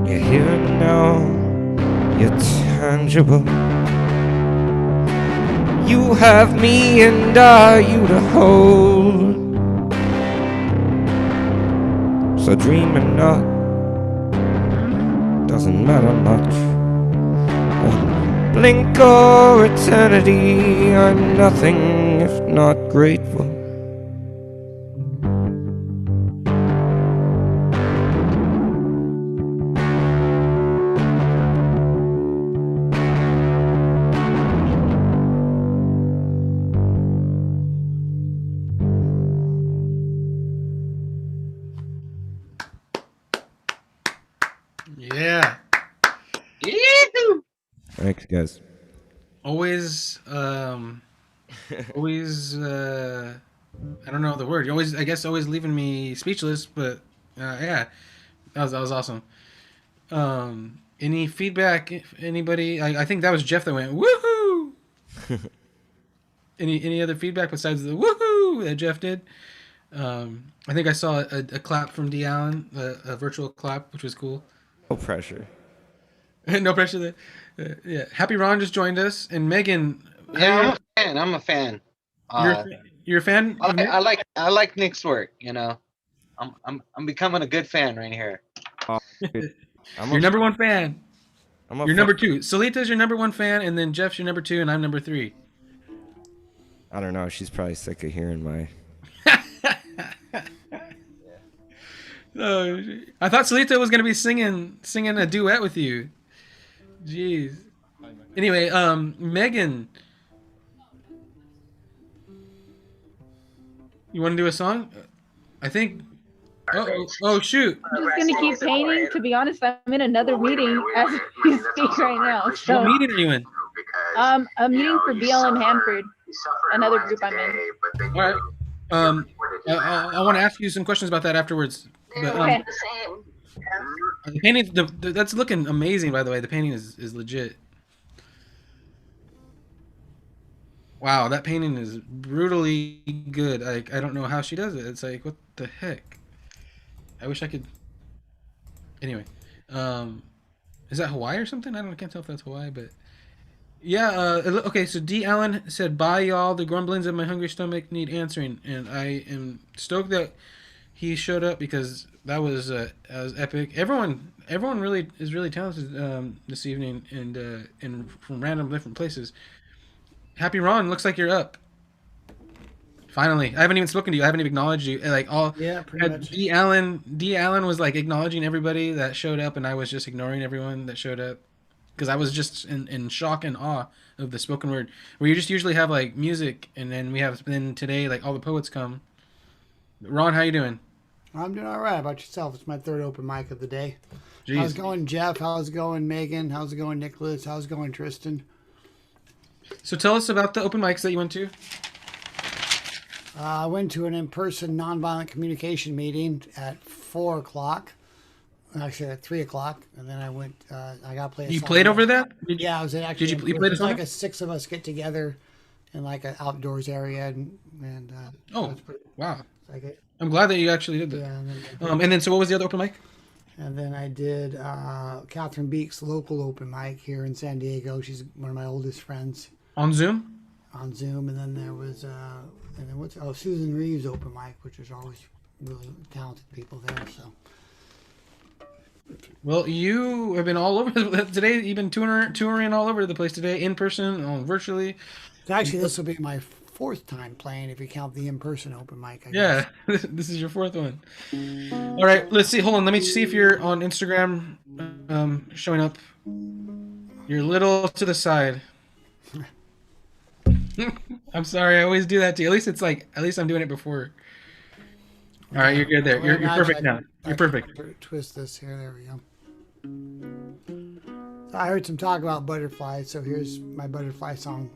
You're here and now, you're tangible. You have me and I, you to hold. So dream or not, doesn't matter much. One blink or eternity, I'm nothing if not grateful. Yeah. Thanks, guys. Always, always. I don't know the word. You always, I guess, always leaving me speechless. But yeah, that was awesome. Any feedback? Anybody? I think that was Jeff that went woohoo. Any other feedback besides the woohoo that Jeff did? I think I saw a clap from D Allen, a virtual clap, which was cool. No pressure. No pressure there. Yeah, Happy Ron just joined us, and Megan. Yeah, I'm a fan. You're a fan of Nick? I like Nick's work. You know, I'm becoming a good fan right here. Dude, Your number one fan. I'm a You're fan. number two. Salita's your number one fan, and then Jeff's your number two, and I'm number three. I don't know. She's probably sick of hearing my. Oh, I thought Salita was gonna be singing a duet with you. Jeez. Anyway, Megan, you want to do a song? I think. Oh, shoot. I'm just gonna keep painting. To be honest, I'm in another meeting as we speak right now. What So meeting are you in? a meeting for BLM Hanford, another group I'm in. All right. I want to ask you some questions about that afterwards. But Okay. the painting, that's looking amazing. By the way, the painting is legit. Wow, that painting is brutally good. Like I don't know how she does it. It's like what the heck. I wish I could. Anyway, um, is that Hawaii or something? I can't tell if that's Hawaii, but yeah. Okay, so D. Allen said, "Bye, y'all. The grumblings of my hungry stomach need answering," and I am stoked that he showed up because that was epic. Everyone really is really talented this evening, and from random different places. Happy Ron, looks like you're up. Finally, I haven't even spoken to you. I haven't even acknowledged you. Like all, Yeah, pretty much. D. Allen was like acknowledging everybody that showed up, and I was just ignoring everyone that showed up because I was just in shock and awe of the spoken word. Where you just usually have like music, and then today like all the poets come. Ron, how you doing? I'm doing all right. How about yourself? It's my third open mic of the day. Jeez. How's it going, Jeff? How's it going, Megan? How's it going, Nicholas? How's it going, Tristan? So tell us about the open mics that you went to. I went to an in-person nonviolent communication meeting at 4 o'clock. Actually, at 3 o'clock, and then I went. I got to play. You played over that? Yeah, I was actually. Did you play the it was like song? a 6 of us get together in like an outdoors area, and Oh, wow! like I'm glad that you actually did that. Yeah, and then so what was the other open mic? and then I did Catherine Beek's local open mic here in San Diego. She's one of my oldest friends. On Zoom? On Zoom, and then there was Susan Reeves open mic, which is always really talented people there. So. Well, you have been all over today. You've been touring all over the place today, in person, virtually. Actually, this will be my 4th time playing if you count the in-person open mic. I Yeah, guess. this is your 4th one. All right, let's see. Hold on, let me see if you're on Instagram, showing up. You're a little to the side. I'm sorry, I always do that to you. At least I'm doing it before. All right, you're good there. You're perfect now. You're perfect. Twist this here. There we go. So I heard some talk about butterflies, so here's my butterfly song.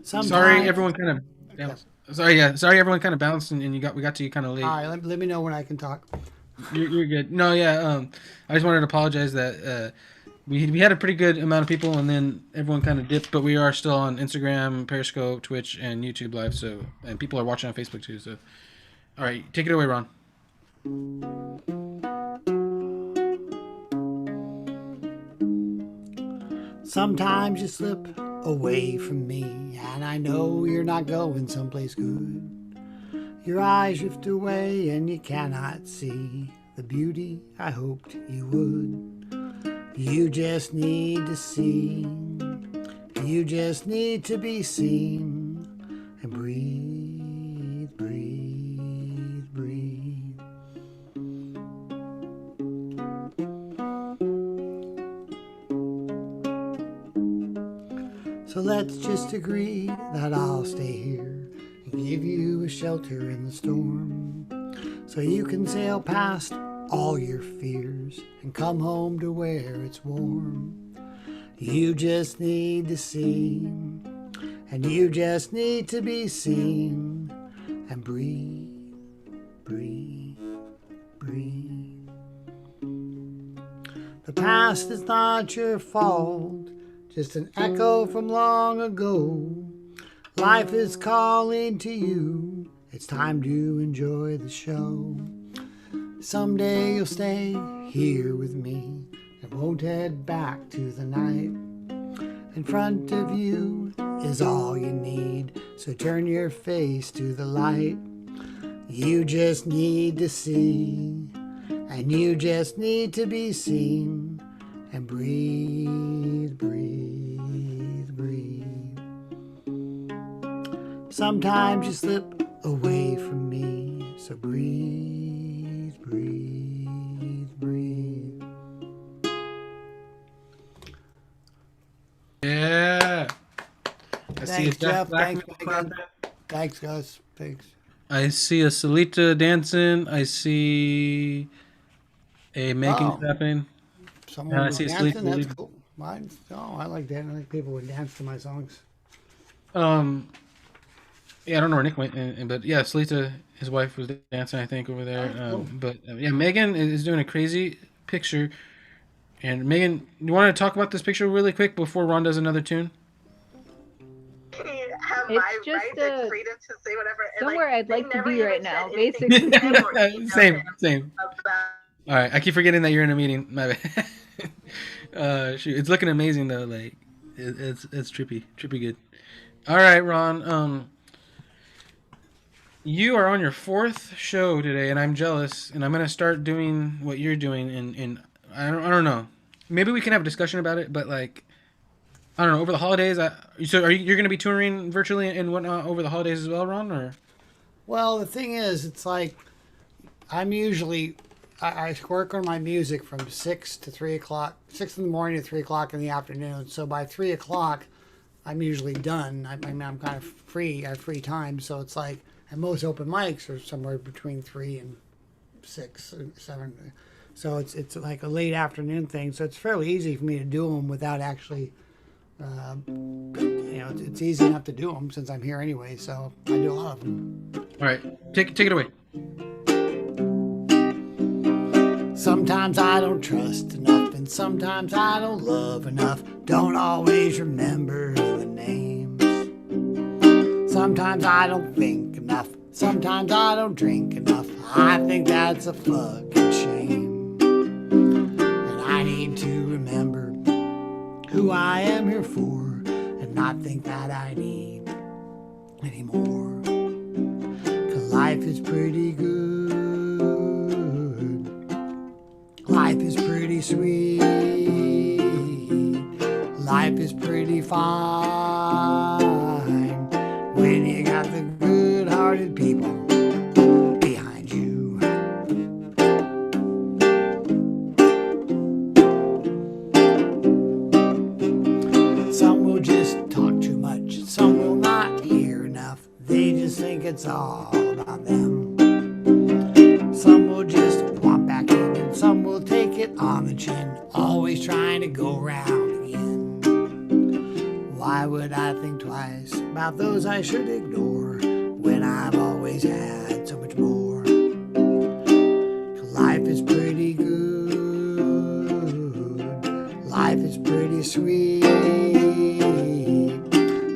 Sorry, everyone kind of bounced. Sorry, everyone kind of bounced, and we got to you kind of late. All right, let me know when I can talk. You're good. No, yeah. I just wanted to apologize that we had a pretty good amount of people, and then everyone kind of dipped. But we are still on Instagram, Periscope, Twitch, and YouTube Live. So, and people are watching on Facebook too. So, all right, take it away, Ron. Sometimes you slip away from me, and I know you're not going someplace good. Your eyes drift away, and you cannot see the beauty I hoped you would. You just need to see, you just need to be seen, and breathe, breathe, breathe. So let's just agree that I'll stay here and give you a shelter in the storm, so you can sail past all your fears and come home to where it's warm. You just need to see, and you just need to be seen, and breathe, breathe, breathe. The past is not your fault, just an echo from long ago. Life is calling to you, it's time to enjoy the show. Someday you'll stay here with me and won't head back to the night. In front of you is all you need, so turn your face to the light. You just need to see, and you just need to be seen, and breathe, breathe, breathe. Sometimes you slip away from me, so breathe, I see a Thanks, Jeff. Blackman Thanks, clapping. Megan. Thanks, Gus. Thanks. I see a Salita dancing. I see a Megan Oh, clapping. someone I was see a Salita dancing. That's leaving. cool. Mine. Oh, I like dancing. I like people would dance to my songs. Yeah, I don't know where Nick went, but yeah, Salita, his wife, was dancing, I think, over there. Cool. But yeah, Megan is doing a crazy picture. And Megan, you want to talk about this picture really quick before Ron does another tune? It's just somewhere I'd like to be right now, basically. Same. All right, I keep forgetting that you're in a meeting. My bad. Shoot, it's looking amazing though. Like, it's trippy good. All right, Ron. You are on your 4th show today, and I'm jealous. And I'm gonna start doing what you're doing. And I don't know. Maybe we can have a discussion about it. But like, I don't know. Over the holidays, so you're gonna be touring virtually and whatnot over the holidays as well, Ron? Or Well, the thing is, it's like I'm usually I work on my music from 6 to 3 o'clock, 6 in the morning to 3 o'clock in the afternoon. So by 3 o'clock, I'm usually done. I mean, I'm kind of free. I have free time. So it's like, and most open mics are somewhere between 3 and 6 or 7. So it's like a late afternoon thing. So it's fairly easy for me to do them without actually, it's easy enough to do them since I'm here anyway. So I do a lot of them. all right, take it away. Sometimes I don't trust enough, and sometimes I don't love enough. Don't always remember the names. Sometimes I don't think enough. Sometimes I don't drink enough. I think that's a fucking shame. And I need to remember who I am here for, and not think that I need any more. 'Cause life is pretty good. Life is pretty sweet. Life is pretty fine when you got the good-hearted people behind you. Some will just talk too much. Some will not hear enough. They just think it's all about them. Some will just want back in, and some will take it on the chin, always trying to go round again. Why would I think twice about those I should ignore when I've always had so much more? 'Cause life is pretty good. Life is pretty sweet.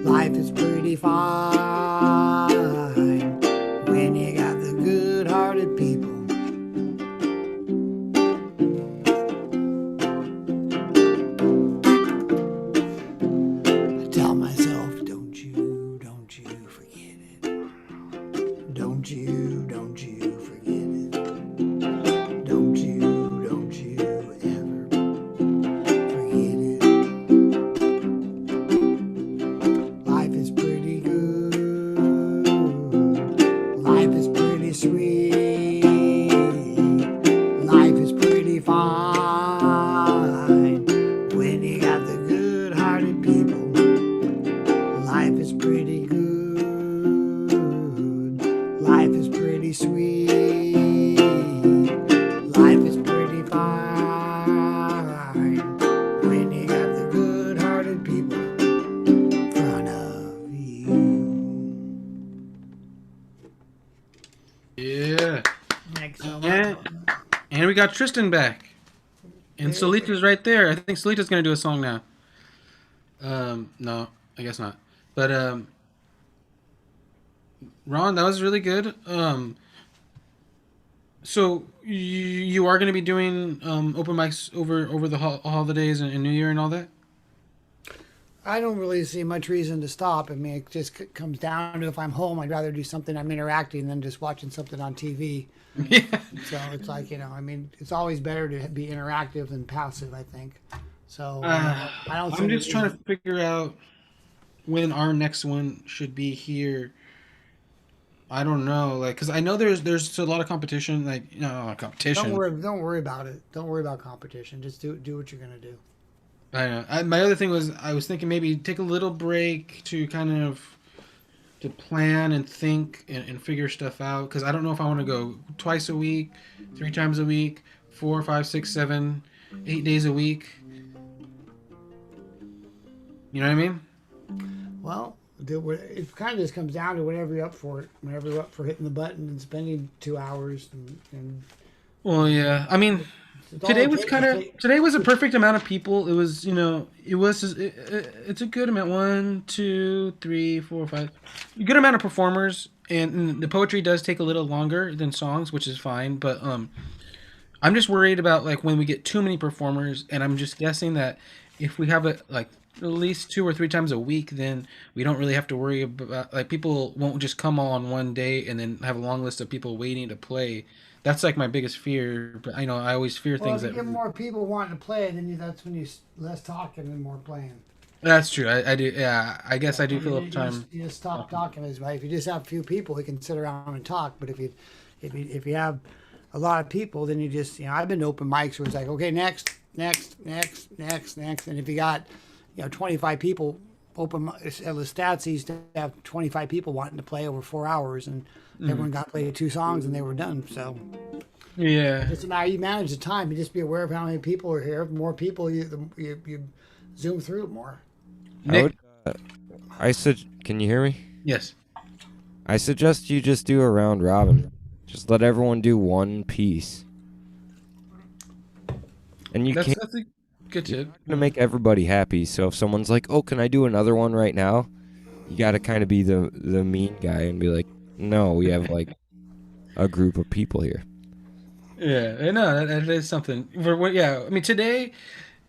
Life is pretty fine when you got the good-hearted people. I tell myself, don't you forget it. Don't you forget it. Don't you ever forget it. Life is pretty good. Life is pretty sweet. Life is pretty fine when you got the good-hearted people. Life is pretty good. Life is pretty sweet. Life is pretty fine when you got the good-hearted people in front of you. Yeah. Thanks so much. And we got Tristan back. And Salita's right there. I think Salita's gonna do a song now. No, I guess not. But Ron, that was really good. So you are gonna be doing open mics over the holidays and New Year and all that? I don't really see much reason to stop. I mean, it just comes down to if I'm home, I'd rather do something I'm interacting than just watching something on TV. Yeah. So it's like, I mean, it's always better to be interactive than passive, I think. So I don't. I'm just trying to figure out when our next one should be here. I don't know, like, because I know there's a lot of competition, like, competition. Don't worry about it. Don't worry about competition. Just do what you're gonna do. I know. My other thing was I was thinking maybe take a little break to kind of to plan and think and figure stuff out because I don't know if I want to go twice a week, 3 times a week, 4, 5, 6, 7, 8 days a week. You know what I mean? Well, it kind of just comes down to whatever you're up for. Whenever you're up for hitting the button and spending 2 hours, and Well, yeah. I mean, it's all it takes. today was a perfect amount of people. It was it's a good amount. 1, 2, 3, 4, 5, a good amount of performers, and the poetry does take a little longer than songs, which is fine. But I'm just worried about like when we get too many performers, and I'm just guessing that if we have it like at least 2 or 3 times a week, then we don't really have to worry about like people won't just come all on one day and then have a long list of people waiting to play. That's like my biggest fear. But I know I always fear Well, things if you that. get more people wanting to play, then that's when you less talking and more playing. That's true. I do. Yeah, I guess I do fill up time. You just stop talking. Is right. If you just have a few people, you can sit around and talk. But if you have a lot of people, then you just I've been to open mics where it's like, okay, next, and if you got 25 people open the stats used to have 25 people wanting to play over 4 hours, and everyone got played 2 songs and they were done. So Yeah. it's a matter you manage the time. You just be aware of how many people are here. The more people you zoom through it more. I would. Can you hear me? Yes. I suggest you just do a round robin. Just let everyone do one piece. And That's a good tip. to make everybody happy. So if someone's like, "Oh, can I do another one right now?" You got to kind of be the mean guy and be like, "No, we have like a group of people here." Yeah, I know that is something. Yeah, I mean today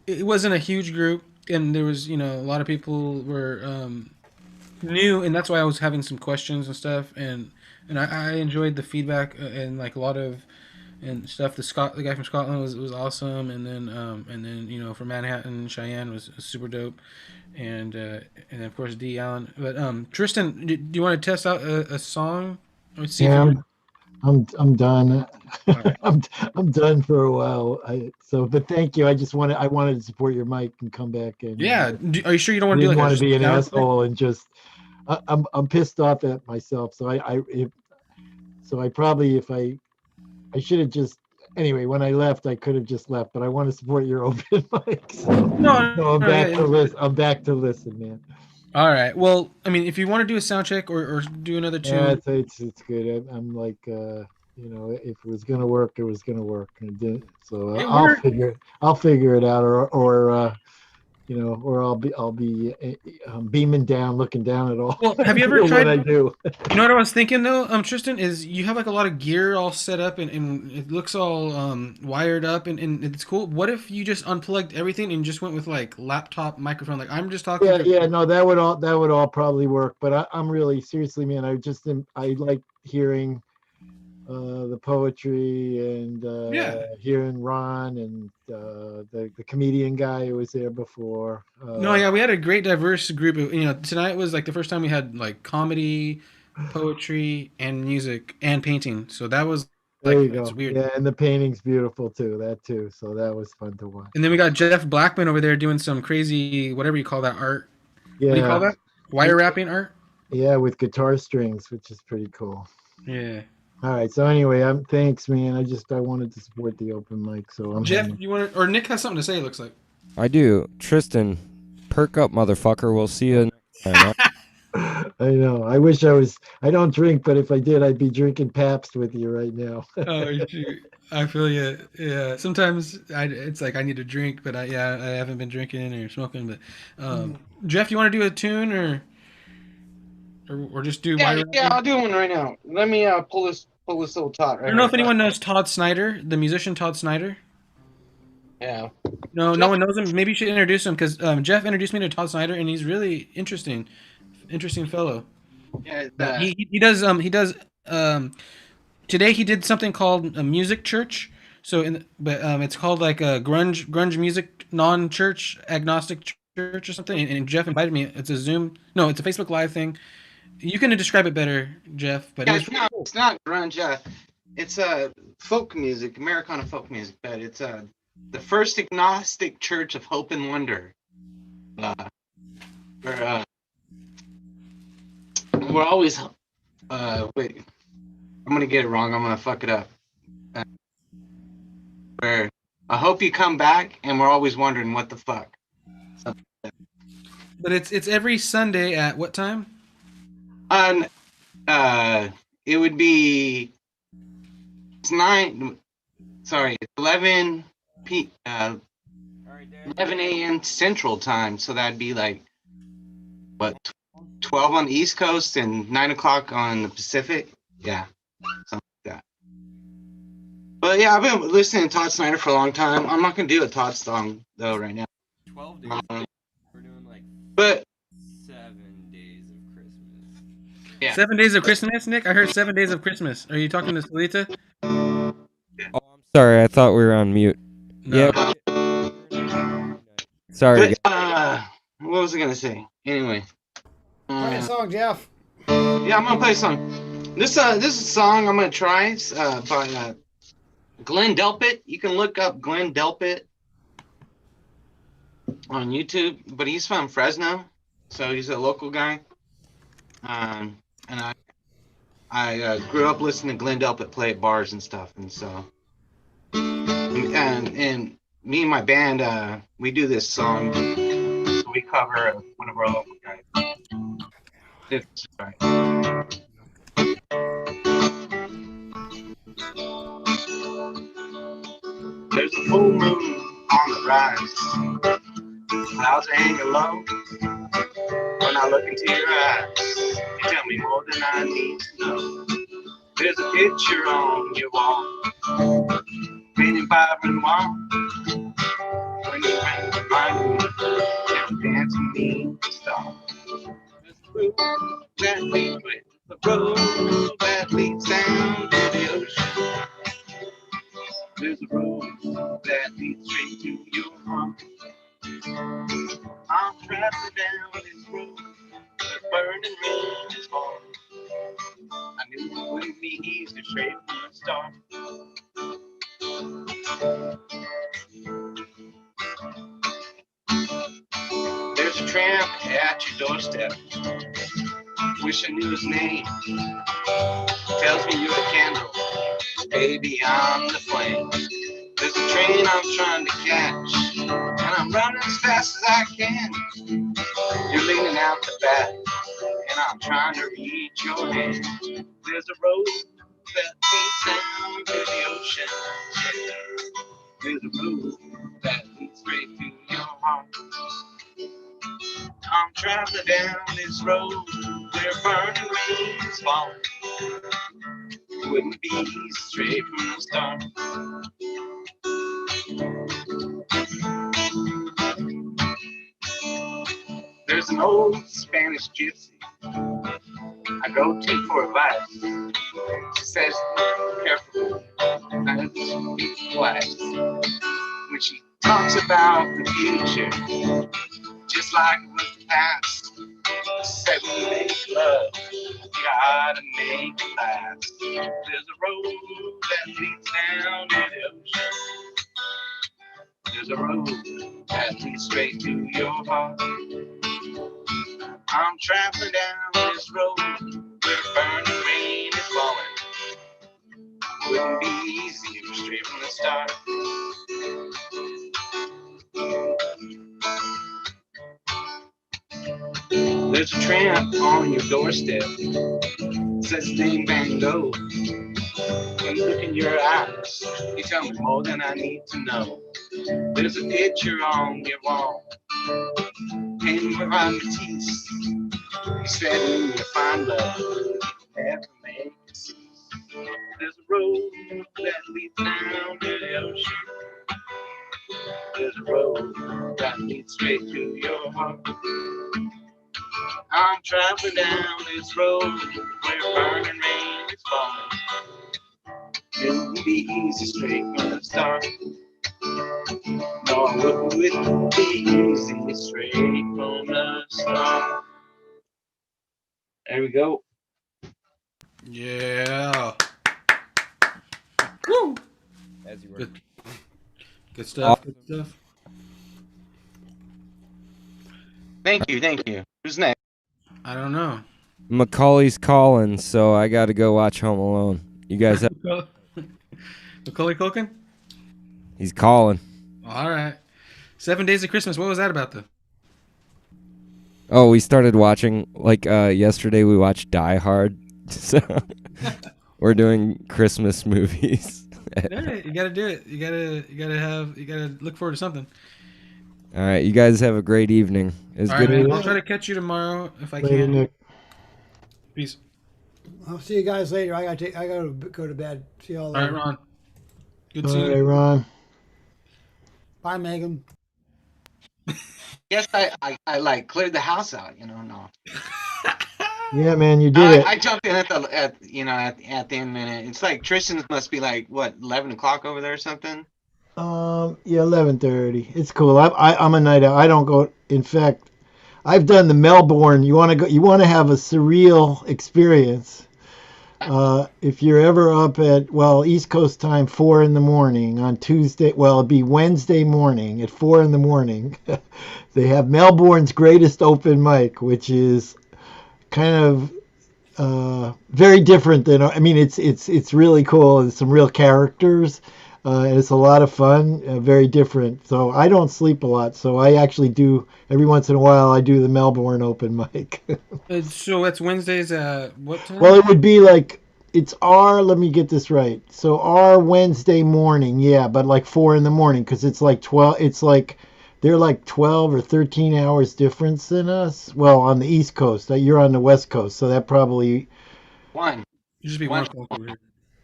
it wasn't a huge group, and there was a lot of people were new, and that's why I was having some questions and stuff, and I enjoyed the feedback and like a lot of and stuff. The guy from Scotland was awesome, and then from Manhattan, Cheyenne was super dope, and of course D Allen. But Tristan, do you want to test out a song? Let's see if Yeah, you're. I'm done. All right. I'm done for a while. But thank you. I wanted to support your mic and come back and Yeah, are you sure you don't I want to do didn't like want to be a an sound check? asshole and just I'm pissed off at myself. So I probably if I should have just anyway when I left I could have just left, but I want to support your open mic. No, So I'm no, back yeah. to listen. I'm back to listen, man. All right. Well, I mean, if you want to do a sound check or do another Yeah, tune, it's good. I'm like if it was gonna work, it was gonna work. And it didn't. So it worked. I'll figure it out, or I'll be beaming down, looking down at all Well, have you ever what tried? I do. You know what I was thinking though, Tristan, is you have like a lot of gear all set up and it looks all wired up and it's cool. What if you just unplugged everything and just went with like laptop microphone? Like I'm just talking Yeah, through. yeah, no, that would all probably work. But I'm really seriously, man. I like hearing the poetry and Yeah. hearing Ron and the comedian guy who was there before. No, yeah, we had a great diverse group of, tonight was like the first time we had like comedy, poetry, and music and painting. So that was There like you it's go. weird. Yeah, and the painting's beautiful too. That too. So that was fun to watch. And then we got Jeff Blackman over there doing some crazy whatever you call that art. What do you call Yeah, that? Wire wrapping art? yeah, with guitar strings, which is pretty cool. Yeah. All right. So anyway, thanks, man. I wanted to support the open mic, so I'm Jeff, hanging. you want to, or Nick has something to say, it looks like. I do. Tristan, perk up, motherfucker. We'll see you next time. I know. I wish I was. I don't drink, but if I did, I'd be drinking Pabst with you right now. Oh, shoot. I feel you. Yeah. Sometimes it's like I need a drink, but I haven't been drinking or smoking. But Jeff, you want to do a tune or just do Yeah, wire yeah, wrapping? I'll do one right now. Let me pull this little tot I right don't know here. if anyone knows Todd Snyder, the musician Todd Snyder. Yeah. No, no Jeff- one knows him. Maybe you should introduce him because Jeff introduced me to Todd Snyder, and he's really interesting fellow. Yeah, He does today he did something called a music church. So it's called like a grunge music non-church agnostic church or something. And Jeff invited me. It's a Zoom. No, it's a Facebook Live thing. You can describe it better, Jeff. But it was really cool. it's not grunge. It's folk music, Americana folk music, but it's the First Agnostic Church of Hope and Wonder. We're always wait. I'm gonna get it wrong. I'm gonna fuck it up. Where I hope you come back, and we're always wondering what the fuck. But it's every Sunday at what time? It would be it's 11 11 a.m. Central Time. So that'd be like what 12 on the East Coast and 9 o'clock on the Pacific. Yeah, something like that. But yeah, I've been listening to Todd Snyder for a long time. I'm not gonna do a Todd song though right now. 12 days. We're doing like But 7 days of Christmas. Yeah. 7 days of Christmas, Nick? I heard 7 days of Christmas. Are you talking to Salita? Oh, I'm sorry. I thought we were on mute. No. Yeah. Sorry. But, what was I gonna say? Anyway. Play a song, Jeff. Yeah, I'm gonna play a song. This is a song I'm gonna try. It's by Glenn Delpit. You can look up Glenn Delpit on YouTube, but he's from Fresno, so he's a local guy. And I grew up listening to Glenn Delpit play at bars and stuff, and so and me and my band we do this song. So we cover one of our local guys. It's right. There's a full moon on the rise. Clouds are hanging low. When I look into your eyes, you tell me more than I need to know. There's a picture on your wall, painted by Renoir. When you remind me, never dancing me to stop. There's a road that leads with the road that leads down to the ocean. There's a road that leads straight to your heart. I'm traveling down this road, the burning rain is falling. I knew it wouldn't be easy straight from the start. There's a tramp at your doorstep, wish I knew his name. Tells me you're a candle, baby, I'm the flame. There's a train I'm trying to catch, and I'm running as fast as I can. You're leaning out the back, and I'm trying to reach your hand. There's a road that leads down to the ocean. There's a road that leads straight to your heart. I'm traveling down this road where burning rain is falling. It wouldn't be easy straight from the start. There's an old Spanish gypsy I go to for advice. She says, careful, not to speak twice. When she talks about the future, just like it was the past, said we make love, gotta make it last. There's a road that leads down to the ocean. There's a road that leads straight to your heart. I'm traveling down this road where burning rain is falling. Wouldn't be easy straight from the start. There's a tramp on your doorstep, says his name Van Gogh. When you look in your eyes, you tell me more than I need to know. There's a picture on your wall, painted by Matisse. You said when you find love, you have to make it cease. There's a road that leads down to the ocean. There's a road that leads straight to your heart. I'm traveling down this road where burning rain is falling. It wouldn't be easy straight from the start. No, it wouldn't be easy straight from the start. There we go. Yeah. Woo! As you were. Good. Good stuff. Good stuff. Thank you. Thank you. Who's next? I don't know. Macaulay's calling, so I got to go watch Home Alone. You guys have. Macaulay Culkin? He's calling. All right. 7 Days of Christmas. What was that about, though? Oh, we started watching, like, yesterday we watched Die Hard. So we're doing Christmas movies. Yeah, you gotta do it. You gotta look forward to something. All right, you guys have a great evening. It's All good. right, man. I'll try to catch you tomorrow if I Later, can. Nick. Peace. I'll see you guys later. I gotta go to bed. See y'all All later. right, Ron. Good All seeing right, you. Ron. Bye, Megan. Yes, I like cleared the house out. No. Yeah, man, you did it. I jumped in at the end minute. It's like Tristan's must be like what 11 o'clock over there or something. Yeah, 11:30. It's cool. I'm a night out. I don't go. In fact, I've done the Melbourne. You want to go? You want to have a surreal experience. If you're ever up at East Coast time, 4 in the morning on Tuesday. Well, it'd be Wednesday morning at 4 in the morning. They have Melbourne's greatest open mic, which is kind of very different than. I mean, it's really cool. There's some real characters. And it's a lot of fun, very different. So I don't sleep a lot. So I actually do, every once in a while, I do the Melbourne open mic. So that's Wednesdays at what time? Well, it would be like, let me get this right. So our Wednesday morning, yeah, but like 4 in the morning, because it's like 12, they're like 12 or 13 hours difference than us. Well, on the East Coast, you're on the West Coast. So that probably. One. You just be 1 o'clock over here.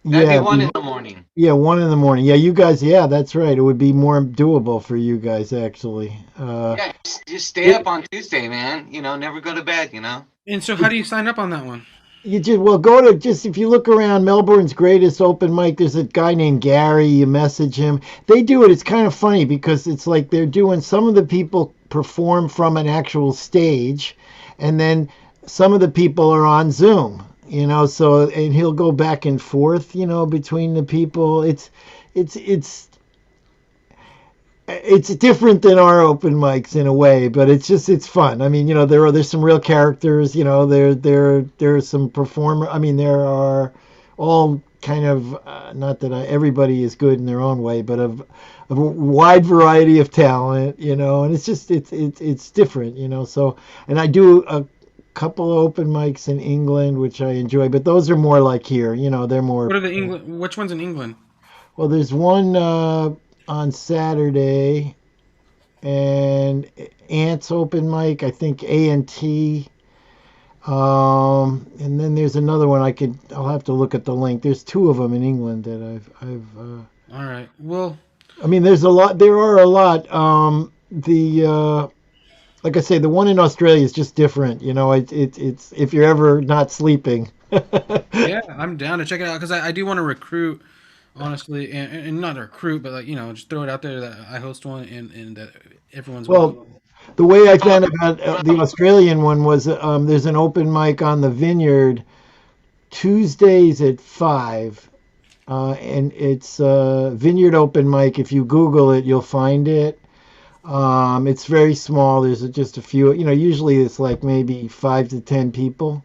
That'd Yeah, be 1 in the morning. Yeah, 1 in the morning. Yeah, you guys. Yeah, that's right. It would be more doable for you guys, actually. Yeah, just stay up on Tuesday, man. Never go to bed. And so, how do you sign up on that one? You if you look around Melbourne's greatest open mic, there's a guy named Gary. You message him. They do it. It's kind of funny because it's like they're doing. Some of the people perform from an actual stage, and then some of the people are on Zoom. So and he'll go back and forth, between the people. It's different than our open mics in a way, but it's fun. I mean, there's some real characters, there's some performer. I mean, there are all kind of not that everybody is good in their own way, but of a wide variety of talent, and it's different, so, and I do a couple of open mics in England, which I enjoy, but those are more like here, they're more. What are the England? Which one's in England? Well, there's one on Saturday, and Ant's open mic, I think A&T, and then there's another one I'll have to look at the link. There's 2 of them in England that I've. All right. Well, I mean, there are a lot. Like I say, the one in Australia is just different. It's if you're ever not sleeping. Yeah, I'm down to check it out because I do want to recruit, honestly, and not recruit, but just throw it out there that I host one and that everyone's welcome. The way I found about the Australian one was there's an open mic on the Vineyard Tuesdays at 5, and it's Vineyard open mic. If you Google it, you'll find it. It's very small. There's just a few, usually it's like maybe 5 to 10 people.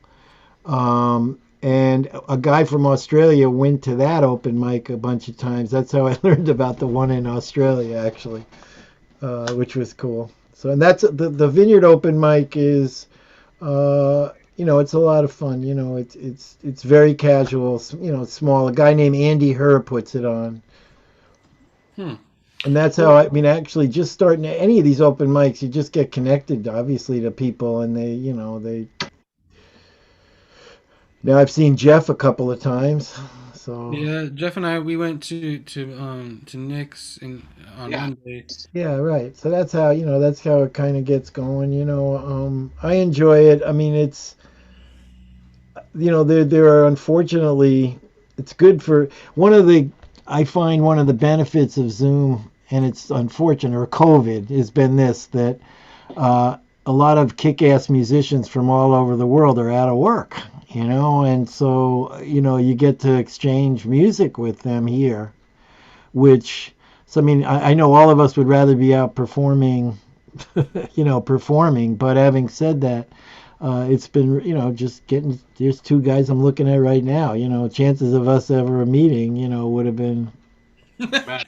And a guy from Australia went to that open mic a bunch of times. That's how I learned about the one in Australia, actually, which was cool. So, and that's the Vineyard open mic is, it's a lot of fun. It's very casual. It's small. A guy named Andy Herr puts it on. And that's how actually just starting any of these open mics, you just get connected, obviously, to people, and they. Now I've seen Jeff a couple of times, so. Yeah, Jeff and I, we went to Nick's on Monday. Yeah, right. So that's how it kind of gets going. I enjoy it. I mean, it's. There are unfortunately, it's good for I find one of the benefits of Zoom, and it's unfortunate, or COVID, has been that a lot of kick-ass musicians from all over the world are out of work, and so, you get to exchange music with them here, which So I mean, I know all of us would rather be out performing, performing. But having said that, it's been, just getting. There's two guys I'm looking at right now. Chances of us ever meeting, would have been, Right.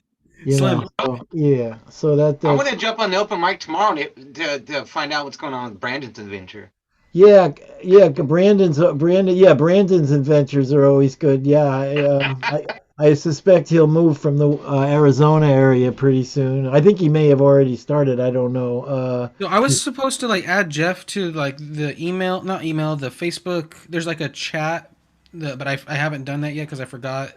Slim. So, yeah. So that I that's want to jump on the open mic tomorrow to find out what's going on with Brandon's adventure. Yeah, yeah. Brandon's adventures are always good. Yeah, I suspect he'll move from the Arizona area pretty soon. I think he may have already started. I don't know. No, I was supposed to like add Jeff to like the email, not email, the Facebook. There's like a chat, but I haven't done that yet because I forgot.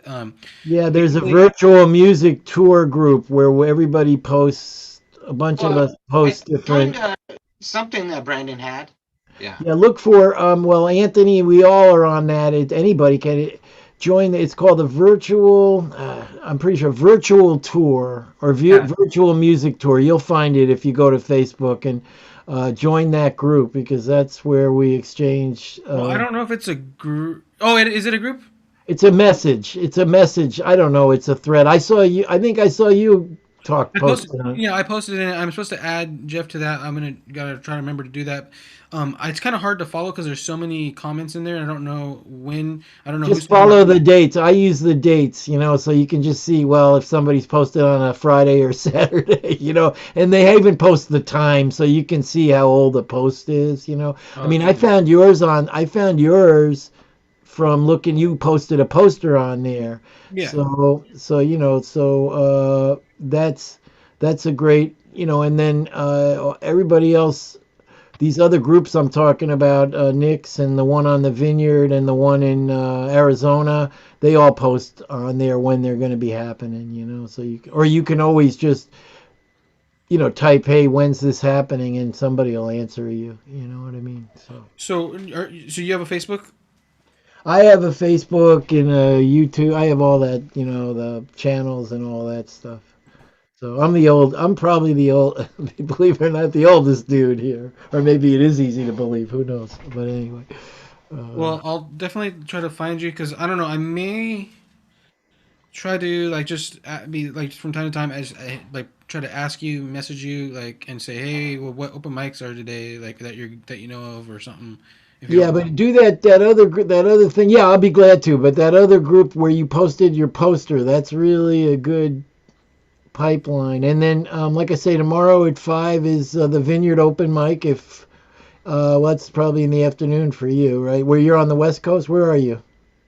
Yeah, there's a Basically, virtual music tour group where everybody posts. A bunch of Well, us post different. joined something that Brandon had. Yeah. Yeah, look for well, Anthony, we all are on that. Anybody can join. It's called the virtual. I'm pretty sure virtual tour or yeah. virtual music tour. You'll find it if you go to Facebook and join that group because that's where we exchange. Well, I don't know if it's a group. Oh, is it a group? It's a message. It's a message. I don't know. It's a thread. I saw you. I think I saw you posted on it. Yeah, I posted it. I'm supposed to add Jeff to that. Gotta try to remember to do that. It's kind of hard to follow because there's so many comments in there. I don't know when. I don't know. Just follow the dates. I use the dates, so you can just see, well, if somebody's posted on a Friday or Saturday, and they even post the time so you can see how old the post is, I mean, I found yours from looking, you posted a poster on there. Yeah. So that's a great, and then everybody else, these other groups I'm talking about, Nick's and the one on the Vineyard and the one in Arizona, they all post on there when they're going to be happening, so you can always just, type, hey, when's this happening? And somebody will answer you, you know what I mean? So you have a Facebook? I have a Facebook and a YouTube. I have all that, the channels and all that stuff. So I'm probably the old, believe it or not, the oldest dude here. Or maybe it is easy to believe. Who knows? But anyway. Well, I'll definitely try to find you because I don't know. I may try to like just be like from time to time as I like try to ask you, message you, like and say, hey, well, what open mics are today, like that you know of or something. Yeah, but do that other thing. Yeah, I'll be glad to. But that other group where you posted your poster, that's really a good pipeline. And then, like I say, tomorrow at 5 is the Vineyard open mic. If that's probably in the afternoon for you, right? Where you're on the West Coast. Where are you?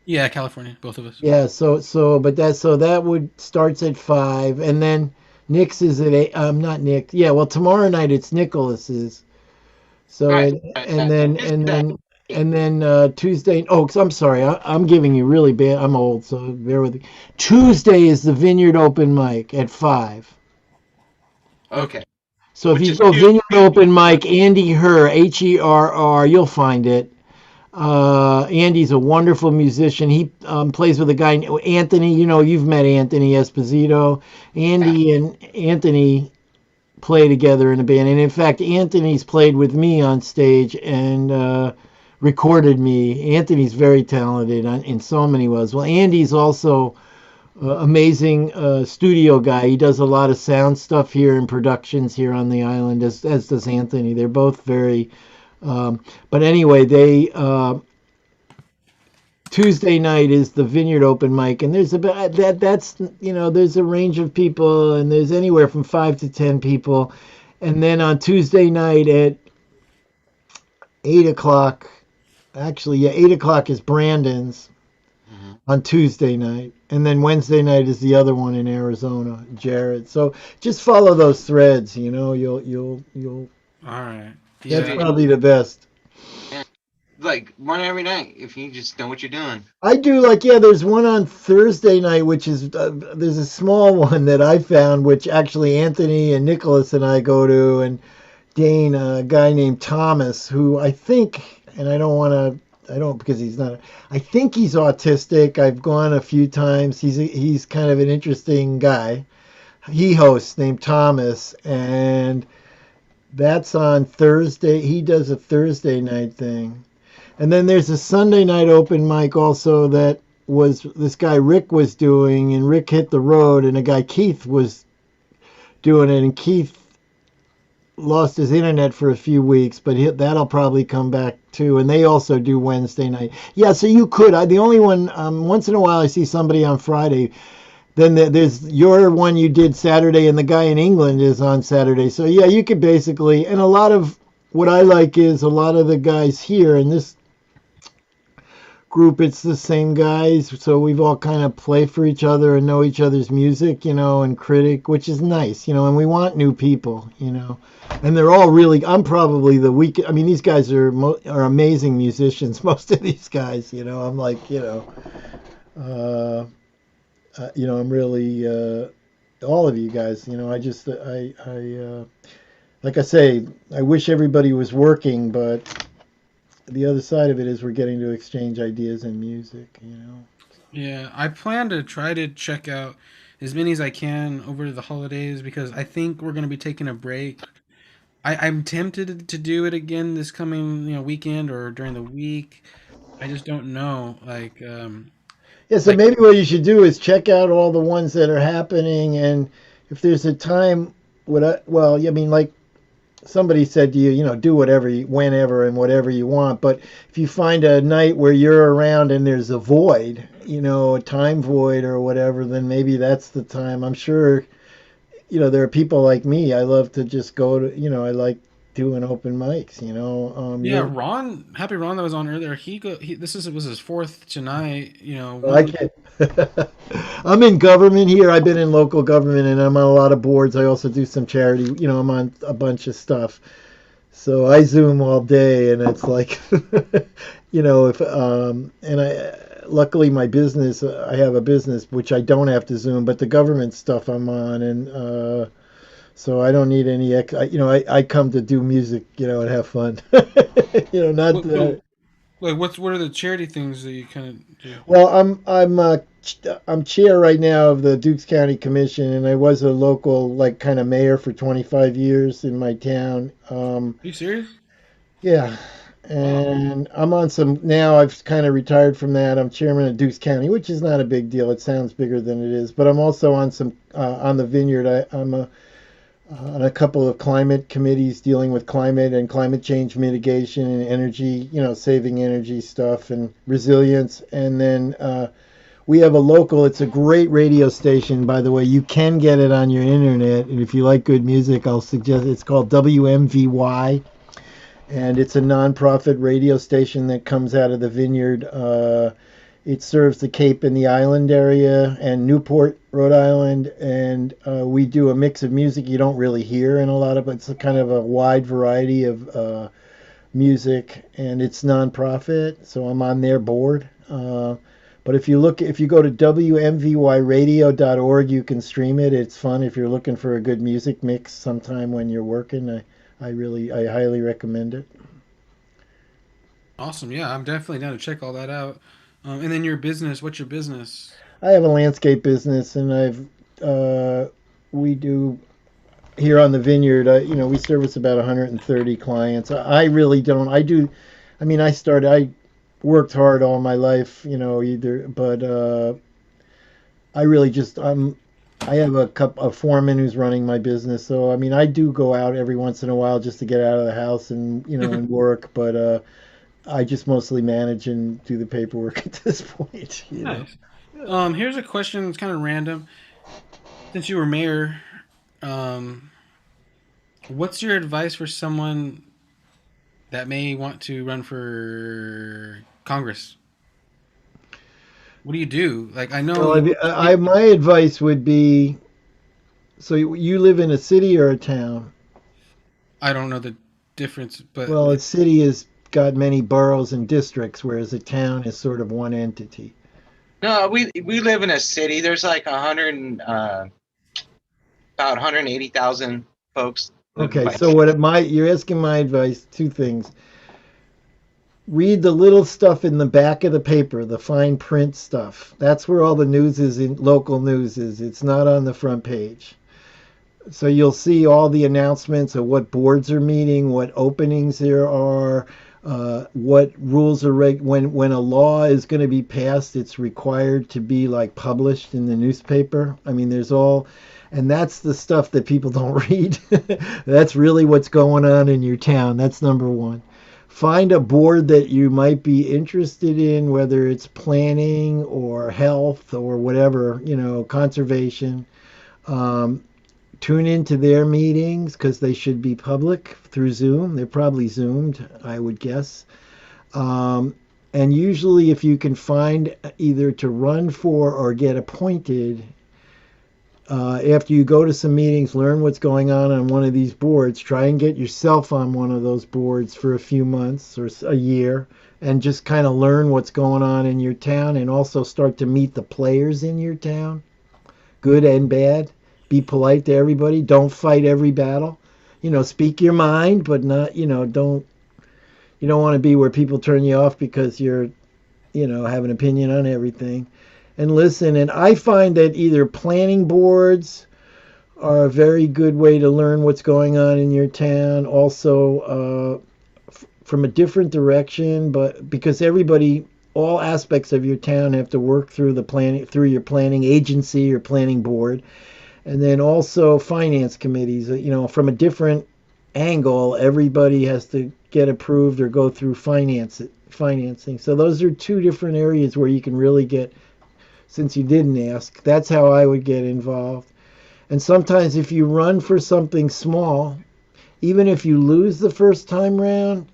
Yeah, California, both of us. Yeah. So that would starts at 5, and then Nick's is at 8. Not Nick. Yeah. Well, tomorrow night it's Nicholas's. So Right. and then Tuesday. Oh, I'm sorry. I'm giving you really bad. I'm old, so bear with me. Tuesday is the Vineyard open mic at 5. Okay. So if you go Vineyard open mic, Andy Herr, Herr, you'll find it. Andy's a wonderful musician. He plays with a guy, Anthony. You've met Anthony Esposito. Andy and Anthony play together in a band. And in fact, Anthony's played with me on stage and recorded me. Anthony's very talented in so many ways. Well, Andy's also amazing studio guy. He does a lot of sound stuff here and productions here on the island, as does Anthony. They're both very. But anyway, they Tuesday night is the Vineyard open mic, and there's about that's there's a range of people, and there's anywhere from 5 to 10 people, and then on Tuesday night at 8 o'clock, actually, yeah, 8 o'clock is Brandon's on Tuesday night, and then Wednesday night is the other one in Arizona, Jared. So just follow those threads, you'll. All right. That's probably the best. Like one every night if you just know what you're doing. I do there's one on Thursday night, which is there's a small one that I found, which actually Anthony and Nicholas and I go to, and Dane, a guy named Thomas, who I think, and I don't because he's not, I think he's autistic. I've gone a few times. He's kind of an interesting guy. He hosts, named Thomas, and that's on Thursday. He does a Thursday night thing. And then there's a Sunday night open mic also that was this guy Rick was doing, and Rick hit the road, and a guy Keith was doing it, and Keith lost his internet for a few weeks, but that'll probably come back too. And they also do Wednesday night. Yeah, so you could. The only one, once in a while I see somebody on Friday. Then there's your one you did Saturday, and the guy in England is on Saturday. So yeah, you could basically, and a lot of what I like is a lot of the guys here in this group, it's the same guys, so we've all kind of play for each other and know each other's music, and critic, which is nice, and we want new people, and they're all really, I'm probably the weak, I mean, these guys are amazing musicians, most of these guys, I'm like, I'm really, all of you guys, I just, like I say, I wish everybody was working, but the other side of it is we're getting to exchange ideas and music, Yeah, I plan to try to check out as many as I can over the holidays because I think we're going to be taking a break. I'm tempted to do it again this coming weekend or during the week. I just don't know. Yeah, so maybe what you should do is check out all the ones that are happening, and if there's a time, like somebody said to you, do whatever, whenever and whatever you want. But if you find a night where you're around and there's a void, a time void or whatever, then maybe that's the time. I'm sure, there are people like me. I love to just go to, I like doing open mics, Yeah, Happy Ron that was on earlier. Was his fourth tonight. I can't. I'm in government here. I've been in local government, and I'm on a lot of boards. I also do some charity. I'm on a bunch of stuff. So I Zoom all day, and it's like, if and luckily my business, I have a business which I don't have to Zoom, but the government stuff I'm on, and so I don't need any. I come to do music, and have fun. Not that. What are the charity things that you kind of do? Well, I'm chair right now of the Dukes County Commission, and I was a local kind of mayor for 25 years in my town. Are you serious? Yeah, and I'm on some now. I've kind of retired from that. I'm chairman of Dukes County, which is not a big deal. It sounds bigger than it is, but I'm also on some on the Vineyard. I'm on a couple of climate committees dealing with climate and climate change mitigation and energy, saving energy stuff and resilience. And then we have a local, it's a great radio station, by the way. You can get it on your internet. And if you like good music, I'll suggest it's called WMVY. And it's a nonprofit radio station that comes out of the Vineyard. It serves the Cape and the Island area and Newport, Rhode Island, and we do a mix of music you don't really hear in a lot of, it's a kind of a wide variety of music, and it's nonprofit, so I'm on their board. But if you go to wmvyradio.org, you can stream it. It's fun if you're looking for a good music mix sometime when you're working. I highly recommend it. Awesome. Yeah, I'm definitely down to check all that out. And then your business, what's your business? I have a landscape business, and we do here on the Vineyard. We service about 130 clients. I worked hard all my life, but I really just I have a foreman who's running my business, so I do go out every once in a while just to get out of the house and and work, but I just mostly manage and do the paperwork at this point. Nice. Here's a question that's kind of random. Since you were mayor, what's your advice for someone that may want to run for Congress? What do you do? I know. Well, my advice would be, so you live in a city or a town? I don't know the difference, but a city has got many boroughs and districts, whereas a town is sort of one entity. No, we live in a city. There's about 180,000 folks. Okay, so you're asking my advice, two things. Read the little stuff in the back of the paper, the fine print stuff. That's where all the news is, in local news is. It's not on the front page. So you'll see all the announcements of what boards are meeting, what openings there are, what rules are when a law is going to be passed, it's required to be published in the newspaper. There's all. And that's the stuff that people don't read. That's really what's going on in your town. That's number one. Find a board that you might be interested in, whether it's planning or health or whatever, conservation. Um, Tune into their meetings because they should be public through Zoom. They're probably Zoomed, I would guess. And usually, if you can find either to run for or get appointed, after you go to some meetings, learn what's going on one of these boards. Try and get yourself on one of those boards for a few months or a year and just kind of learn what's going on in your town and also start to meet the players in your town, good and bad. Be polite to everybody. Don't fight every battle. Speak your mind, but not, you don't want to be where people turn you off because you're, have an opinion on everything. And listen, and I find that either planning boards are a very good way to learn what's going on in your town. Also, from a different direction, but because all aspects of your town have to work through through your planning agency or planning board. And then also finance committees, from a different angle, everybody has to get approved or go through financing. So those are two different areas where you can really get, since you didn't ask, that's how I would get involved. And sometimes if you run for something small, even if you lose the first time round,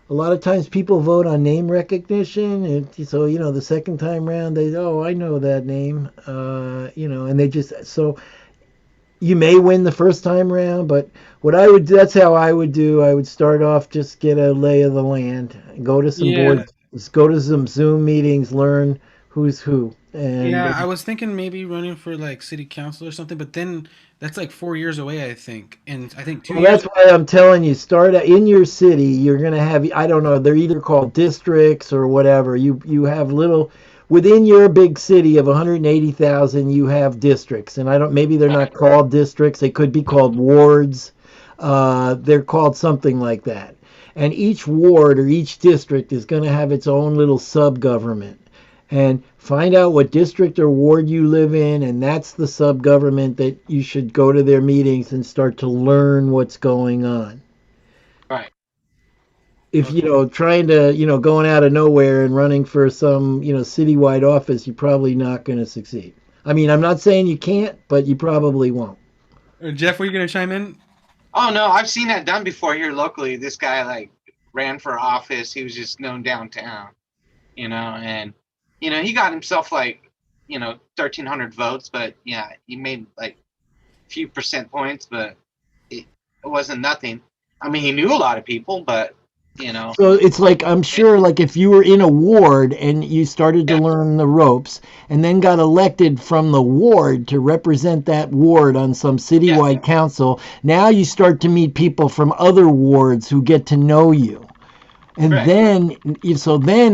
a lot of times people vote on name recognition. And so, the second time round, I know that name, and they just, so you may win the first time round, but that's how I would do. I would start off, just get a lay of the land, go to some boards, go to some Zoom meetings, learn who's who. And yeah, I was thinking maybe running for like city council or something, but then that's like 4 years away, I think. And I think 2 years. That's why I'm telling you, start in your city. You're going to have, I don't know, they're either called districts or whatever. You have little, within your big city of 180,000, you have districts, and maybe they're not called districts. They could be called wards. They're called something like that. And each ward or each district is going to have its own little sub-government. And find out what district or ward you live in, and that's the sub-government that you should go to their meetings and start to learn what's going on. Right. If trying to going out of nowhere and running for some citywide office, you're probably not going to succeed. I mean, I'm not saying you can't, but you probably won't. Jeff, were you going to chime in? Oh no, I've seen that done before here locally. This guy ran for office. He was just known downtown, and he got himself 1,300 votes, but yeah, he made a few percent points, but it wasn't nothing. I mean, he knew a lot of people, but So it's I'm sure if you were in a ward and you started to learn the ropes and then got elected from the ward to represent that ward on some citywide council, now you start to meet people from other wards who get to know you. And then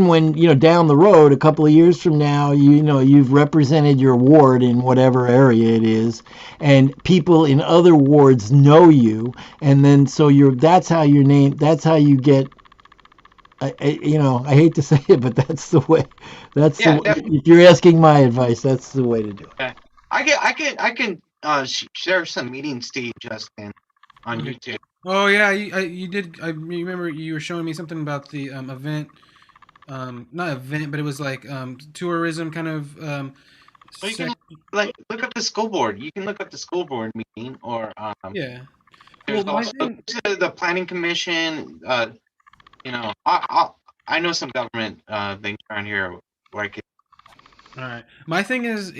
when, down the road, a couple of years from now, you've represented your ward in whatever area it is, and people in other wards know you. And then, that's how you get, I hate to say it, but that's the way, if you're asking my advice, that's the way to do it. I can share some meetings to you, Justin, on YouTube. Oh yeah, you did. I remember you were showing me something about the event, not event, but it was tourism kind of. Well, you can look up the school board. You can look up the school board meeting, or yeah. There's also the planning commission. I know some government things around here where I could. All right. My thing is,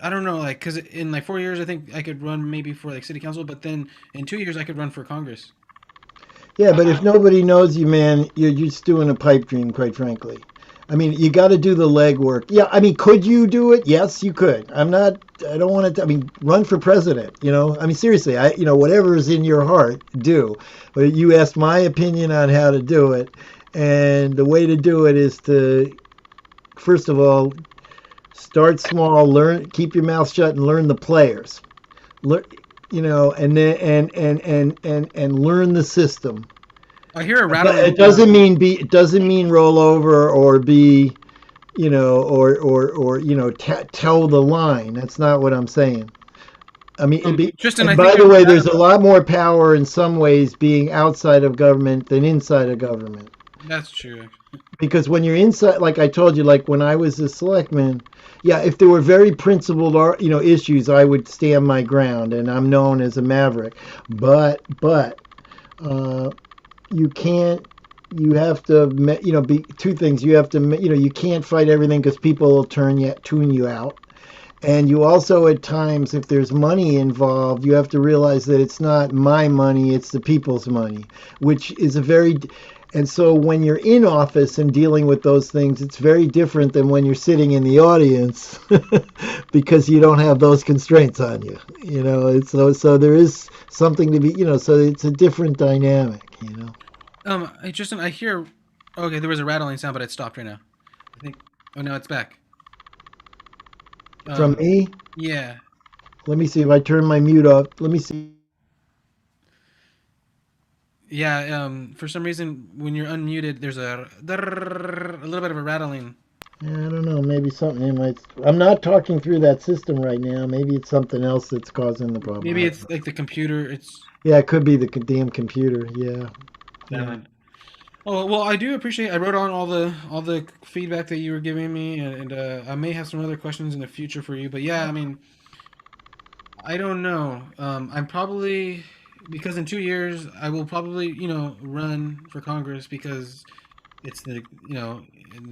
I don't know, because in 4 years, I think I could run maybe for city council, but then in 2 years, I could run for Congress. Yeah, but if nobody knows you, man, you're just doing a pipe dream, quite frankly. I mean, you got to do the legwork. Yeah, I mean, could you do it? Yes, you could. I don't want to, run for president, I mean, seriously, whatever is in your heart, do. But you asked my opinion on how to do it. And the way to do it is to, first of all, start small, keep your mouth shut and learn the players. And then and learn the system. I hear a rattle. It doesn't mean roll over or be, tell the line. That's not what I'm saying. I mean, Tristan, and I by think the you're way, there's a lot more power in some ways being outside of government than inside of government. That's true. Because when you're inside, like I told you, like when I was a selectman, yeah, if there were very principled, issues, I would stand my ground, and I'm known as a maverick. But you can't. You have to, be two things. You have to, you can't fight everything because people will tune you out. And you also, at times, if there's money involved, you have to realize that it's not my money, it's the people's money, which is and so when you're in office and dealing with those things, it's very different than when you're sitting in the audience because you don't have those constraints on you. It's so there is something to be, so it's a different dynamic. Hey, Tristan, I hear. Okay, there was a rattling sound, but it stopped right now. I think. Oh no, it's back. From me? Yeah. Let me see if I turn my mute off. Let me see. Yeah. For some reason, when you're unmuted, there's a little bit of a rattling. I don't know. Maybe something. I'm not talking through that system right now. Maybe it's something else that's causing the problem. Maybe it's like the computer. Yeah, it could be the damn computer. Yeah. Yeah. Oh well, I do appreciate. I wrote on all the feedback that you were giving me, and I may have some other questions in the future for you. But yeah, I mean, I don't know. I'm probably because in 2 years I will probably run for Congress because it's the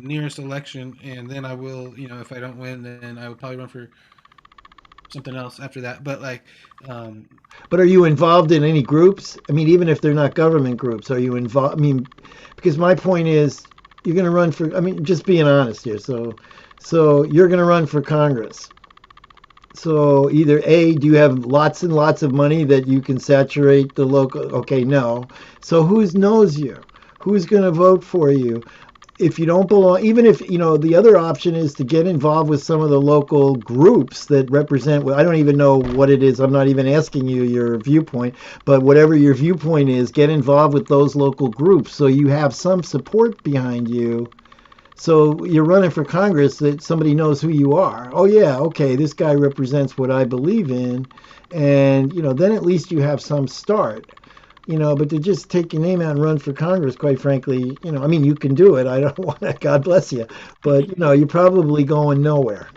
nearest election, and then I will if I don't win, then I would probably run for something else after that. But But are you involved in any groups? I mean, even if they're not government groups, are you involved? I mean, because my point is, you're going to run for. I mean, just being honest here. So you're going to run for Congress. So either A, do you have lots and lots of money that you can saturate the local? Okay, no. So who knows you? Who's going to vote for you? If you don't belong, even if, the other option is to get involved with some of the local groups that represent, well, I don't even know what it is. I'm not even asking you your viewpoint, but whatever your viewpoint is, get involved with those local groups so you have some support behind you. So you're running for Congress that somebody knows who you are. Oh yeah, okay, this guy represents what I believe in. And, then at least you have some start. But to just take your name out and run for Congress, quite frankly, I mean, you can do it. I don't want to, God bless you. But, you're probably going nowhere,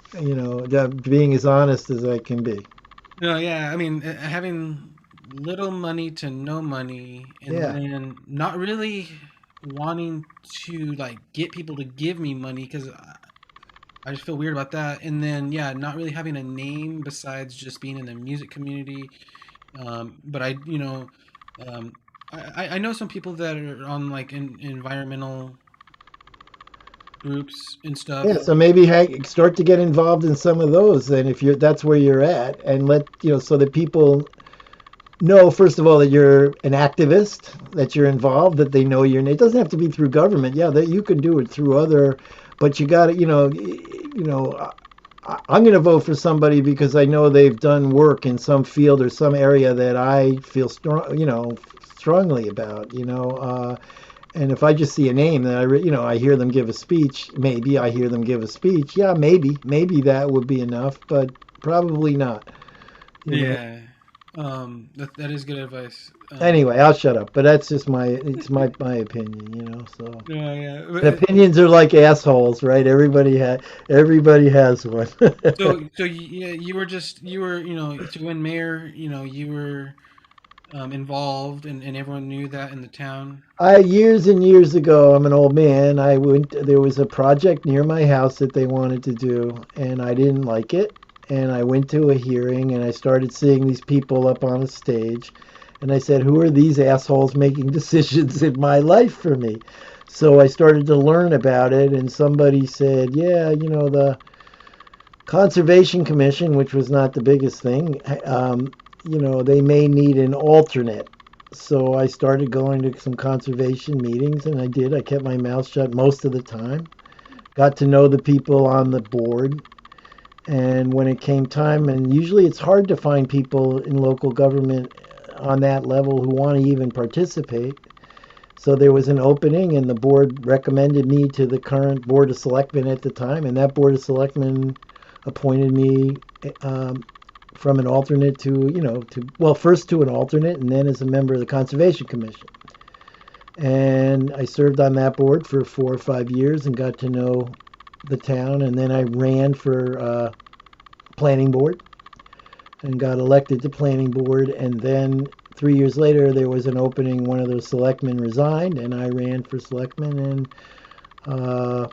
being as honest as I can be. No, yeah. I mean, having little money to no money and then not really wanting to, get people to give me money because I just feel weird about that. And then, yeah, not really having a name besides just being in the music community. But I know some people that are on environmental groups and stuff. Yeah, so maybe start to get involved in some of those. Then, if that's where you're at, and let so that people know first of all that you're an activist, that you're involved, that they know your name. It doesn't have to be through government. Yeah, that you can do it through other, but you got to, I'm going to vote for somebody because I know they've done work in some field or some area that I feel strongly about, and if I just see a name that I hear them give a speech, maybe I hear them give a speech. Yeah, maybe that would be enough, but probably not. Yeah. That is good advice. Anyway, I'll shut up. But that's just my opinion, So yeah. Opinions are like assholes, right? Everybody has one. so yeah, you were to win mayor, you were involved, and everyone knew that in the town. Years and years ago, I'm an old man. There was a project near my house that they wanted to do, and I didn't like it. And I went to a hearing and I started seeing these people up on a stage. And I said, who are these assholes making decisions in my life for me? So I started to learn about it. And somebody said, yeah, the Conservation Commission, which was not the biggest thing, they may need an alternate. So I started going to some conservation meetings, and I did. I kept my mouth shut most of the time. Got to know the people on the board. And when it came time, and usually it's hard to find people in local government on that level who want to even participate. So there was an opening, and the board recommended me to the current Board of Selectmen at the time, and that Board of Selectmen appointed me from an alternate to, first to an alternate and then as a member of the Conservation Commission. And I served on that board for 4 or 5 years and got to know the town. And then I ran for planning board and got elected to planning board. And then 3 years later, there was an opening. One of those selectmen resigned, and I ran for selectman and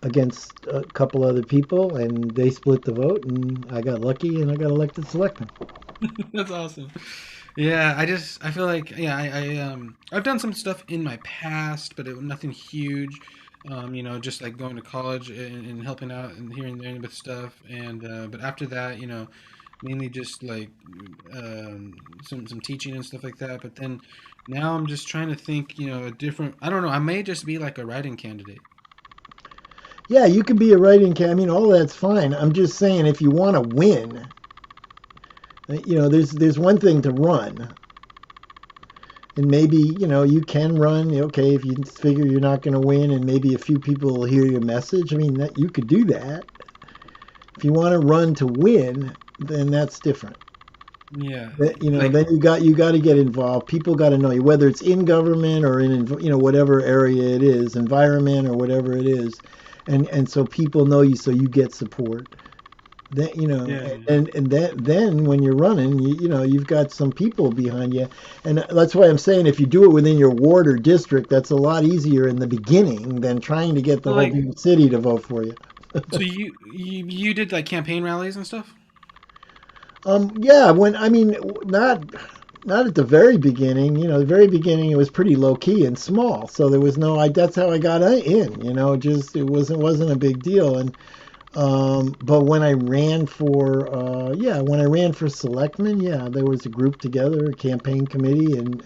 against a couple other people, and they split the vote, and I got lucky, and I got elected selectman. That's awesome. Yeah, I feel like I've done some stuff in my past, but nothing huge. Just like going to college and helping out and here and there with stuff. And but after that, mainly just like some teaching and stuff like that. But then now I'm just trying to think, a different. I don't know. I may just be like a writing candidate. Yeah, you could be a writing candidate. I mean, all that's fine. I'm just saying, if you want to win, there's one thing to run, and maybe you can run. Okay, if you figure you're not going to win, and maybe a few people will hear your message. I mean, that you could do that. If you want to run to win, then that's different. Yeah. Then you got to get involved. People got to know you, whether it's in government or in whatever area it is, environment or whatever it is, and so people know you, so you get support. Then then when you're running, you've got some people behind you, and that's why I'm saying if you do it within your ward or district, that's a lot easier in the beginning than trying to get the whole city to vote for you. So you did like campaign rallies and stuff? Yeah, not at the very beginning. The very beginning it was pretty low key and small, so there was no. That's how I got in. Just it wasn't a big deal. And but when I ran for selectman, there was a group together, a campaign committee, and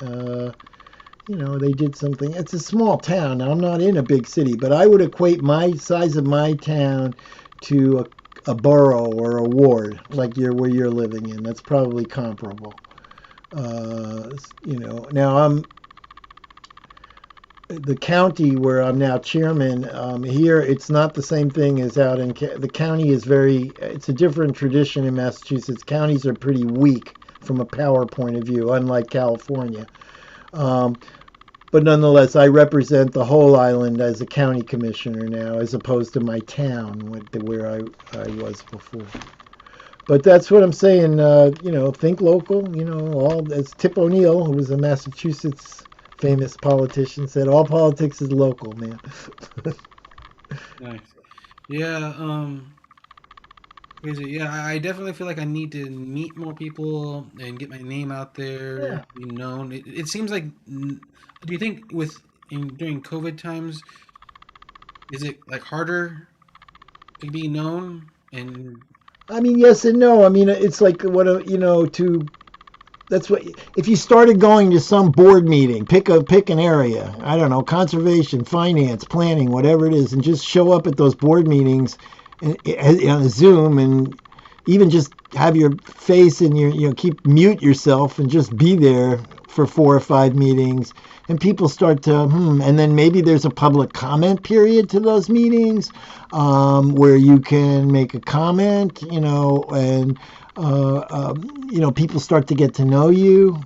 they did something. It's a small town. Now, I'm not in a big city, but I would equate my size of my town to a borough or a ward, like where you're living in. That's probably comparable. Now I'm the county where I'm now chairman. Here, it's not the same thing as out in the county. It's a different tradition in Massachusetts. Counties are pretty weak from a power point of view, unlike California. But nonetheless, I represent the whole island as a county commissioner now, as opposed to my town where I was before. But that's what I'm saying. Think local. As Tip O'Neill, who was a Massachusetts famous politician, said, all politics is local, man. Nice. Yeah. Crazy. Yeah, I definitely feel like I need to meet more people and get my name out there, Yeah. be known. It seems like. Do you think during COVID times, is it like harder to be known? And I mean, yes and no. I mean, it's like that's what if you started going to some board meeting, pick an area. I don't know, conservation, finance, planning, whatever it is, and just show up at those board meetings on a Zoom, and even just have your face and mute yourself and just be there for 4 or 5 meetings, and people start to and then maybe there's a public comment period to those meetings where you can make a comment, and people start to get to know you.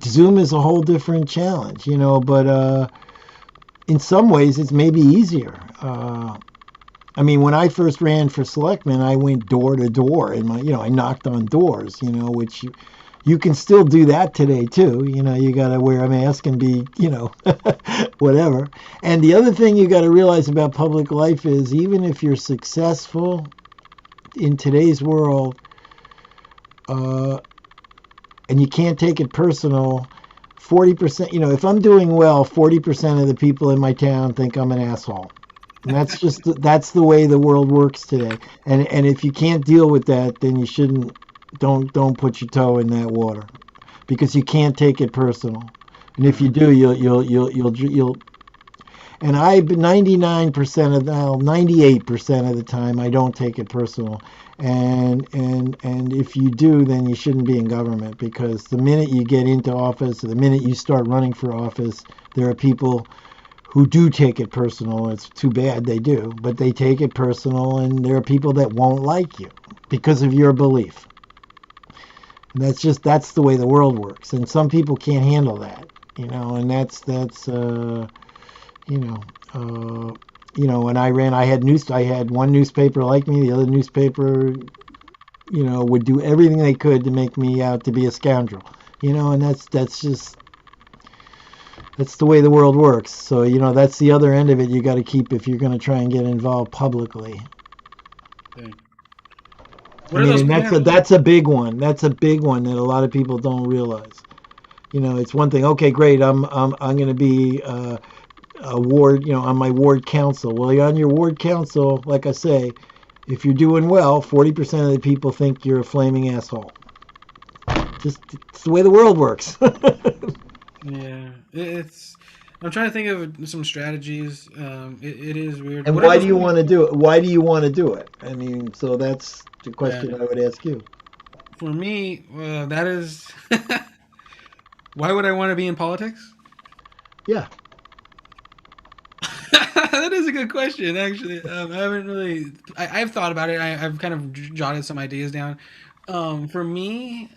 Zoom is a whole different challenge, but in some ways it's maybe easier. When I first ran for selectman, I went door to door, and I knocked on doors, which you can still do that today too. You got to wear a mask and be, whatever. And the other thing you got to realize about public life is even if you're successful in today's world, and you can't take it personal, 40%, if I'm doing well, 40% of the people in my town think I'm an asshole. And that's the way the world works today. And if you can't deal with that, then you don't put your toe in that water, because you can't take it personal. And if you do, you'll and I've been 98% of the time, I don't take it personal. And if you do, then you shouldn't be in government, because the minute you get into office, or the minute you start running for office, there are people who do take it personal. It's too bad they do, but they take it personal, and there are people that won't like you because of your belief. And that's the way the world works, and some people can't handle that, and that's when I ran, I had one newspaper like me, the other newspaper, would do everything they could to make me out to be a scoundrel, and that's the way the world works. So, that's the other end of it you got to keep if you're going to try and get involved publicly. Okay. I mean, and that's a big one. That's a big one that a lot of people don't realize. It's one thing. Okay, great. I'm going to be a ward, on my ward council. Well, you're on your ward council, like I say, if you're doing well, 40% of the people think you're a flaming asshole. It's the way the world works. Yeah, I'm trying to think of some strategies. It is weird. And why do you want to do it? Why do you want to do it? I mean, so that's the question I would ask you. For me, that is, why would I want to be in politics? Yeah. That is a good question, actually. I haven't really. I've thought about it. I've kind of jotted some ideas down. For me,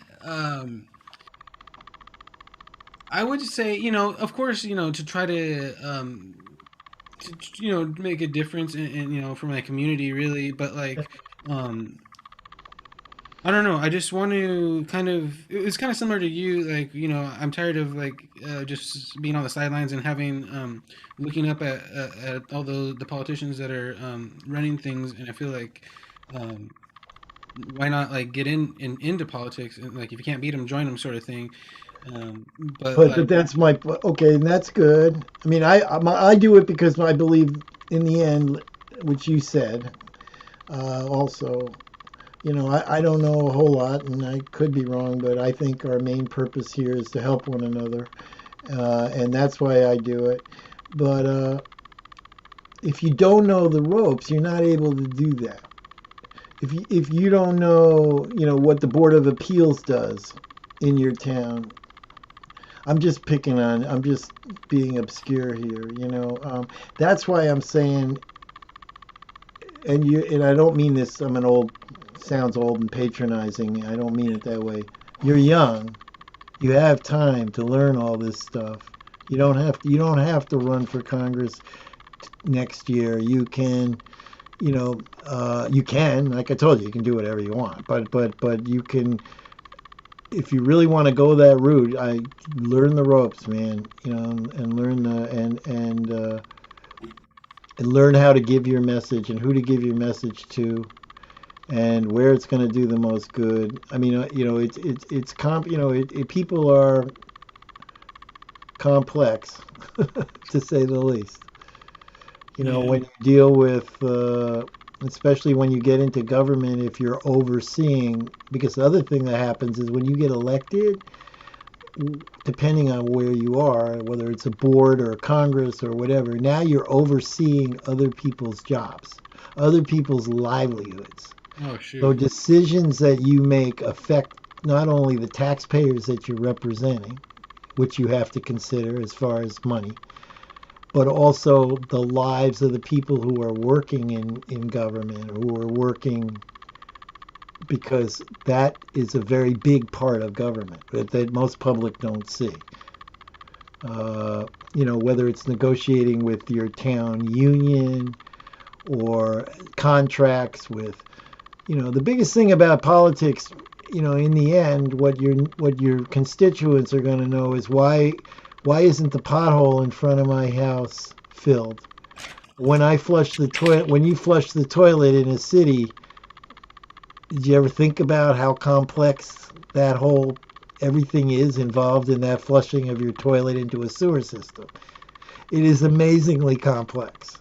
I would say, of course, to try to make a difference in for my community, really. But like, I don't know. I just want to kind of. It's kind of similar to you. Like, I'm tired of just being on the sidelines and having looking up at all the politicians that are running things, and I feel like why not like get into politics, and like if you can't beat them, join them, sort of thing. But that's okay, and that's good. I mean, I do it because I believe in the end, which you said, also. I don't know a whole lot, and I could be wrong, but I think our main purpose here is to help one another, and that's why I do it. But if you don't know the ropes, you're not able to do that. If you don't know, what the Board of Appeals does in your town, I'm just being obscure here, that's why I'm saying, and I don't mean this, sounds old and patronizing. I don't mean it that way. You're young. You have time to learn all this stuff. You don't have to run for Congress next year. You can, like I told you, you can do whatever you want. But you can, if you really want to go that route, I learn the ropes, man. And learn and learn how to give your message and who to give your message to, and where it's going to do the most good. I mean, people are complex, to say the least. When you deal with, especially when you get into government, if you're overseeing, because the other thing that happens is when you get elected, depending on where you are, whether it's a board or a Congress or whatever, now you're overseeing other people's jobs, other people's livelihoods. Oh, shoot. So decisions that you make affect not only the taxpayers that you're representing, which you have to consider as far as money, but also the lives of the people who are working in government, or who are working, because that is a very big part of government that most public don't see. Whether it's negotiating with your town union or contracts with, the biggest thing about politics, in the end, what your constituents are going to know is why isn't the pothole in front of my house filled? When you flush the toilet in a city, did you ever think about how complex everything is involved in that flushing of your toilet into a sewer system? It is amazingly complex.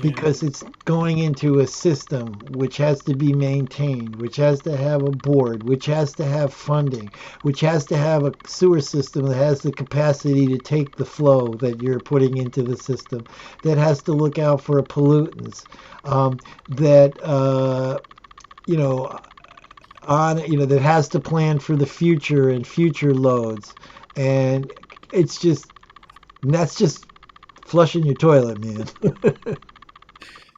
Because it's going into a system which has to be maintained, which has to have a board, which has to have funding, which has to have a sewer system that has the capacity to take the flow that you're putting into the system, that has to look out for pollutants, that has to plan for the future and future loads, and that's just flushing your toilet, man.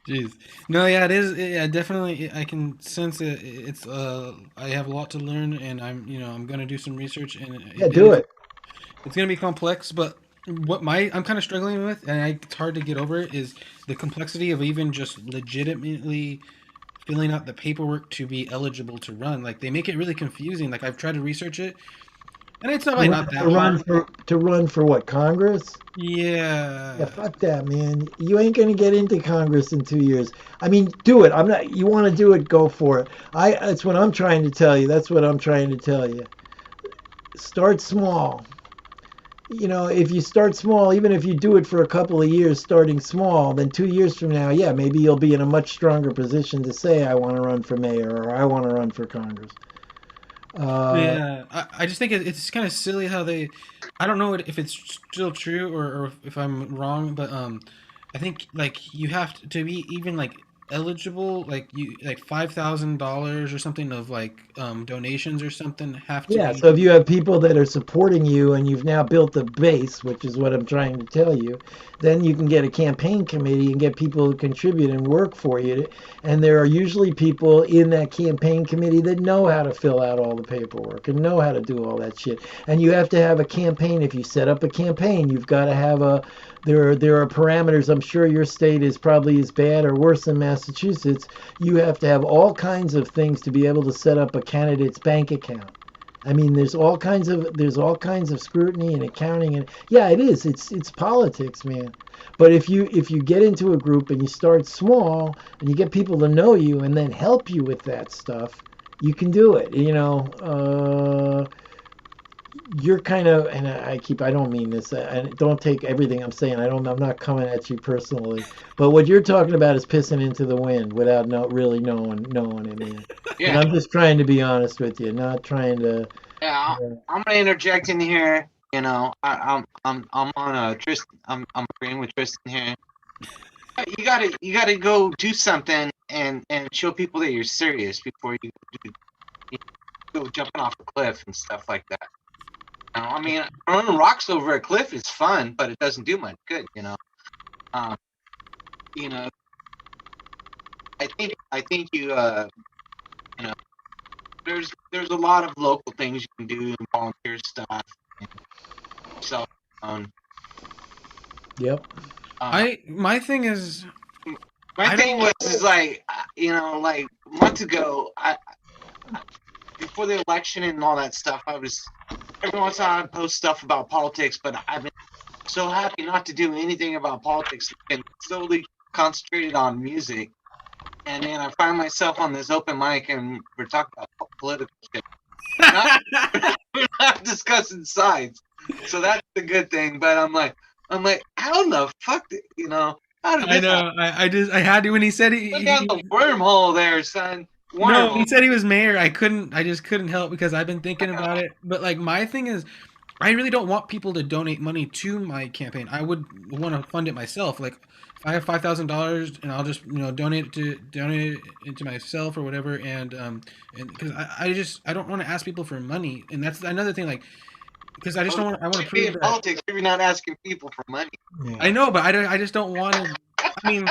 Jeez. No, yeah, it is. Yeah, definitely. I can sense it. It's. I have a lot to learn, and I'm gonna do some research, and Yeah, it do is. it. It's gonna be complex, but I'm kind of struggling with, and it's hard to get over it, is the complexity of even just legitimately filling out the paperwork to be eligible to run. Like they make it really confusing. Like I've tried to research it, and it's not To like run, not to that run hard. for to run for what, Congress? Yeah, Yeah. fuck that, man. You ain't gonna get into Congress in 2 years. I mean, do it. I'm not. You want to do it? Go for it. That's what I'm trying to tell you. That's what I'm trying to tell you. Start small. If you start small, even if you do it for a couple of years, starting small, then 2 years from now, yeah, maybe you'll be in a much stronger position to say, I want to run for mayor or I want to run for Congress. Yeah, I just think it's kind of silly how they. I don't know if it's still true or if I'm wrong, but I think like you have to be even like eligible, like you like $5,000 or something of like donations or something have to Yeah, be. so if you have people that are supporting you and you've now built the base, which is what I'm trying to tell you, then you can get a campaign committee and get people to contribute and work for you. And there are usually people in that campaign committee that know how to fill out all the paperwork and know how to do all that shit. And you have to have a campaign. If you set up a campaign, you've got to have there are parameters. I'm sure your state is probably as bad or worse than Massachusetts. You have to have all kinds of things to be able to set up a candidate's bank account. I mean, there's all kinds of scrutiny and accounting, and yeah, it is. It's politics, man. But if you get into a group and you start small and you get people to know you and then help you with that stuff, you can do it. You're kind of, and I don't mean this, and don't take everything I'm saying. I'm not coming at you personally, but what you're talking about is pissing into the wind without really knowing it, man. And Yeah, I'm just trying to be honest with you, not trying to. yeah. I'm gonna interject in here. I'm on Tristan. I'm agreeing with Tristan here. You gotta go do something and show people that you're serious before you go jumping off a cliff and stuff like that. I mean, throwing rocks over a cliff is fun, but it doesn't do much good. Um, you know, I think you know, there's a lot of local things you can do and volunteer stuff. And so, Yep. My thing is my thing was is like like months ago, I before the election and all that stuff, I was every once in a while I'd post stuff about politics, but I've been so happy not to do anything about politics and solely concentrated on music. And then I find myself on this open mic and we're talking about political shit. We're not discussing sides. So that's the good thing. But I'm like, how in the fuck how did I this know. happen? I had to when he said Look down the wormhole there, son. no, Wormhole. he said he was mayor. I just couldn't help because I've been thinking about it. But like my thing is, I really don't want people to donate money to my campaign. I would want to fund it myself. Like if I have $5,000 and I'll just donate it to myself or whatever. And because I don't want to ask people for money. And that's another thing. Like because I just don't want I want to Be prove in that politics, you're not asking people for money. I know, but I just don't want to. I mean,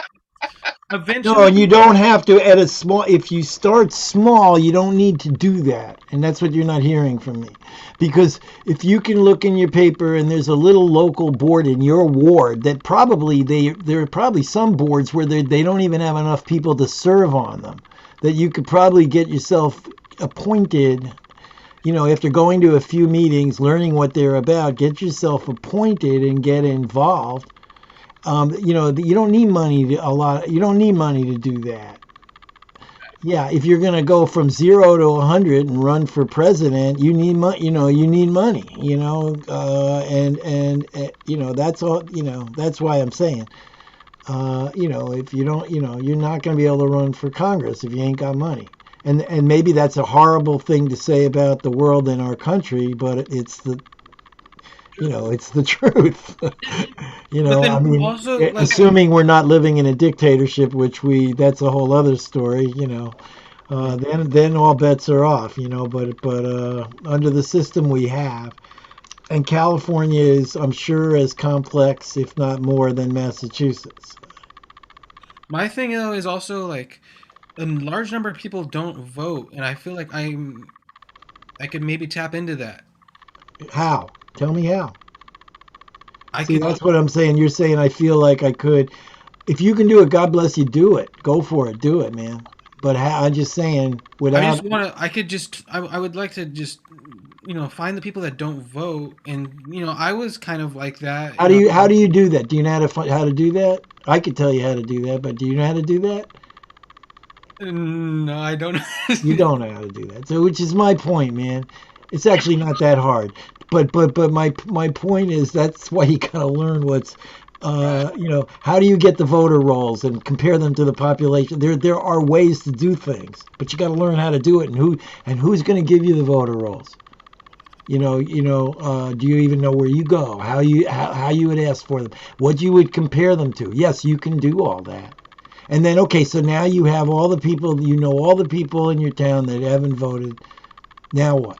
eventually. No, and you don't have to at a small. If you start small, you don't need to do that, and that's what you're not hearing from me. Because if you can look in your paper and there's a little local board in your ward that probably there are probably some boards where they don't even have enough people to serve on them, that you could probably get yourself appointed. After going to a few meetings, learning what they're about, get yourself appointed and get involved. You don't need money you don't need money to do that. Yeah, if you're going to go from 0 to 100 and run for president, you need money. You need money. That's all. That's why I'm saying. If you don't, you're not going to be able to run for Congress if you ain't got money. And maybe that's a horrible thing to say about the world and our country, but it's the truth. I mean, also, assuming we're not living in a dictatorship, that's a whole other story. Then all bets are off. But under the system we have, And California is, I'm sure, as complex, if not more, than Massachusetts. My thing though is also like a large number of people don't vote, and I feel like I could maybe tap into that. How? Tell me how. I See, could. that's what I'm saying. You're saying I feel like I could. If you can do it, God bless you. Do it. Go for it. Do it, man. But how, I'm just saying, I without just want to. I could just. I would like to just find the people that don't vote, and I was kind of like that. how do you do that? Do you know how to do that? I could tell you how to do that, but do you know how to do that? No, I don't. You don't know how to do that. So, which is my point, man. It's actually not that hard. But my point is that's why you gotta learn what's how do you get the voter rolls and compare them to the population? There are ways to do things, but you got to learn how to do it, and who's going to give you the voter rolls? Do you even know where you go? How you would ask for them? What you would compare them to? Yes, you can do all that. And then okay, so now you have all the people, all the people in your town that haven't voted. Now what?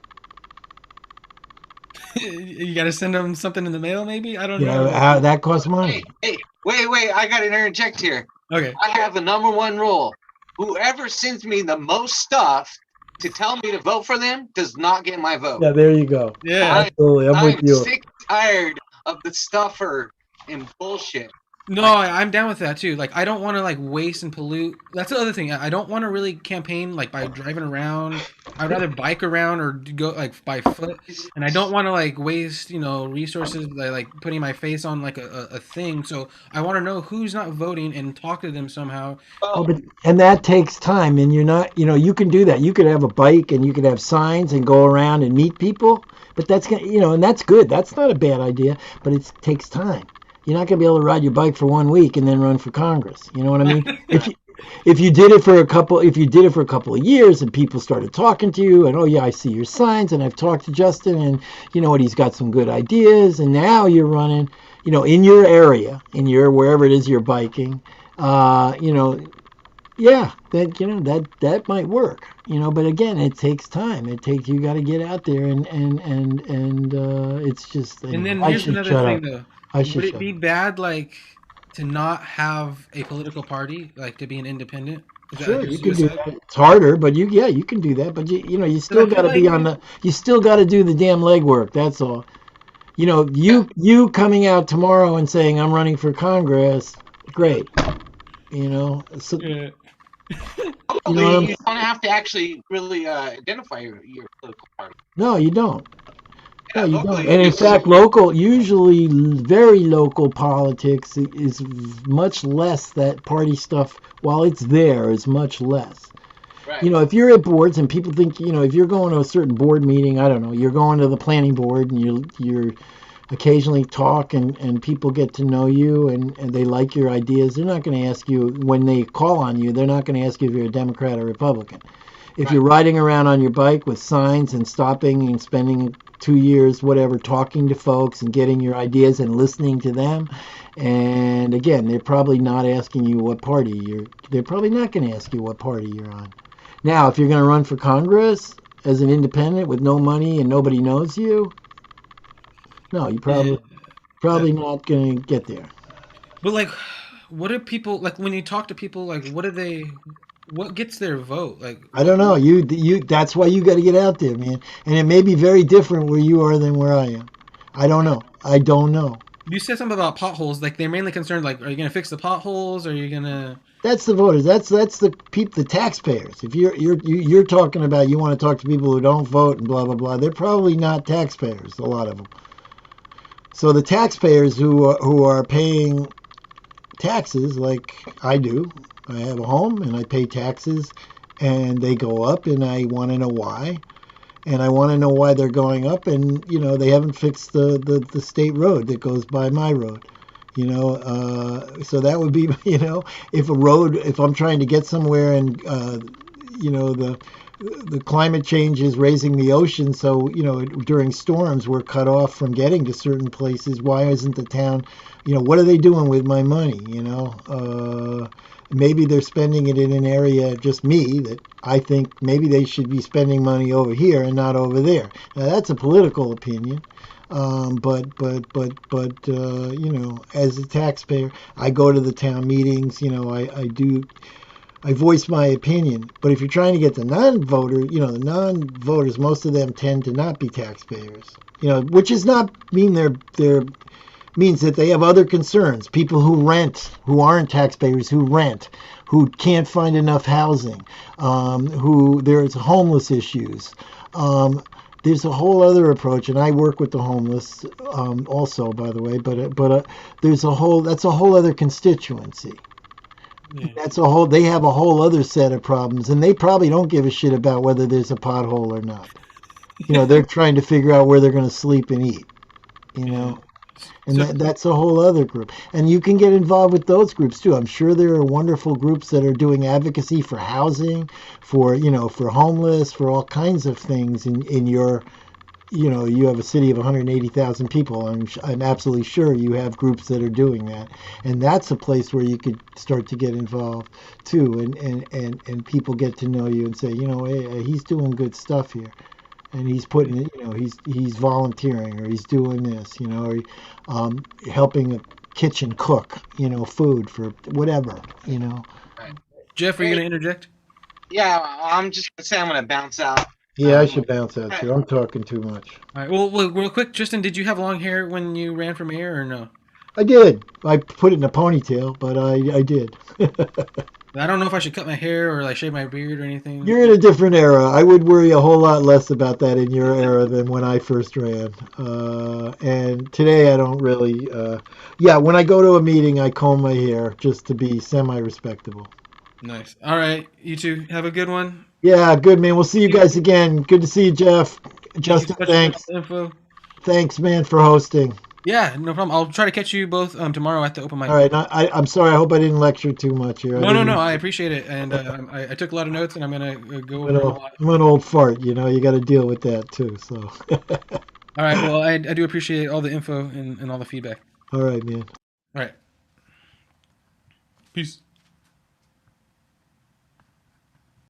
You got to send them something in the mail, maybe. I don't Yeah, know. that costs money. Hey, wait! I got to interject here. Okay. I have a number one rule: whoever sends me the most stuff to tell me to vote for them does not get my vote. Yeah, there you go. Yeah, absolutely. I'm with I'm you. sick, tired of the stuffer and bullshit. No, I'm down with that too. Like, I don't want to like waste and pollute. That's the other thing. I don't want to really campaign like by driving around. I'd rather bike around or go like by foot. And I don't want to like waste resources by like putting my face on like a thing. So I want to know who's not voting and talk to them somehow. And that takes time, and you're not, you can do that. You could have a bike and you could have signs and go around and meet people, but that's gonna, and that's good. That's not a bad idea, but it takes time. You're not gonna be able to ride your bike for 1 week and then run for Congress. You know what I mean? If you did it for a couple of years and people started talking to you and, oh yeah, I see your signs and I've talked to Justin and you know what, he's got some good ideas, and now you're running, in your area, in your wherever it is you're biking, yeah, that might work, but again, it takes time. You got to get out there and it's just. And then I here's should another shut thing up. though. I Would should it shut be up. bad like to not have a political party, like to be an independent? Is that Sure, like a you can do suicide? that. It's harder, but you can do that. But you Because still I got feel to be like on the. You still got to do the damn legwork. That's all. You coming out tomorrow and saying I'm running for Congress, great. So Yeah. You don't have to actually really identify your political party. No, you don't. No, you don't. locally, And in just- fact, usually very local politics is much less that party stuff. While it's there, is much less. Right. If you're at boards and people think, if you're going to a certain board meeting, I don't know, you're going to the planning board and you're occasionally talk and people get to know you and they like your ideas. They're not going to ask you when they call on you. They're not going to ask you if you're a Democrat or Republican. If you're riding around on your bike with signs and stopping and spending 2 years, whatever, talking to folks and getting your ideas and listening to them, and again, they're probably not asking you what party they're probably not going to ask you what party you're on. Now, if you're going to run for Congress as an independent with no money and nobody knows you, no, you probably not going to get there. But like, what do people like when you talk to people? Like, what gets their vote? Like, I don't know. You. That's why you got to get out there, man. And it may be very different where you are than where I am. I don't know. You said something about potholes. Like, they're mainly concerned. Like, are you gonna fix the potholes? Or are you gonna? That's the voters. That's the taxpayers. If you're talking about, you want to talk to people who don't vote and blah blah blah, they're probably not taxpayers. A lot of them. So the taxpayers who are paying taxes like I do. I have a home and I pay taxes and they go up and I want to know why. And I want to know why they're going up, and they haven't fixed the state road that goes by my road. So that would be, if I'm trying to get somewhere and the climate change is raising the ocean, so during storms we're cut off from getting to certain places. Why isn't the town, what are they doing with my money? Maybe they're spending it in an area, just me, that I think maybe they should be spending money over here and not over there. Now that's a political opinion. You know, as a taxpayer, I go to the town meetings. You know, I voice my opinion. But if you're trying to get the non-voter, you know, the non-voters, most of them tend to not be taxpayers. You know, which is not mean they're means that they have other concerns. People who rent, who aren't taxpayers, who rent, who can't find enough housing, who there's homeless issues. There's a whole other approach, and I work with the homeless also, by the way. But there's that's a whole other constituency. Yeah. They have a whole other set of problems, and they probably don't give a shit about whether there's a pothole or not. You know, they're trying to figure out where they're going to sleep and eat. You know. And So- that's a whole other group. And you can get involved with those groups too. I'm sure there are wonderful groups that are doing advocacy for housing, for, you know, for homeless, for all kinds of things in your, you know, you have a city of 180,000 people. I'm absolutely sure you have groups that are doing that. And that's a place where you could start to get involved too. And people get to know you and say, you know, hey, he's doing good stuff here. And he's putting, you know, he's volunteering, or he's doing this, you know, or helping a kitchen cook, you know, food for whatever, you know. Jeff, are you going to interject? Yeah, I'm just gonna say I'm gonna bounce out. Yeah, I should bounce out too. I'm talking too much. All right. Well, real quick, Justin, did you have long hair when you ran for mayor or no? I did. I put it in a ponytail, but I did. I don't know if I should cut my hair or like shave my beard or anything. You're in a different era. I would worry a whole lot less about that in your era than when I first ran. And today I don't really. Yeah, when I go to a meeting, I comb my hair just to be semi-respectable. Nice. All right, you two have a good one. Yeah, good, man. We'll see you guys again. Good to see you, Jeff. Justin, Thank you so much for the info. Thanks, man, for hosting. Yeah, no problem. I'll try to catch you both tomorrow at the open mic. All right. I'm sorry. I hope I didn't lecture too much here. No. I appreciate it, and I took a lot of notes, and I'm gonna go over it a lot. I'm an old fart, you know. You got to deal with that too. So. All right. Well, I do appreciate all the info and all the feedback. All right, man. All right. Peace.